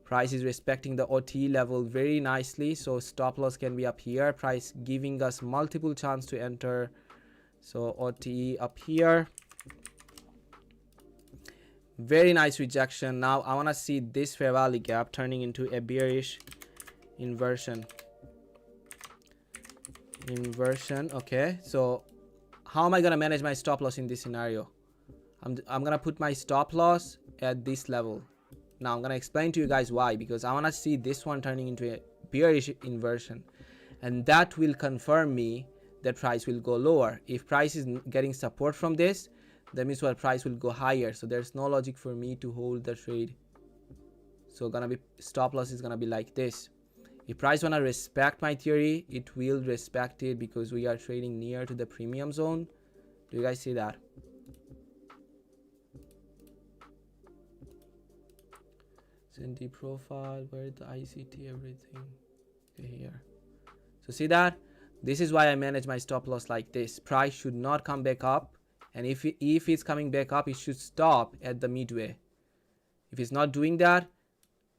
Price is respecting the OT level very nicely, so stop loss can be up here. Price giving us multiple chance to enter. So OT up here. Very nice rejection. Now I want to see this fair value gap turning into a bearish inversion. Okay, so how am I gonna manage my stop loss in this scenario? I'm gonna put my stop loss at this level. Now I'm gonna explain to you guys why, because I want to see this one turning into a bearish inversion, and that will confirm me that price will go lower. If price is getting support from this, that means what, price will go higher. So there's no logic for me to hold the trade. So gonna be stop loss is gonna be like this. If price wanna respect my theory, it will respect it, because we are trading near to the premium zone. Do you guys see that? S&D profile, where the ICT, everything. Okay, here. So see that? This is why I manage my stop loss like this. Price should not come back up, and if it's coming back up, it should stop at the midway. If it's not doing that,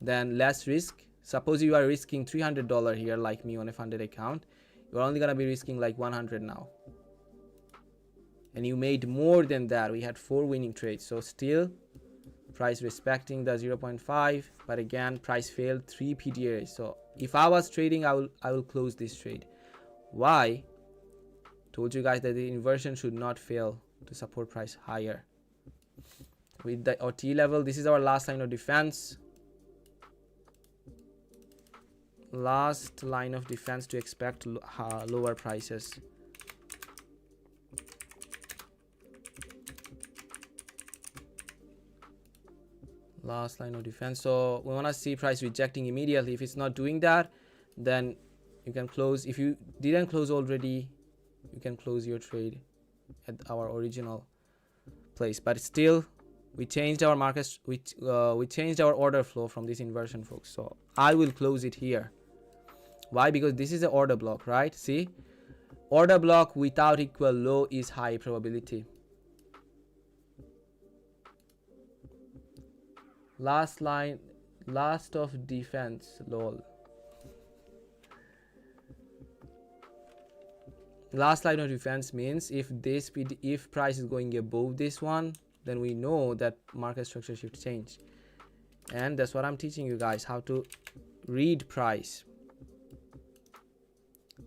then less risk. Suppose you are risking $300 here, like me on a funded account, you're only gonna be risking like 100 now, and you made more than that. We had 4 winning trades, so still price respecting the 0.5, but again price failed 3 PDRs. So if I was trading, I will close this trade. Why? Told you guys that the inversion should not fail to support price higher. With the OT level, this is our last line of defense. Last line of defense to expect lower prices. Last line of defense. So we want to see price rejecting immediately. If it's not doing that, then you can close. If you didn't close already, you can close your trade at our original place. But still, we changed our markets. We changed our order flow from this inversion, folks. So I will close it here. Why? Because this is an order block, right? See, order block without equal low is high probability. Last line, last of defense, lol. Last line of defense means if price is going above this one, then we know that market structure should change. And that's what I'm teaching you guys, how to read price.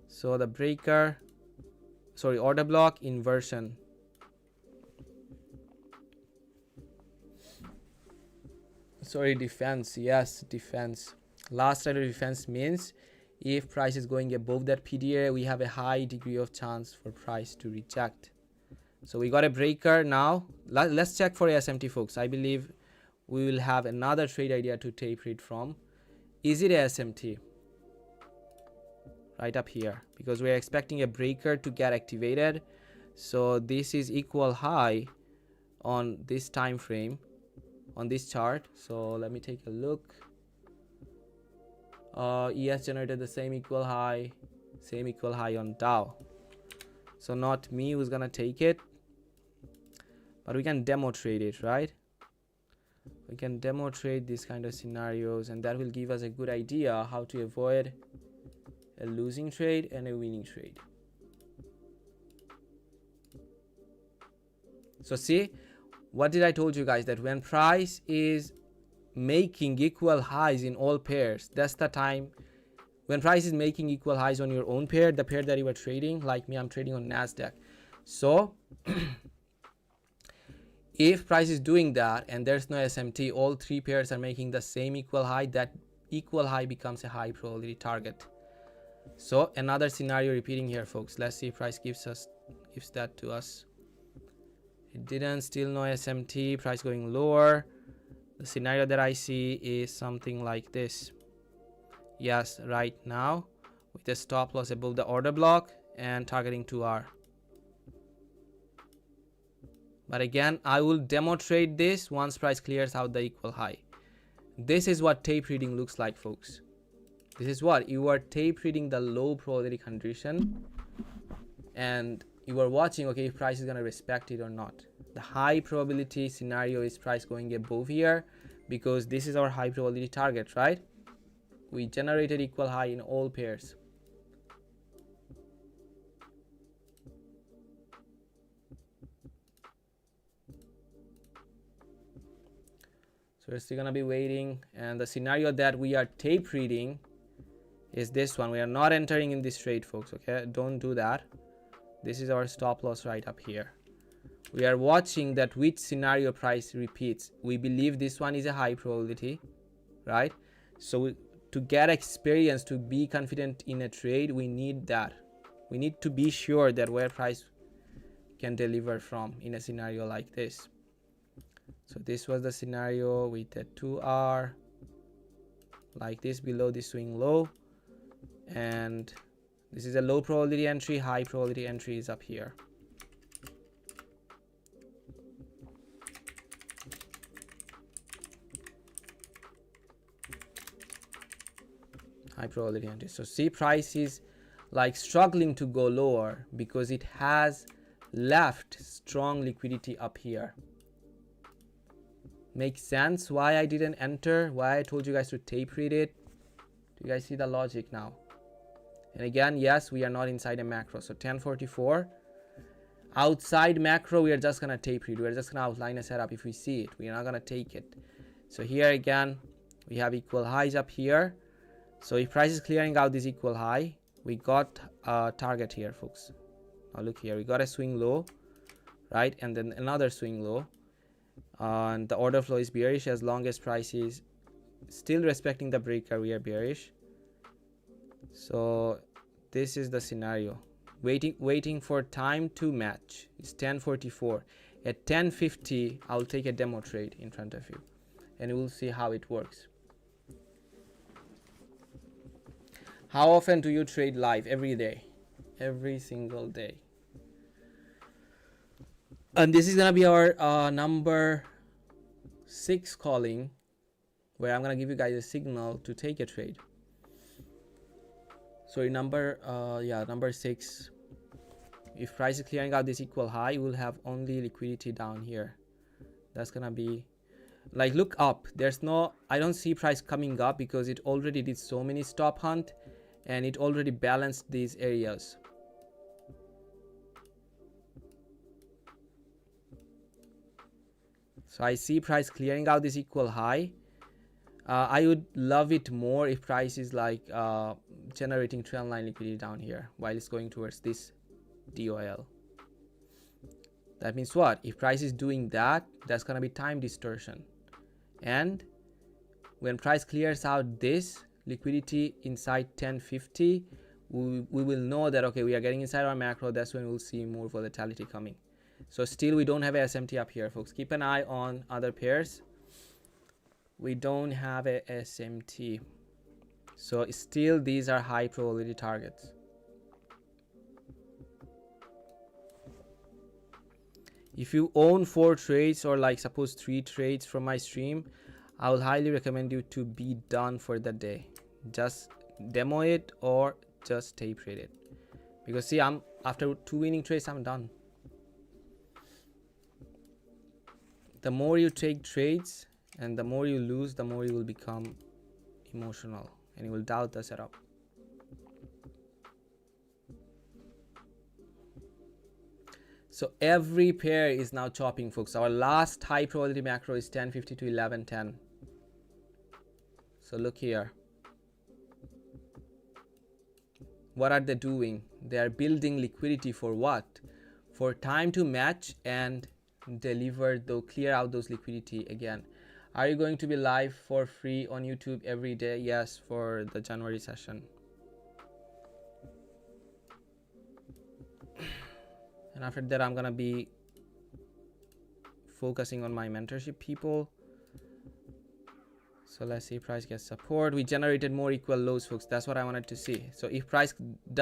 So the breaker, sorry, order block, inversion. Sorry, defense. Yes, defense. Last line of defense means if price is going above that PDA, we have a high degree of chance for price to reject. So we got a breaker now. Let's check for SMT, folks. I believe we will have another trade idea to tape read from. Is it a SMT? Right up here, because we're expecting a breaker to get activated. So this is equal high on this time frame, on this chart. So let me take a look. ES generated the same equal high on DOW. So not me who's gonna take it, but we can demo trade it, right? We can demo trade these kind of scenarios, and that will give us a good idea how to avoid a losing trade and a winning trade. So see, what did I told you guys, that when price is making equal highs in all pairs, that's the time when price is making equal highs on your own pair, the pair that you are trading. Like me, I'm trading on NASDAQ. So if price is doing that and there's no SMT, all 3 pairs are making the same equal high, that equal high becomes a high probability target. So another scenario repeating here, folks. Let's see if price gives that to us. It didn't. Still no SMT. Price going lower. The scenario that I see is something like this. Yes, right now with a stop loss above the order block and targeting 2R. But again, I will demonstrate this once price clears out the equal high. This is what tape reading looks like, folks. This is what you are tape reading, the low probability condition, and you are watching, okay, if price is going to respect it or not. The high probability scenario is price going above here, because this is our high probability target, right? We generated equal high in all pairs. So we're still gonna be waiting, and the scenario that we are tape reading is this one. We are not entering in this trade, folks, okay? Don't do that. This is our stop loss right up here. We are watching that which scenario price repeats. We believe this one is a high probability, right? So to get experience, to be confident in a trade, we need that. We need to be sure that where price can deliver from in a scenario like this. So this was the scenario with a 2R like this below the swing low, and this is a low probability entry. High probability entry is up here. high probability entry. So see, price is like struggling to go lower because it has left strong liquidity up here. Makes sense why I didn't enter, why I told you guys to tape read it. Do you guys see the logic now? And again, yes, we are not inside a macro. So 1044 outside macro, we are just gonna tape read. We're just gonna outline a setup. If we see it, we are not gonna take it. So here again, we have equal highs up here. So if price is clearing out this equal high, we got a target here, folks. Now look here, we got a swing low, right? And then another swing low. And the order flow is bearish. As long as price is still respecting the breaker, we are bearish. So this is the scenario. Waiting for time to match. It's 1044. At 1050, I'll take a demo trade in front of you, and we'll see how it works. How often do you trade live? Every day, every single day. And this is gonna be our number 6 calling, where I'm gonna give you guys a signal to take a trade. So number 6, if price is clearing out this equal high, you will have only liquidity down here. That's gonna be like, look up. There's no, I don't see price coming up because it already did so many stop hunt and it already balanced these areas. So I see price clearing out this equal high. I would love it more if price is like generating trend line liquidity down here while it's going towards this DOL. That means what? If price is doing that, that's gonna be time distortion. And when price clears out this liquidity inside 1050, we will know that, okay, we are getting inside our macro. That's when we'll see more volatility coming. So still we don't have a SMT up here, folks. Keep an eye on other pairs. We don't have a SMT. So still these are high probability targets. If you own 4 trades or like suppose 3 trades from my stream, I will highly recommend you to be done for the day. Just demo it or just tape read it. Because see, I'm after 2 winning trades, I'm done. The more you take trades and the more you lose, the more you will become emotional and you will doubt the setup. So every pair is now chopping, folks. Our last high probability macro is 1050 to 1110. So look here. What are they doing? They are building liquidity for what? For time to match and deliver, though, clear out those liquidity again. Are you going to be live for free on YouTube every day? Yes, for the January session. And after that, I'm gonna be focusing on my mentorship people. So let's see, price gets support. We generated more equal lows, folks. That's what I wanted to see. So if price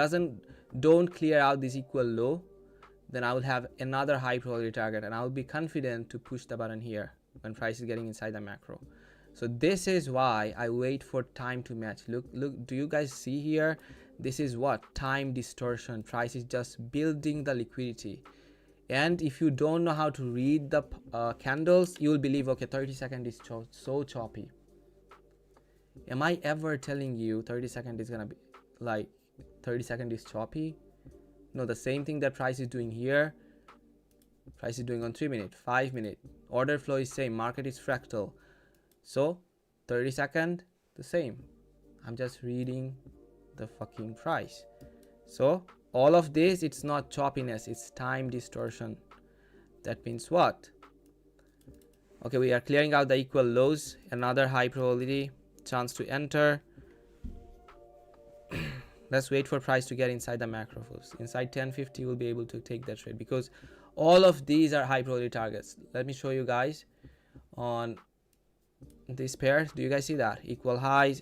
don't clear out this equal low, then I will have another high probability target and I will be confident to push the button here when price is getting inside the macro. So this is why I wait for time to match. Look, do you guys see here? This is what? Time distortion. Price is just building the liquidity. And if you don't know how to read the candles, you will believe, okay, 30 seconds is so choppy. Am I ever telling you 30 seconds is gonna be like 30 seconds is choppy? No, the same thing that price is doing here, price is doing on 3 minute, 5 minute. Order flow is same, market is fractal. So 30 seconds, the same. I'm just reading the fucking price. So all of this, it's not choppiness, it's time distortion. That means what? Okay, we are clearing out the equal lows, another high probability chance to enter. Let's wait for price to get inside the macro, folks. Inside 1050, we'll be able to take that trade because all of these are high probability targets. Let me show you guys on this pair. Do you guys see that? Equal highs,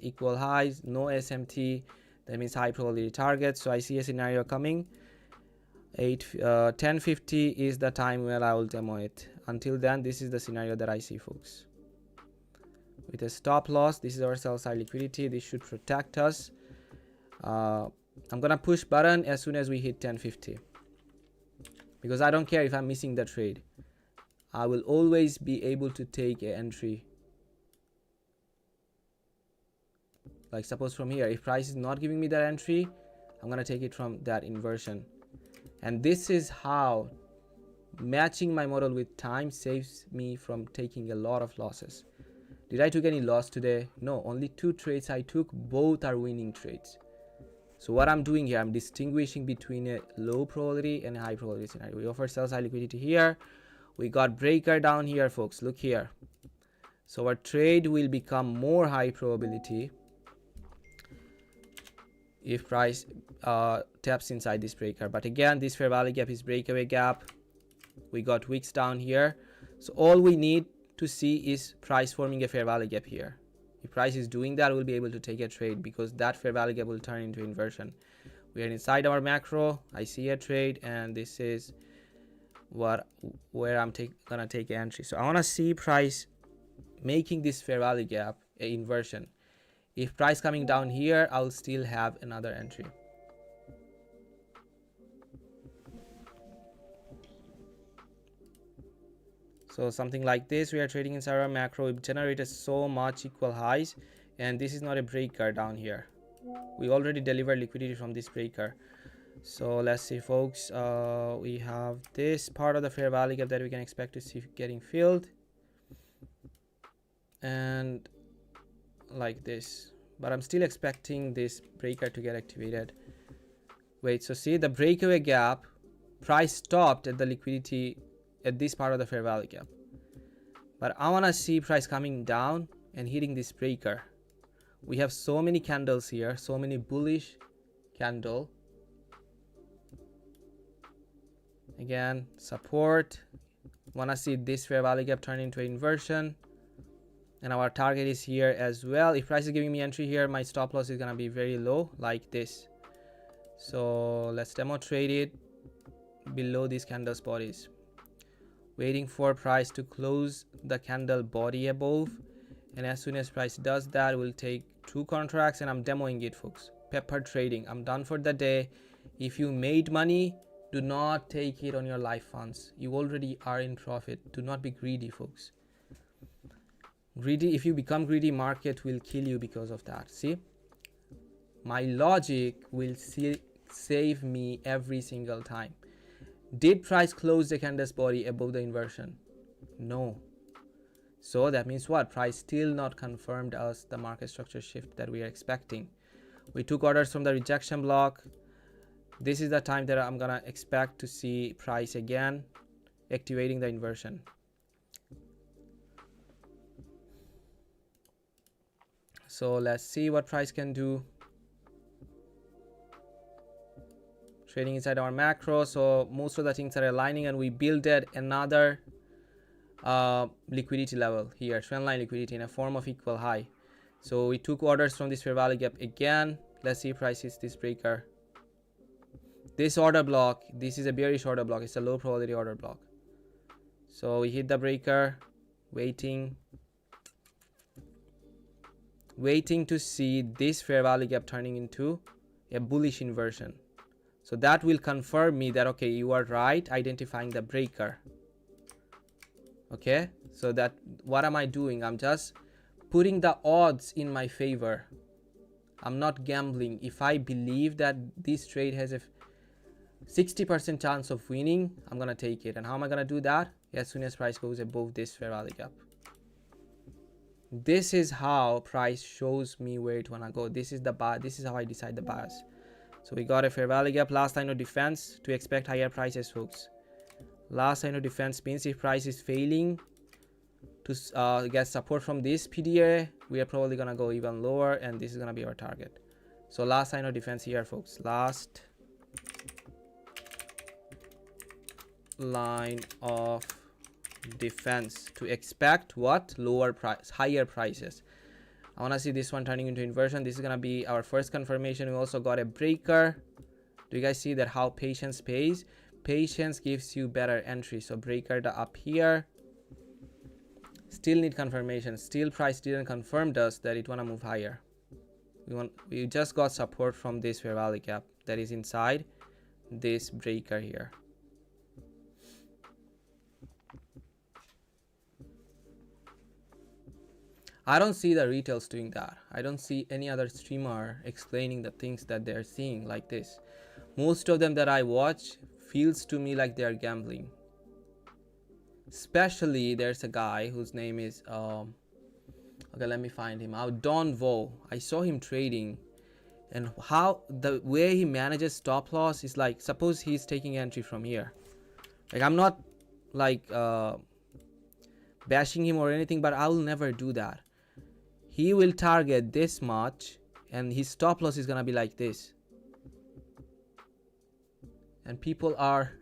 no SMT. That means high probability targets. So I see a scenario coming. 1050 is the time where I will demo it. Until then, this is the scenario that I see, folks. With a stop loss, this is our sell side liquidity. This should protect us. I'm gonna push button as soon as we hit 1050, because I don't care if I'm missing the trade. I will always be able to take an entry. Like suppose from here, if price is not giving me that entry, I'm gonna take it from that inversion. And this is how matching my model with time saves me from taking a lot of losses. Did I took any loss today? No, only 2 trades I took, both are winning trades. So what I'm doing here, I'm distinguishing between a low probability and a high probability scenario. We offer sell side liquidity here. We got breaker down here, folks. Look here. So our trade will become more high probability if price taps inside this breaker. But again, this fair value gap is breakaway gap. We got wicks down here. So all we need to see is price forming a fair value gap here. If price is doing that, we'll be able to take a trade, because that fair value gap will turn into inversion. We are inside our macro. I see a trade, and this is where I'm gonna take an entry. So I want to see price making this fair value gap a inversion. If price coming down here, I'll still have another entry. So something like this, we are trading inside our macro. It generated so much equal highs, and this is not a breaker down here. We already delivered liquidity from this breaker. So let's see, folks. We have this part of the fair value gap that we can expect to see getting filled, and like this. But I'm still expecting this breaker to get activated. Wait, so see the breakaway gap, price stopped at the liquidity at this part of the fair value gap. But I want to see price coming down and hitting this breaker. We have so many candles here, so many bullish candle. Again, support. Want to see this fair value gap turn into an inversion. And our target is here as well. If price is giving me entry here, my stop loss is going to be very low, like this. So let's demo trade it below these candles bodies. Waiting for price to close the candle body above, and as soon as price does that, we'll take 2 contracts, and I'm demoing it, folks. Pepper trading. I'm done for the day. If you made money, do not take it on your life funds. You already are in profit. Do not be greedy, folks. Greedy, if you become greedy, market will kill you because of that. See, my logic will save me every single time. Did price close the candle's body above the inversion? No. So that means what? Price still not confirmed us the market structure shift that we are expecting. We took orders from the rejection block. This is the time that I'm gonna expect to see price again activating the inversion. So let's see what price can do. Trading inside our macro, so most of the things are aligning, and we built another liquidity level here, trendline liquidity in a form of equal high. So we took orders from this fair value gap again. Let's see if price hits this breaker. This order block, this is a bearish order block. It's a low probability order block. So we hit the breaker, waiting to see this fair value gap turning into a bullish inversion. So that will confirm me that, okay, you are right, identifying the breaker. Okay, so that what am I doing? I'm just putting the odds in my favor. I'm not gambling. If I believe that this trade has a 60% chance of winning, I'm gonna take it. And how am I gonna do that? As soon as price goes above this fair value gap. This is how price shows me where it wanna go. This is the buy. This is how I decide the bias. So we got a fair value gap, last line of defense to expect higher prices, folks. Last line of defense means if price is failing to get support from this PDA, we are probably gonna go even lower, and this is gonna be our target. So last line of defense here, folks. Last line of defense to expect what? Lower price, higher prices. I want to see this one turning into inversion. This is going to be our first confirmation. We also got a breaker. Do you guys see that how patience pays? Patience gives you better entry. So breaker up here. Still need confirmation. Still price didn't confirm us that it want to move higher. we just got support from this fair value gap that is inside this breaker here. I don't see the retails doing that. I don't see any other streamer explaining the things that they're seeing like this. Most of them that I watch feels to me like they're gambling. Especially there's a guy whose name is okay, let me find him out. Don Vo. I saw him trading, and how the way he manages stop loss is like, suppose he's taking entry from here. Like, I'm not like bashing him or anything, but I will never do that. He will target this much and his stop loss is gonna be like this, and people are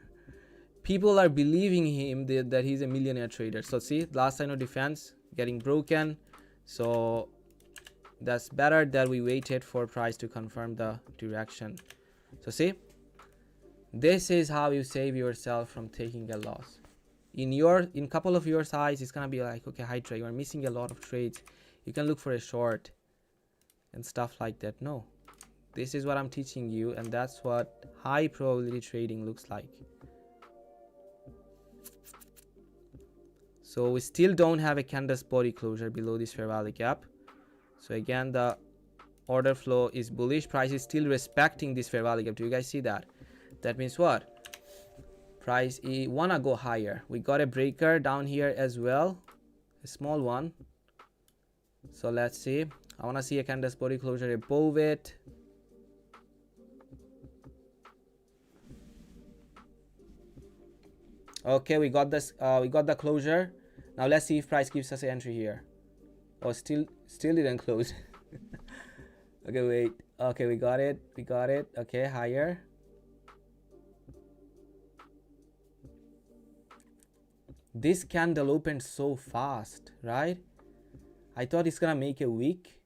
believing him that he's a millionaire trader. So see, last line of defense getting broken. So that's better that we waited for price to confirm the direction. So see, this is how you save yourself from taking a loss. In couple of your eyes, it's gonna be like, okay, HYDRA, you are missing a lot of trades. You can look for a short and stuff like that. No, this is what I'm teaching you, and that's what high probability trading looks like. So we still don't have a candle's body closure below this fair value gap. So again, the order flow is bullish. Price is still respecting this fair value gap. Do you guys see that? That means what? Price wanna go higher. We got a breaker down here as well, a small one. So let's see. I wanna see a candle's body closure above it. Okay, we got this. We got the closure. Now let's see if price gives us an entry here. Oh, still didn't close. Okay, wait. Okay, we got it. Okay, higher. This candle opened so fast, right? I thought it's gonna make a wick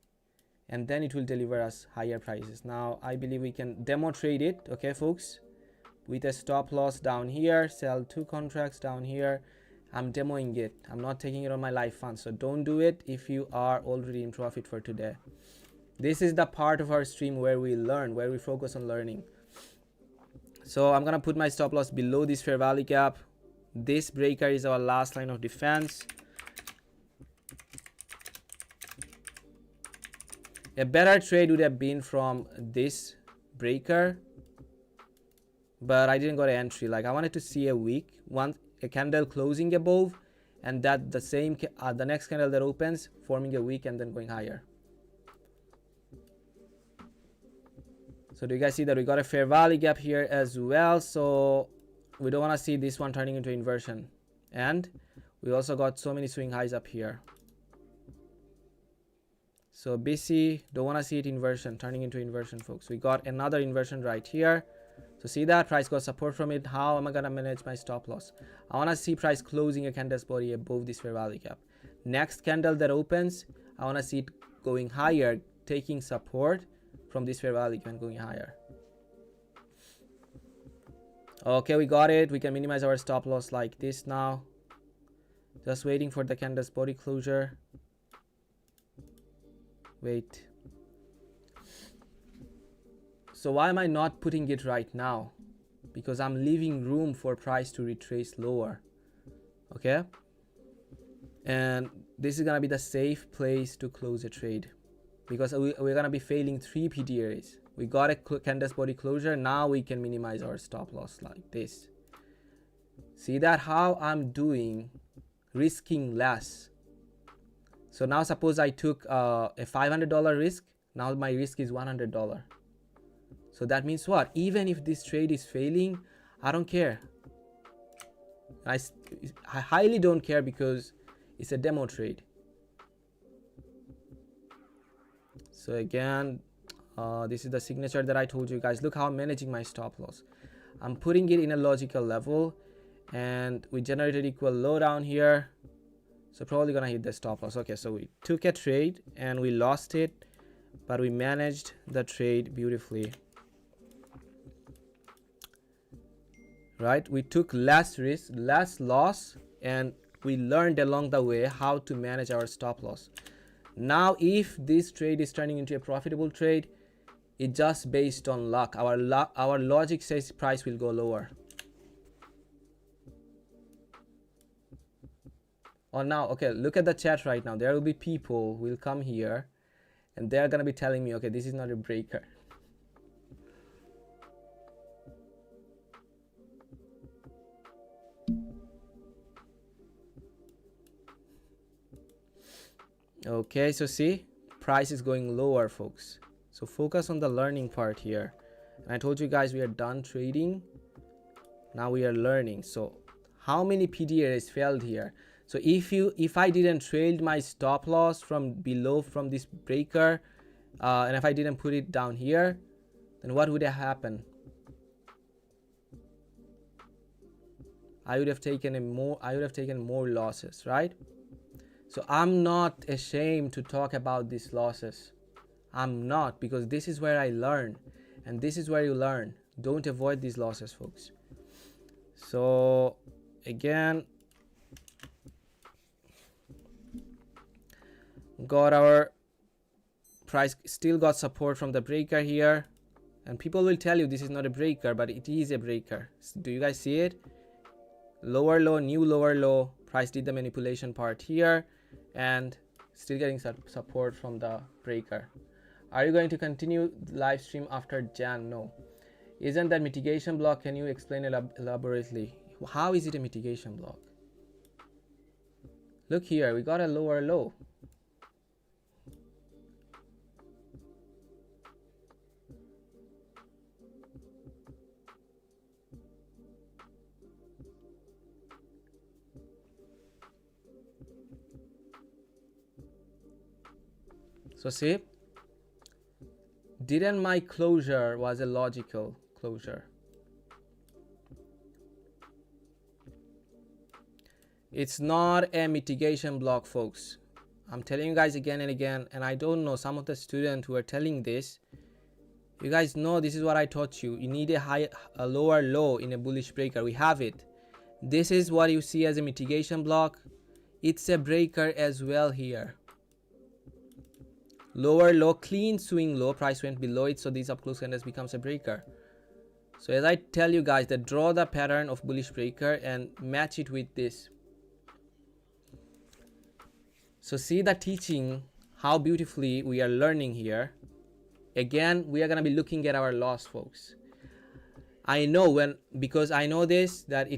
and then it will deliver us higher prices. Now I believe we can demo trade it, okay folks, with a stop loss down here, sell 2 contracts down here. I'm demoing it. I'm not taking it on my live fund, so don't do it if you are already in profit for today. This is the part of our stream where we learn, where we focus on learning. So I'm gonna put my stop loss below this fair value gap. This breaker is our last line of defense. A better trade would have been from this breaker, but I didn't got an entry. Like, I wanted to see a wick, a candle closing above, and that the next candle that opens forming a wick and then going higher. So do you guys see that we got a fair value gap here as well? So we don't want to see this one turning into inversion, and we also got so many swing highs up here. So BC, don't want to see it inversion, turning into inversion, folks. We got another inversion right here. So see that price got support from it. How am I gonna manage my stop loss? I want to see price closing a candle's body above this fair value gap. Next candle that opens, I want to see it going higher, taking support from this fair value gap and going higher. Okay, we got it. We can minimize our stop loss like this now. Just waiting for the candle's body closure. Wait. So why am I not putting it right now? Because I'm leaving room for price to retrace lower. Okay, and this is gonna be the safe place to close a trade, because we're gonna be failing 3 PDRs. We got a candle's body closure. Now we can minimize our stop loss like this. See that how I'm doing, risking less. So now suppose I took a $500 risk. Now my risk is $100. So that means what? Even if this trade is failing, I don't care. I highly don't care, because it's a demo trade. So again, this is the signature that I told you guys. Look how I'm managing my stop loss. I'm putting it in a logical level, and we generated equal low down here. So probably gonna hit the stop loss. Okay, so we took a trade and we lost it, but we managed the trade beautifully. Right? We took less risk, less loss, and we learned along the way how to manage our stop loss. Now if this trade is turning into a profitable trade, it's just based on luck. Our logic says price will go lower. Oh, now, okay, look at the chat right now. There will be people who will come here and they're gonna be telling me, okay, this is not a breaker. Okay, so see, price is going lower, folks. So focus on the learning part here. And I told you guys we are done trading. Now we are learning. So how many PDRs failed here? So if I didn't trail my stop loss from below from this breaker, and if I didn't put it down here, then what would have happened? I would have taken more losses, right? So I'm not ashamed to talk about these losses. I'm not, because this is where I learn, and this is where you learn. Don't avoid these losses, folks. So again, got our price, still got support from the breaker here, and people will tell you this is not a breaker, but it is a breaker. Do you guys see it? Lower low, new lower low, price did the manipulation part here and still getting support from the breaker. Are you going to continue the live stream after Jan? No. Isn't that mitigation block? Can you explain elaborately? How is it a mitigation block? Look here, we got a lower low. So see, didn't my closure was a logical closure? It's not a mitigation block, folks. I'm telling you guys again and again, and I don't know, some of the students who are telling this, you guys know this is what I taught you. You need a lower low in a bullish breaker. We have it. This is what you see as a mitigation block. It's a breaker as well here. Lower low, clean swing low, price went below it, so these up close candles becomes a breaker. So as I tell you guys, that draw the pattern of bullish breaker and match it with this. So see the teaching, how beautifully we are learning here. Again, we are going to be looking at our loss, folks. I know because I know this, that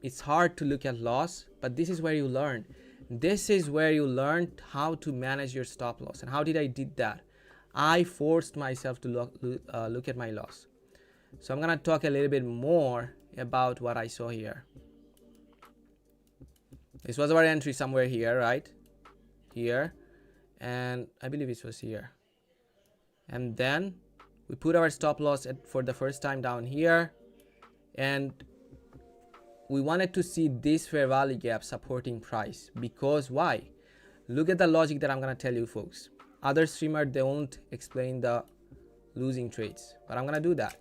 it's hard to look at loss, but this is where you learn. This is where you learned how to manage your stop loss. And how did I did that? I forced myself to look at my loss. So I'm gonna talk a little bit more about what I saw here. This was our entry somewhere here, right? Here, and I believe it was here. And then we put our stop loss for the first time down here, and we wanted to see this fair value gap supporting price. Because why? Look at the logic that I'm gonna tell you, folks. Other streamers don't explain the losing trades, but I'm gonna do that.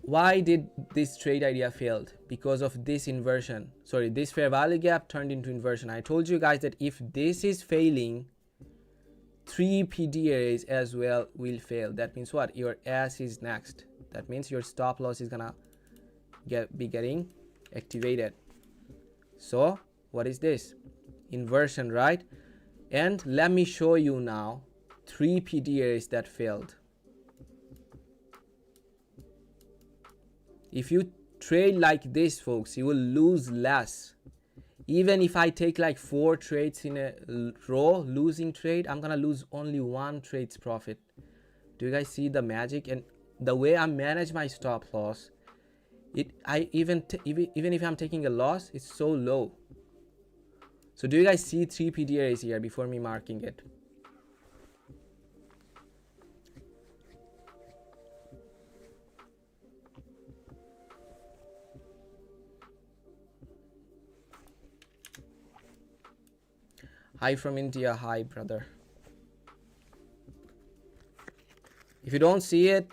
Why did this trade idea failed? Because of this inversion. Sorry, this fair value gap turned into inversion. I told you guys that if this is failing, 3 PDRs as well will fail. That means what? Your S is next. That means your stop loss is gonna be getting activated. So what is this? Inversion, right? And let me show you now 3 PDRs that failed. If you trade like this, folks, you will lose less. Even if I take like 4 trades in a row, losing trade, I'm gonna lose only 1 trade's profit. Do you guys see the magic? And the way I manage my stop loss, even if I'm taking a loss, it's so low. So do you guys see 3 PDRs here before me marking it? Hi from India. Hi, brother. If you don't see it,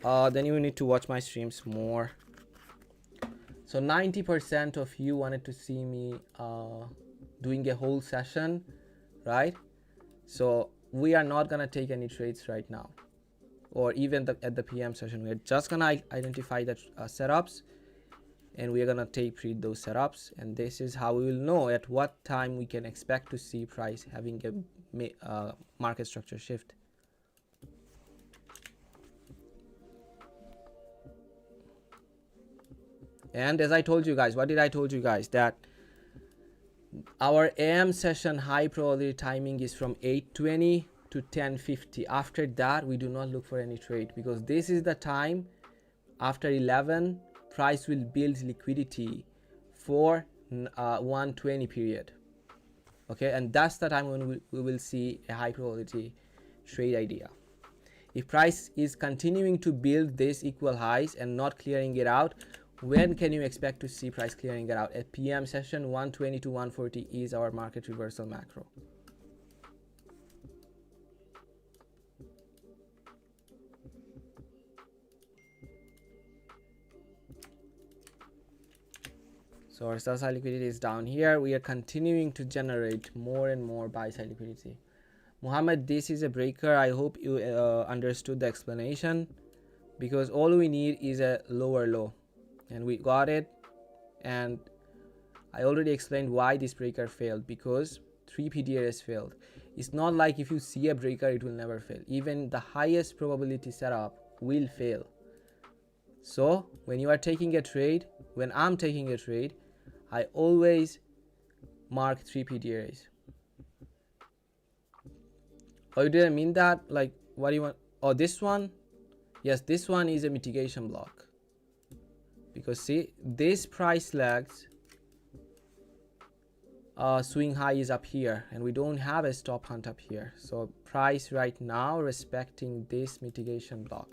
then you need to watch my streams more. So 90% of you wanted to see me doing a whole session right? So we are not gonna take any trades right now, or even at the PM session. We're just gonna identify the setups, and we're gonna tape read those setups, and this is how we will know at what time we can expect to see price having a market structure shift. And as I told you guys, what did I told you guys? That our AM session high probability timing is from 8:20 to 10:50. After that, we do not look for any trade, because this is the time after 11 price will build liquidity for 120 period. Okay, and that's the time when we will see a high probability trade idea. If price is continuing to build this equal highs and not clearing it out, when can you expect to see price clearing it out? At PM session, 120 to 140 is our market reversal macro. So our sell side liquidity is down here. We are continuing to generate more and more buy side liquidity. Muhammad, this is a breaker. I hope you understood the explanation, because all we need is a lower low, and we got it. And I already explained why this breaker failed, because 3 PDRs failed. It's not like if you see a breaker it will never fail. Even the highest probability setup will fail. So when you are taking a trade, when I'm taking a trade, I always mark 3 PDRs. Oh, you didn't mean that? Like, what do you want? Oh, this one? Yes, this one is a mitigation block. Because see, this price lags swing high is up here, and we don't have a stop hunt up here. So price right now respecting this mitigation block.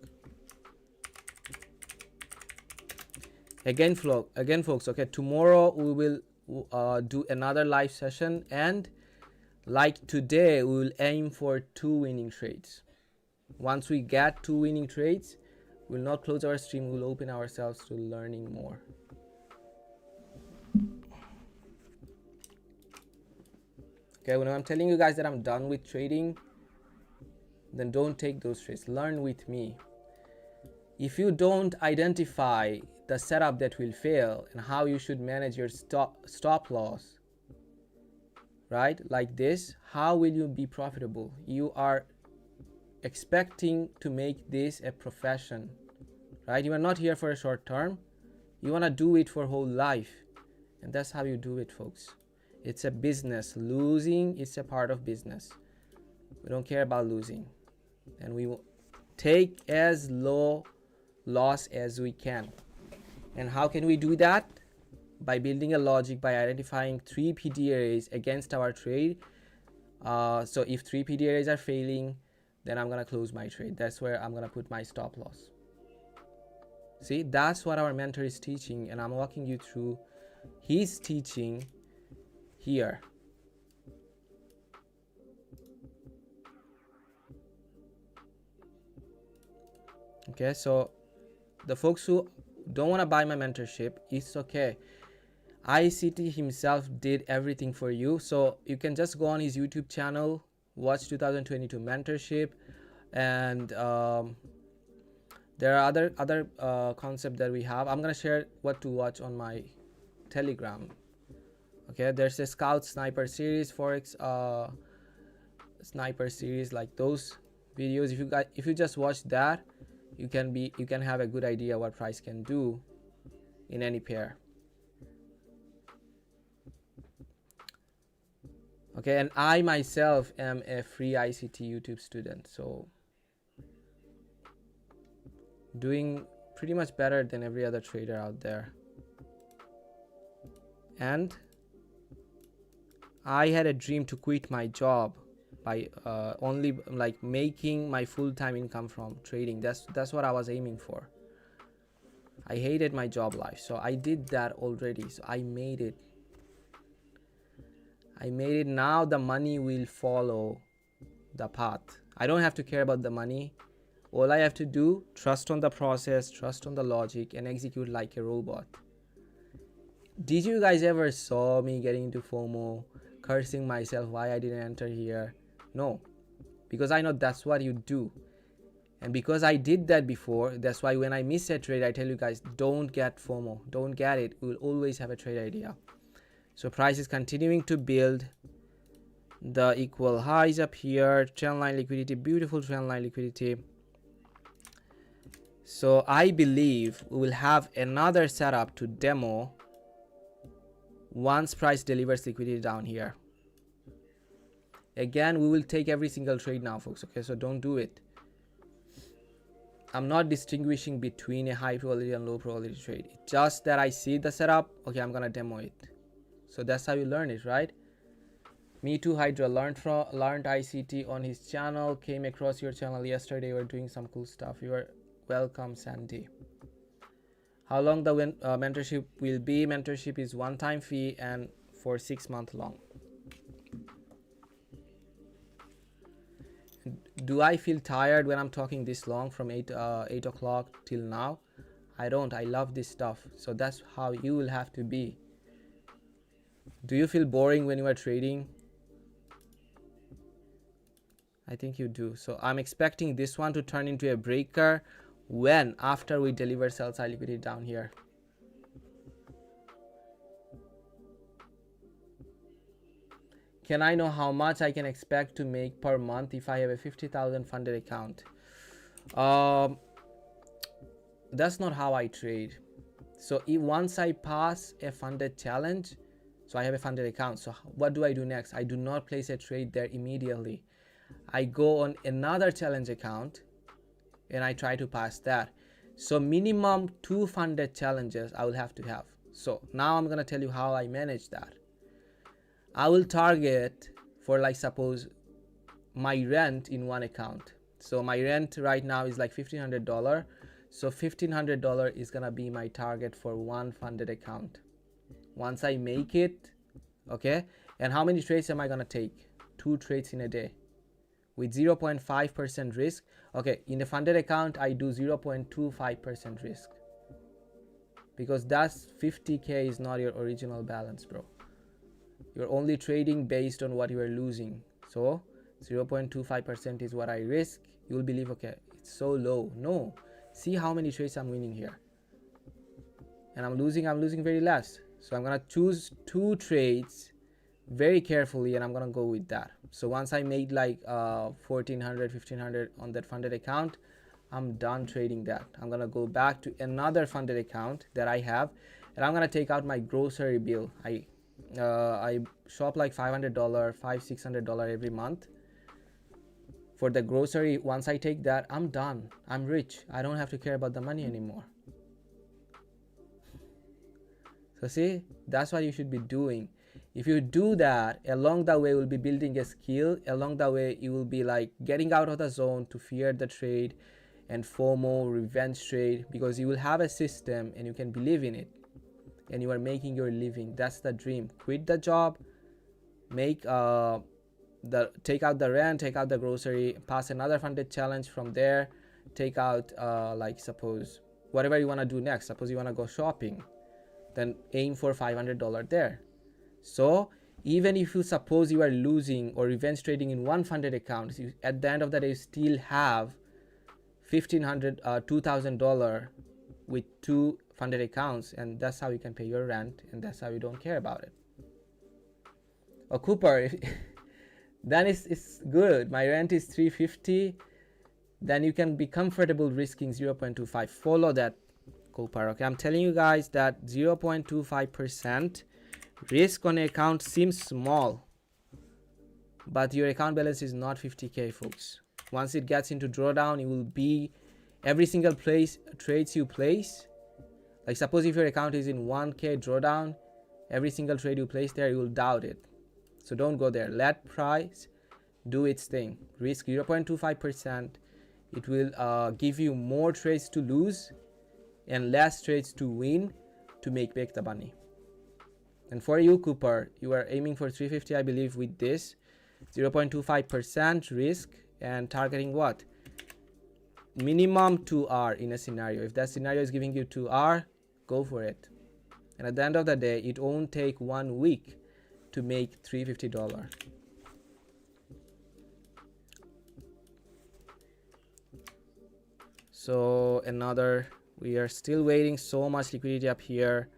Again folks, okay, tomorrow we will do another live session, and like today we will aim for 2 winning trades. Once we get 2 winning trades, we'll not close our stream, we'll open ourselves to learning more. Okay, when I'm telling you guys that I'm done with trading, then don't take those trades. Learn with me. If you don't identify the setup that will fail and how you should manage your stop loss, right, like this, how will you be profitable? You are expecting to make this a profession, right? You are not here for a short term. You want to do it for whole life, and that's how you do it, folks. It's a business. Losing is a part of business. We don't care about losing, and we will take as low loss as we can. And how can we do that? By building a logic, by identifying 3 PDRs against our trade. So if 3 PDRs are failing, then I'm gonna close my trade. That's where I'm gonna put my stop loss. See, that's what our mentor is teaching, and I'm walking you through his teaching here. Okay, so the folks who don't want to buy my mentorship, it's okay. ICT himself did everything for you, so you can just go on his YouTube channel, watch 2022 mentorship, and there are other concepts that we have. I'm gonna share what to watch on my Telegram. Okay, there's a Scout Sniper series, Forex Sniper series, like those videos. If you just watch that, you can have a good idea what price can do in any pair. Okay, and I myself am a free ICT YouTube student, so doing pretty much better than every other trader out there. And I had a dream to quit my job by only like making my full-time income from trading. That's what I was aiming for. I hated my job life, so I did that already. So I made it. Now the money will follow the path. I don't have to care about the money. All I have to do, trust on the process, trust on the logic, and execute like a robot. Did you guys ever saw me getting into FOMO, cursing myself why I didn't enter here. No, because I know that's what you do. And because I did that before, that's why when I miss a trade, I tell you guys, don't get FOMO. Don't get it. We will always have a trade idea. So price is continuing to build. The equal highs up here. Trend line liquidity. Beautiful trend line liquidity. So I believe we will have another setup to demo once price delivers liquidity down here. Again, we will take every single trade now, folks. Okay, so don't do it. I'm not distinguishing between a high probability and low probability trade. It's just that I see the setup. Okay, I'm gonna demo it. So that's how you learn it, right? Me too, HYDRA. Learned ICT on his channel. Came across your channel yesterday. You were doing some cool stuff. You are welcome, Sandy. How long the mentorship will be? Mentorship is one-time fee and for 6 months long. Do I feel tired when I'm talking this long from 8 o'clock till now? I don't. I love this stuff. So that's how you will have to be. Do you feel boring when you are trading? I think you do. So I'm expecting this one to turn into a breaker when after we deliver sell side liquidity down here. Can I know how much I can expect to make per month if I have a 50,000 funded account? That's not how I trade. So once I pass a funded challenge, so I have a funded account. So what do I do next? I do not place a trade there immediately. I go on another challenge account and I try to pass that. So minimum 2 funded challenges I will have to have. So now I'm going to tell you how I manage that. I will target for, like, suppose my rent in one account. So my rent right now is like $1,500. So $1,500 is gonna be my target for one funded account. Once I make it, okay, and how many trades am I gonna take? 2 trades in a day with 0.5% risk. Okay, in the funded account I do 0.25% risk because that's 50k is not your original balance, bro. You're only trading based on what you are losing. So 0.25% is what I risk. You'll believe, okay, it's so low. No, see how many trades I'm winning here, and I'm losing very less. So I'm gonna choose 2 trades very carefully and I'm gonna go with that. So once I made like 1,400, 1,500 on that funded account, I'm done trading that. I'm gonna go back to another funded account that I have and I'm gonna take out my grocery bill. I shop like $500, $600 every month for the grocery. Once I take that, I'm done. I'm rich. I don't have to care about the money anymore. So see, that's what you should be doing. If you do that, along the way you will be building a skill. Along the way you will be like getting out of the zone to fear the trade and FOMO, revenge trade, because you will have a system and you can believe in it and you are making your living. That's the dream. Quit the job, make take out the rent, take out the grocery, pass another funded challenge from there, take out like suppose whatever you want to do next. Suppose you want to go shopping, then aim for $500 there. So even if you suppose you are losing or revenge trading in one funded account, at the end of the day you still have $1,500, $2,000 with 2 funded accounts, and that's how you can pay your rent, and that's how you don't care about it. Oh, Cooper, then it's good. My rent is $350. Then you can be comfortable risking 0.25. Follow that, Cooper. Okay, I'm telling you guys that 0.25% risk on an account seems small, but your account balance is not 50k, folks. Once it gets into drawdown, it will be every single trades you place. Like suppose if your account is in 1k drawdown, every single trade you place there, you will doubt it. So don't go there. Let price do its thing. Risk 0.25%. It will give you more trades to lose and less trades to win to make back the money. And for you, Cooper, you are aiming for 350, I believe, with this 0.25% risk and targeting what? Minimum 2R in a scenario. If that scenario is giving you 2R, go for it. And at the end of the day, it won't take 1 week to make $350. So another, we are still waiting, so much liquidity up here.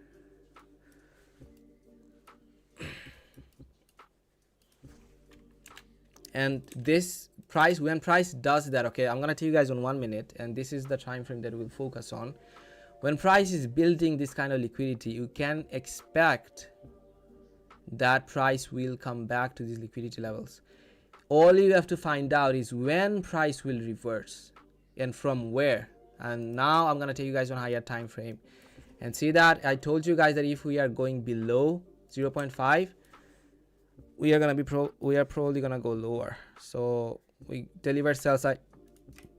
And this price, when price does that, okay, I'm gonna tell you guys on 1 minute, and this is the time frame that we'll focus on. When price is building this kind of liquidity, you can expect that price will come back to these liquidity levels. All you have to find out is when price will reverse and from where. And now I'm gonna take you guys on higher time frame, and see that I told you guys that if we are going below 0.5, we are probably gonna go lower. So we deliver sell side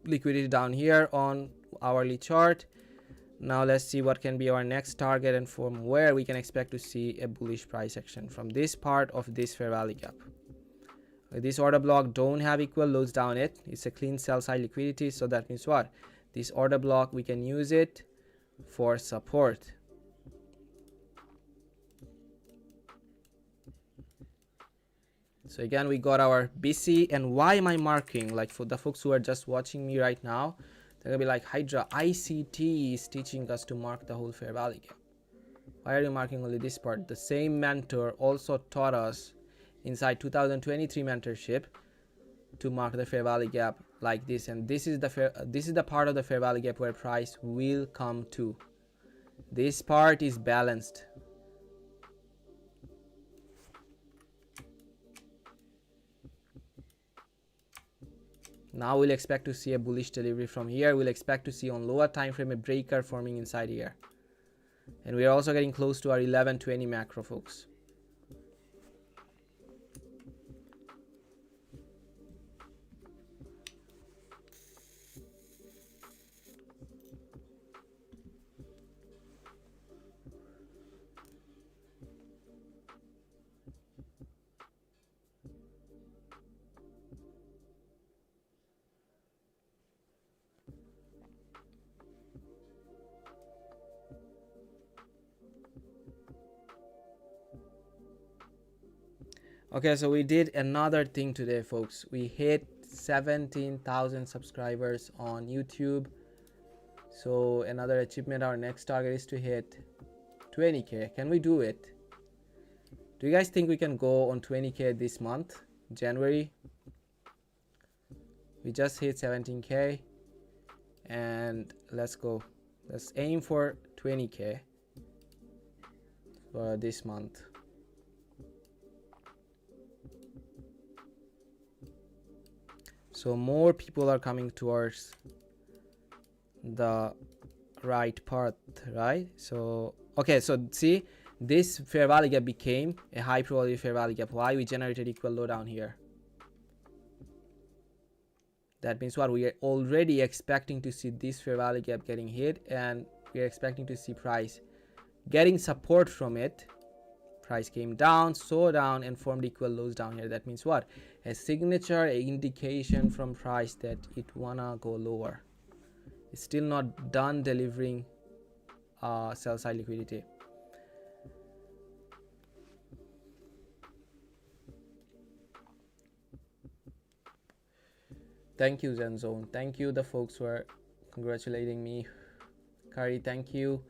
liquidity down here on hourly chart. Now let's see what can be our next target and from where we can expect to see a bullish price action from this part of this fair value gap. This order block don't have equal loads down it. It's a clean sell side liquidity, so that means what? This order block, we can use it for support. So again, we got our BC, and why am I marking? Like for the folks who are just watching me right now, they're gonna be like, HYDRA, ICT is teaching us to mark the whole fair value gap. Why are you marking only this part? The same mentor also taught us inside 2023 mentorship to mark the fair value gap like this, and this is the part of the fair value gap where price will come to. This part is balanced. Now we'll expect to see a bullish delivery from here. We'll expect to see on lower time frame a breaker forming inside here, and we are also getting close to our 1120 macro, folks. Okay, so we did another thing today, folks. We hit 17,000 subscribers on YouTube. So another achievement. Our next target is to hit 20k. Can we do it? Do you guys think we can go on 20k this month, January? We just hit 17k, and let's go. Let's aim for 20k for this month. So more people are coming towards the right path, right? So okay, so see, this fair value gap became a high probability fair value gap. Why? We generated equal low down here. That means what? We are already expecting to see this fair value gap getting hit, and we are expecting to see price getting support from it. Price came down, saw down, and formed equal lows down here. That means what? A signature, a indication from price that it wanna go lower. It's still not done delivering sell side liquidity. Thank you, Zen Zone. Thank you, the folks who are congratulating me. Kari, thank you.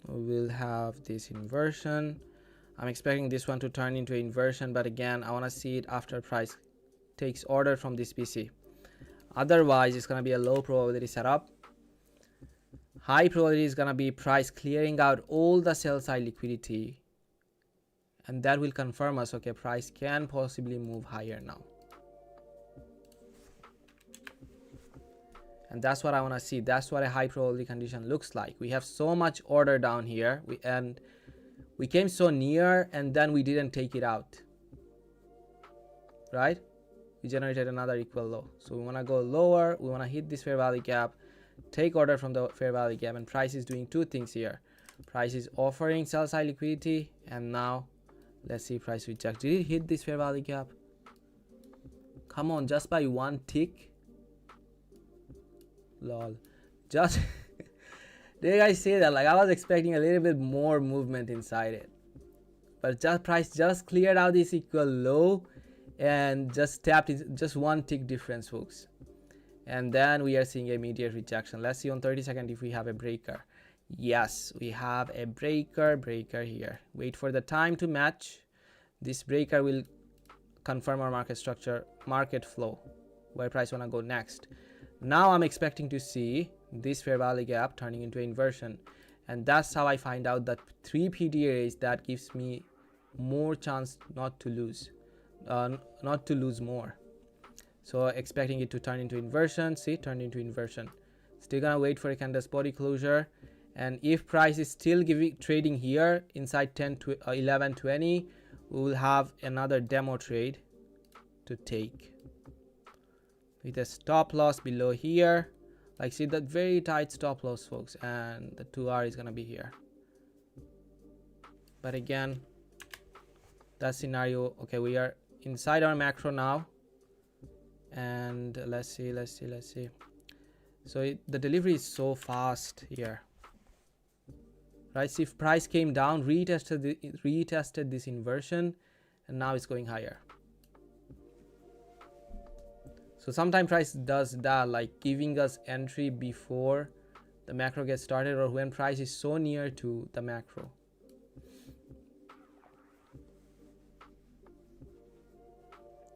We'll have this inversion. I'm expecting this one to turn into inversion, but again, I want to see it after price takes order from this BC. Otherwise, it's going to be a low probability setup. High probability is going to be price clearing out all the sell side liquidity, and that will confirm us, okay, price can possibly move higher now. And that's what I want to see. That's what a high probability condition looks like. We have so much order down here, and we came so near, and then we didn't take it out, right? We generated another equal low. So we want to go lower. We want to hit this fair value gap, take order from the fair value gap, and price is doing two things here. Price is offering sell side liquidity, and now let's see price reject. Did it hit this fair value gap? Come on, just by one tick. Lol, just Did you guys say that? Like I was expecting a little bit more movement inside it, but just price just cleared out this equal low and just tapped it, just one tick difference, folks. And then we are seeing immediate rejection. Let's see on 30-second if we have a breaker. Yes, we have a breaker here. Wait for the time to match. This breaker will confirm our market structure, market flow, where price wanna go next. Now I'm expecting to see this fair value gap turning into inversion, and that's how I find out that 3 PDAs that gives me more chance not to lose more. So expecting it to turn into inversion. See, turned into inversion. Still gonna wait for a candle's body closure, and if price is still trading here inside 10 to 11:20, we will have another demo trade to take with a stop loss below here. Like see that very tight stop loss, folks, and the 2R is gonna be here. But again, that scenario, okay, we are inside our macro now, and let's see. So the delivery is so fast here, right? See, if price came down, retested this inversion, and now it's going higher. So sometimes price does that, like giving us entry before the macro gets started, or when price is so near to the macro.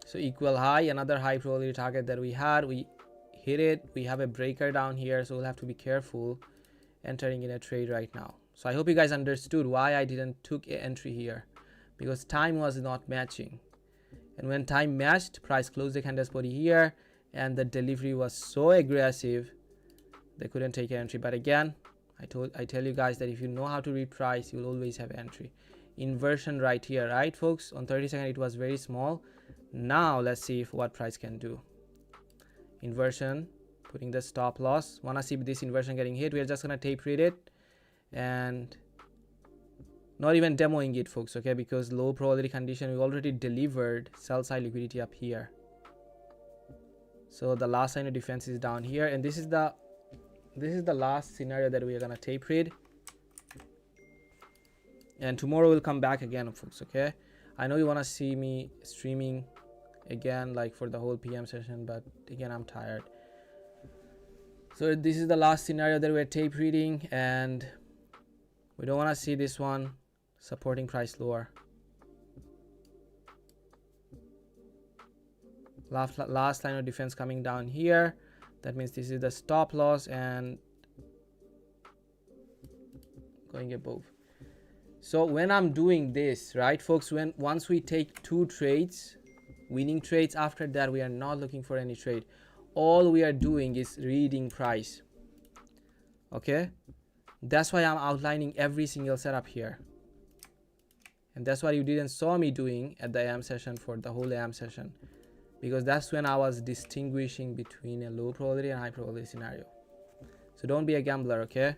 So equal high, another high probability target that we had, we hit it. We have a breaker down here, so we'll have to be careful entering in a trade right now. So I hope you guys understood why I didn't took an entry here, because time was not matching. And when time matched, price closed the candle's body here, and the delivery was so aggressive they couldn't take an entry. But again, I tell you guys that if you know how to read price, you'll always have entry. Inversion right here, right folks? On 30-second it was very small. Now let's see what price can do. Inversion, putting the stop loss. Wanna see this inversion getting hit? We're just gonna tape read it and not even demoing it, folks, okay? Because low probability condition, we already delivered sell side liquidity up here. So the last line of defense is down here, and this is the last scenario that we are gonna tape read. And tomorrow we'll come back again, folks, okay? I know you wanna see me streaming again, like for the whole PM session, but again, I'm tired. So this is the last scenario that we're tape reading, and we don't wanna see this one supporting price lower. Last line of defense coming down here. That means this is the stop loss and going above. So when I'm doing this, right folks, once we take 2 trades, winning trades, after that we are not looking for any trade. All we are doing is reading price, okay? That's why I'm outlining every single setup here, and that's what you didn't saw me doing at the AM session for the whole AM session, because that's when I was distinguishing between a low probability and high probability scenario. So don't be a gambler, okay?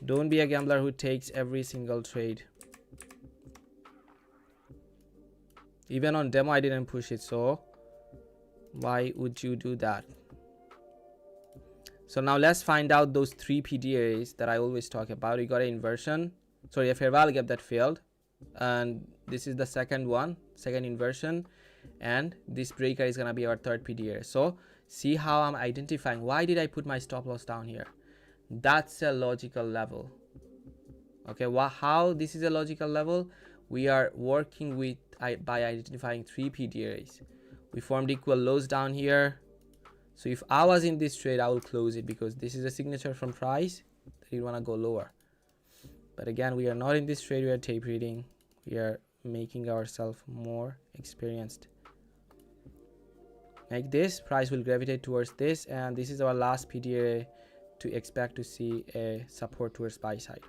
Don't be a gambler who takes every single trade. Even on demo I didn't push it, so why would you do that? So now let's find out those 3 PDAs that I always talk about. We got an inversion, sorry, a fair value gap that failed, and this is the second inversion, and this breaker is gonna be our 3rd PDA. So see how I'm identifying. Why did I put my stop loss down here? That's a logical level, okay? How this is a logical level? We are working with by identifying 3 PDAs. We formed equal lows down here. So if I was in this trade, I will close it, because this is a signature from price that you want to go lower. But again, we are not in this trade. We are tape reading. We are making ourselves more experienced. Like this, price will gravitate towards this, and this is our last PDA to expect to see a support towards buy side.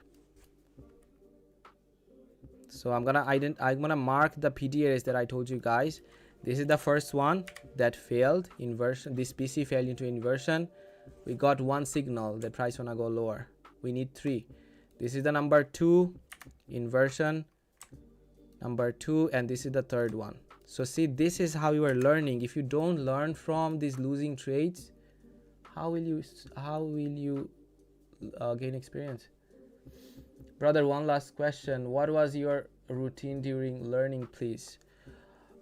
So I'm gonna mark the PDAs that I told you guys. This is the first one that failed, inversion. This PC failed into inversion. We got 1 signal that price wanna go lower. We need 3. This is the number 2 inversion, number 2, and this is the 3rd one. So see, this is how you are learning. If you don't learn from these losing trades, how will you gain experience. Brother, one last question. What was your routine during learning, please?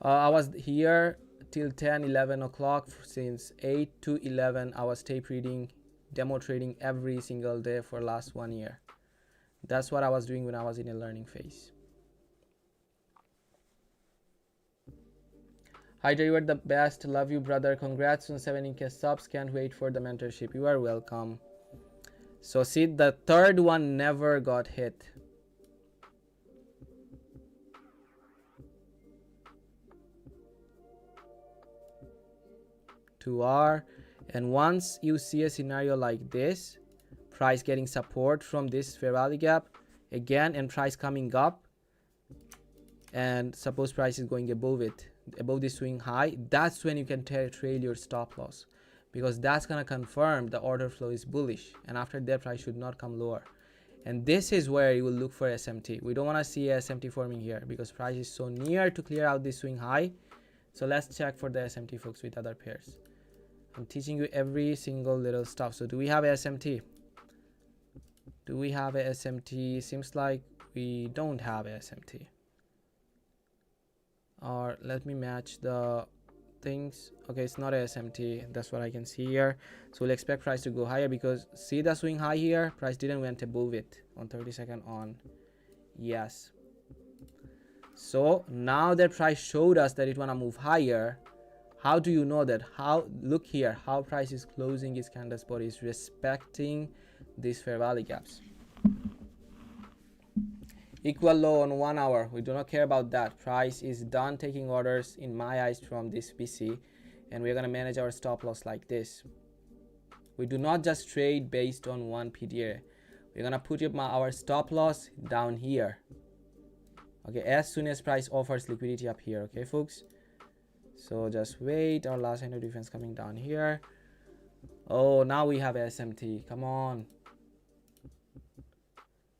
I was here till 10-11 o'clock. Since 8 to 11 I was tape reading, demo trading every single day for last 1 year. That's what I was doing when I was in a learning phase. HYDRA, you are the best. Love you, brother. Congrats on 17K subs. Can't wait for the mentorship. You are welcome. So see, the third one never got hit. $2R, and once you see a scenario like this, price getting support from this fair value gap again, and price coming up, and suppose price is going above it, above the swing high, that's when you can trail your stop loss, because that's gonna confirm the order flow is bullish, and after that price should not come lower. And this is where you will look for SMT. We don't want to see SMT forming here because price is so near to clear out this swing high. So let's check for the SMT, folks, with other pairs. I'm teaching you every single little stuff. So do we have a SMT? Do we have a SMT? Seems like we don't have a SMT. Or let me match the things. Okay, it's not a SMT. That's what I can see here. So we'll expect price to go higher because see the swing high here? Price didn't went above it on 30-second on. Yes. So now that price showed us that it wanna move higher, how do you know that? How, look here, how price is closing its candle spot is respecting these fair value gaps. Equal low on 1 hour, we do not care about that. Price is done taking orders in my eyes from this BC, and we're gonna manage our stop loss like this. We do not just trade based on one PDA. We're gonna put our stop loss down here. Okay, as soon as price offers liquidity up here. Okay, folks. So just wait. Our last line of defense coming down here. Oh, now we have SMT. Come on.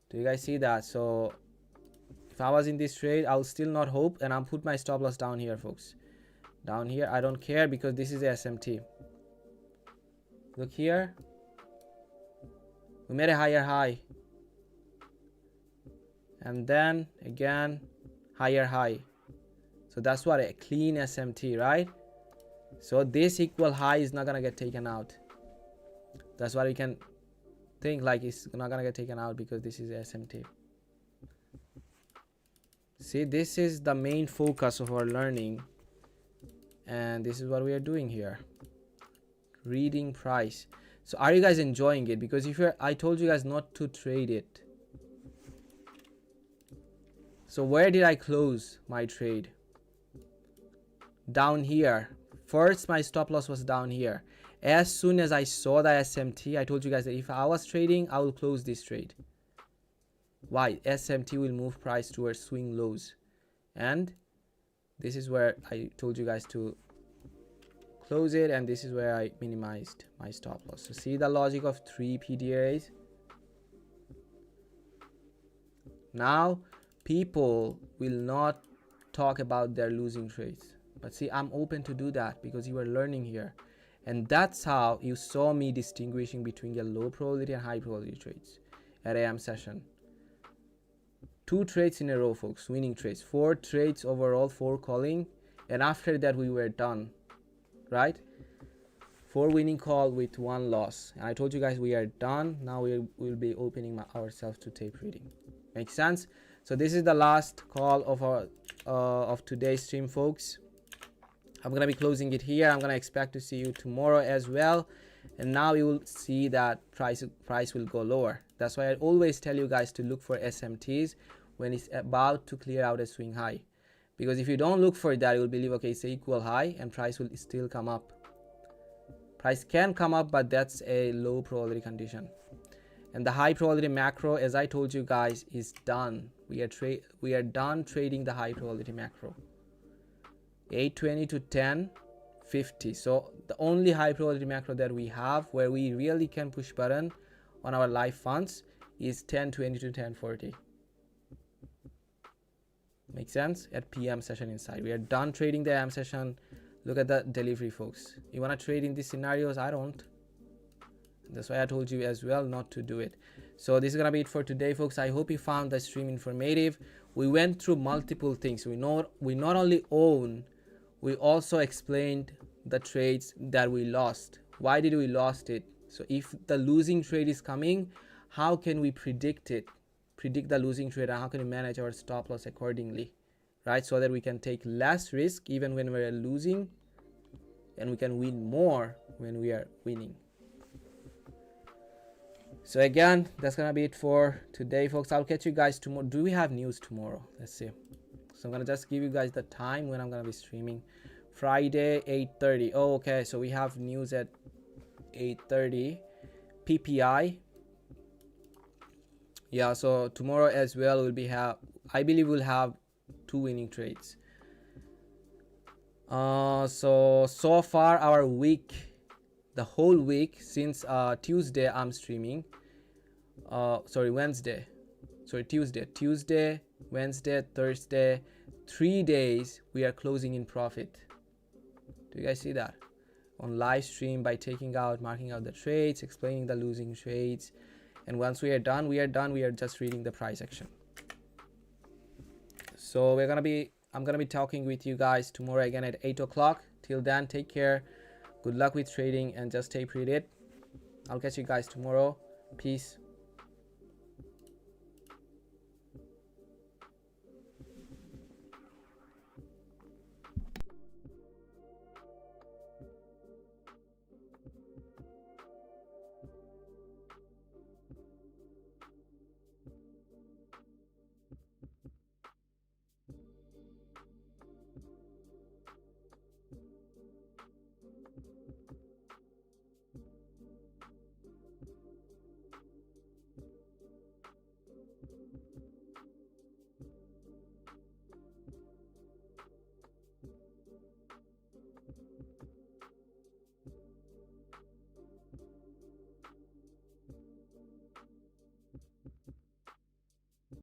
Do you guys see that? So if I was in this trade, I'll still not hope, and I'll put my stop loss down here, folks. Down here, I don't care because this is SMT. Look here. We made a higher high. And then again, higher high. So that's what a clean SMT, right? So this equal high is not gonna get taken out. That's why we can think like it's not gonna get taken out because this is SMT. See, this is the main focus of our learning, and this is what we are doing here. Reading price. So are you guys enjoying it? Because if you're, I told you guys not to trade it. So where did I close my trade? Down here. First my stop loss was down here. As soon as I saw the SMT, I told you guys that if I was trading, I will close this trade. Why? SMT will move price towards swing lows, and this is where I told you guys to close it, and this is where I minimized my stop loss. So see the logic of 3 PDAs. Now people will not talk about their losing trades, but see, I'm open to do that because you are learning here, and that's how you saw me distinguishing between a low probability and high probability trades at AM session. 2 trades in a row, folks, winning trades, 4 trades overall, 4 calling, and after that we were done, right? 4 winning call with 1 loss, and I told you guys we are done. Now we will be opening ourselves to tape reading. Makes sense? So this is the last call of our of today's stream, folks. I'm gonna be closing it here. I'm gonna expect to see you tomorrow as well, and now you will see that price will go lower. That's why I always tell you guys to look for SMTs when it's about to clear out a swing high, because if you don't look for that, you will believe, okay, it's an equal high and price will still come up. Price can come up, but that's a low probability condition. And the high probability macro, as I told you guys, is done. We are done trading the high probability macro. 820 to 1050. So the only high probability macro that we have where we really can push button on our live funds is 1020 to 1040. Makes sense? At PM session inside. We are done trading the AM session. Look at the delivery, folks. You want to trade in these scenarios? I don't. That's why I told you as well not to do it. So this is gonna be it for today, folks. I hope you found the stream informative. We went through multiple things. We not only own, we also explained the trades that we lost. Why did we lost it? So if the losing trade is coming, how can we predict it? Predict the losing trade, and how can we manage our stop loss accordingly, right? So that we can take less risk even when we're losing, and we can win more when we are winning. So again, that's gonna be it for today, folks. I'll catch you guys tomorrow. Do we have news tomorrow? Let's see. So I'm gonna just give you guys the time when I'm gonna be streaming. Friday 8:30. Oh, okay, so we have news at 8:30. PPI. Yeah, so tomorrow as well will be I believe we'll have 2 winning trades. So far our week, the whole week since Tuesday I'm streaming. Tuesday, Wednesday, Thursday, 3 days we are closing in profit. Do you guys see that? On live stream, by marking out the trades, explaining the losing trades. And once we are done, we are just reading the price action. So I'm gonna be talking with you guys tomorrow again at 8 o'clock. Till then, take care. Good luck with trading and just stay pretty. I'll catch you guys tomorrow. Peace.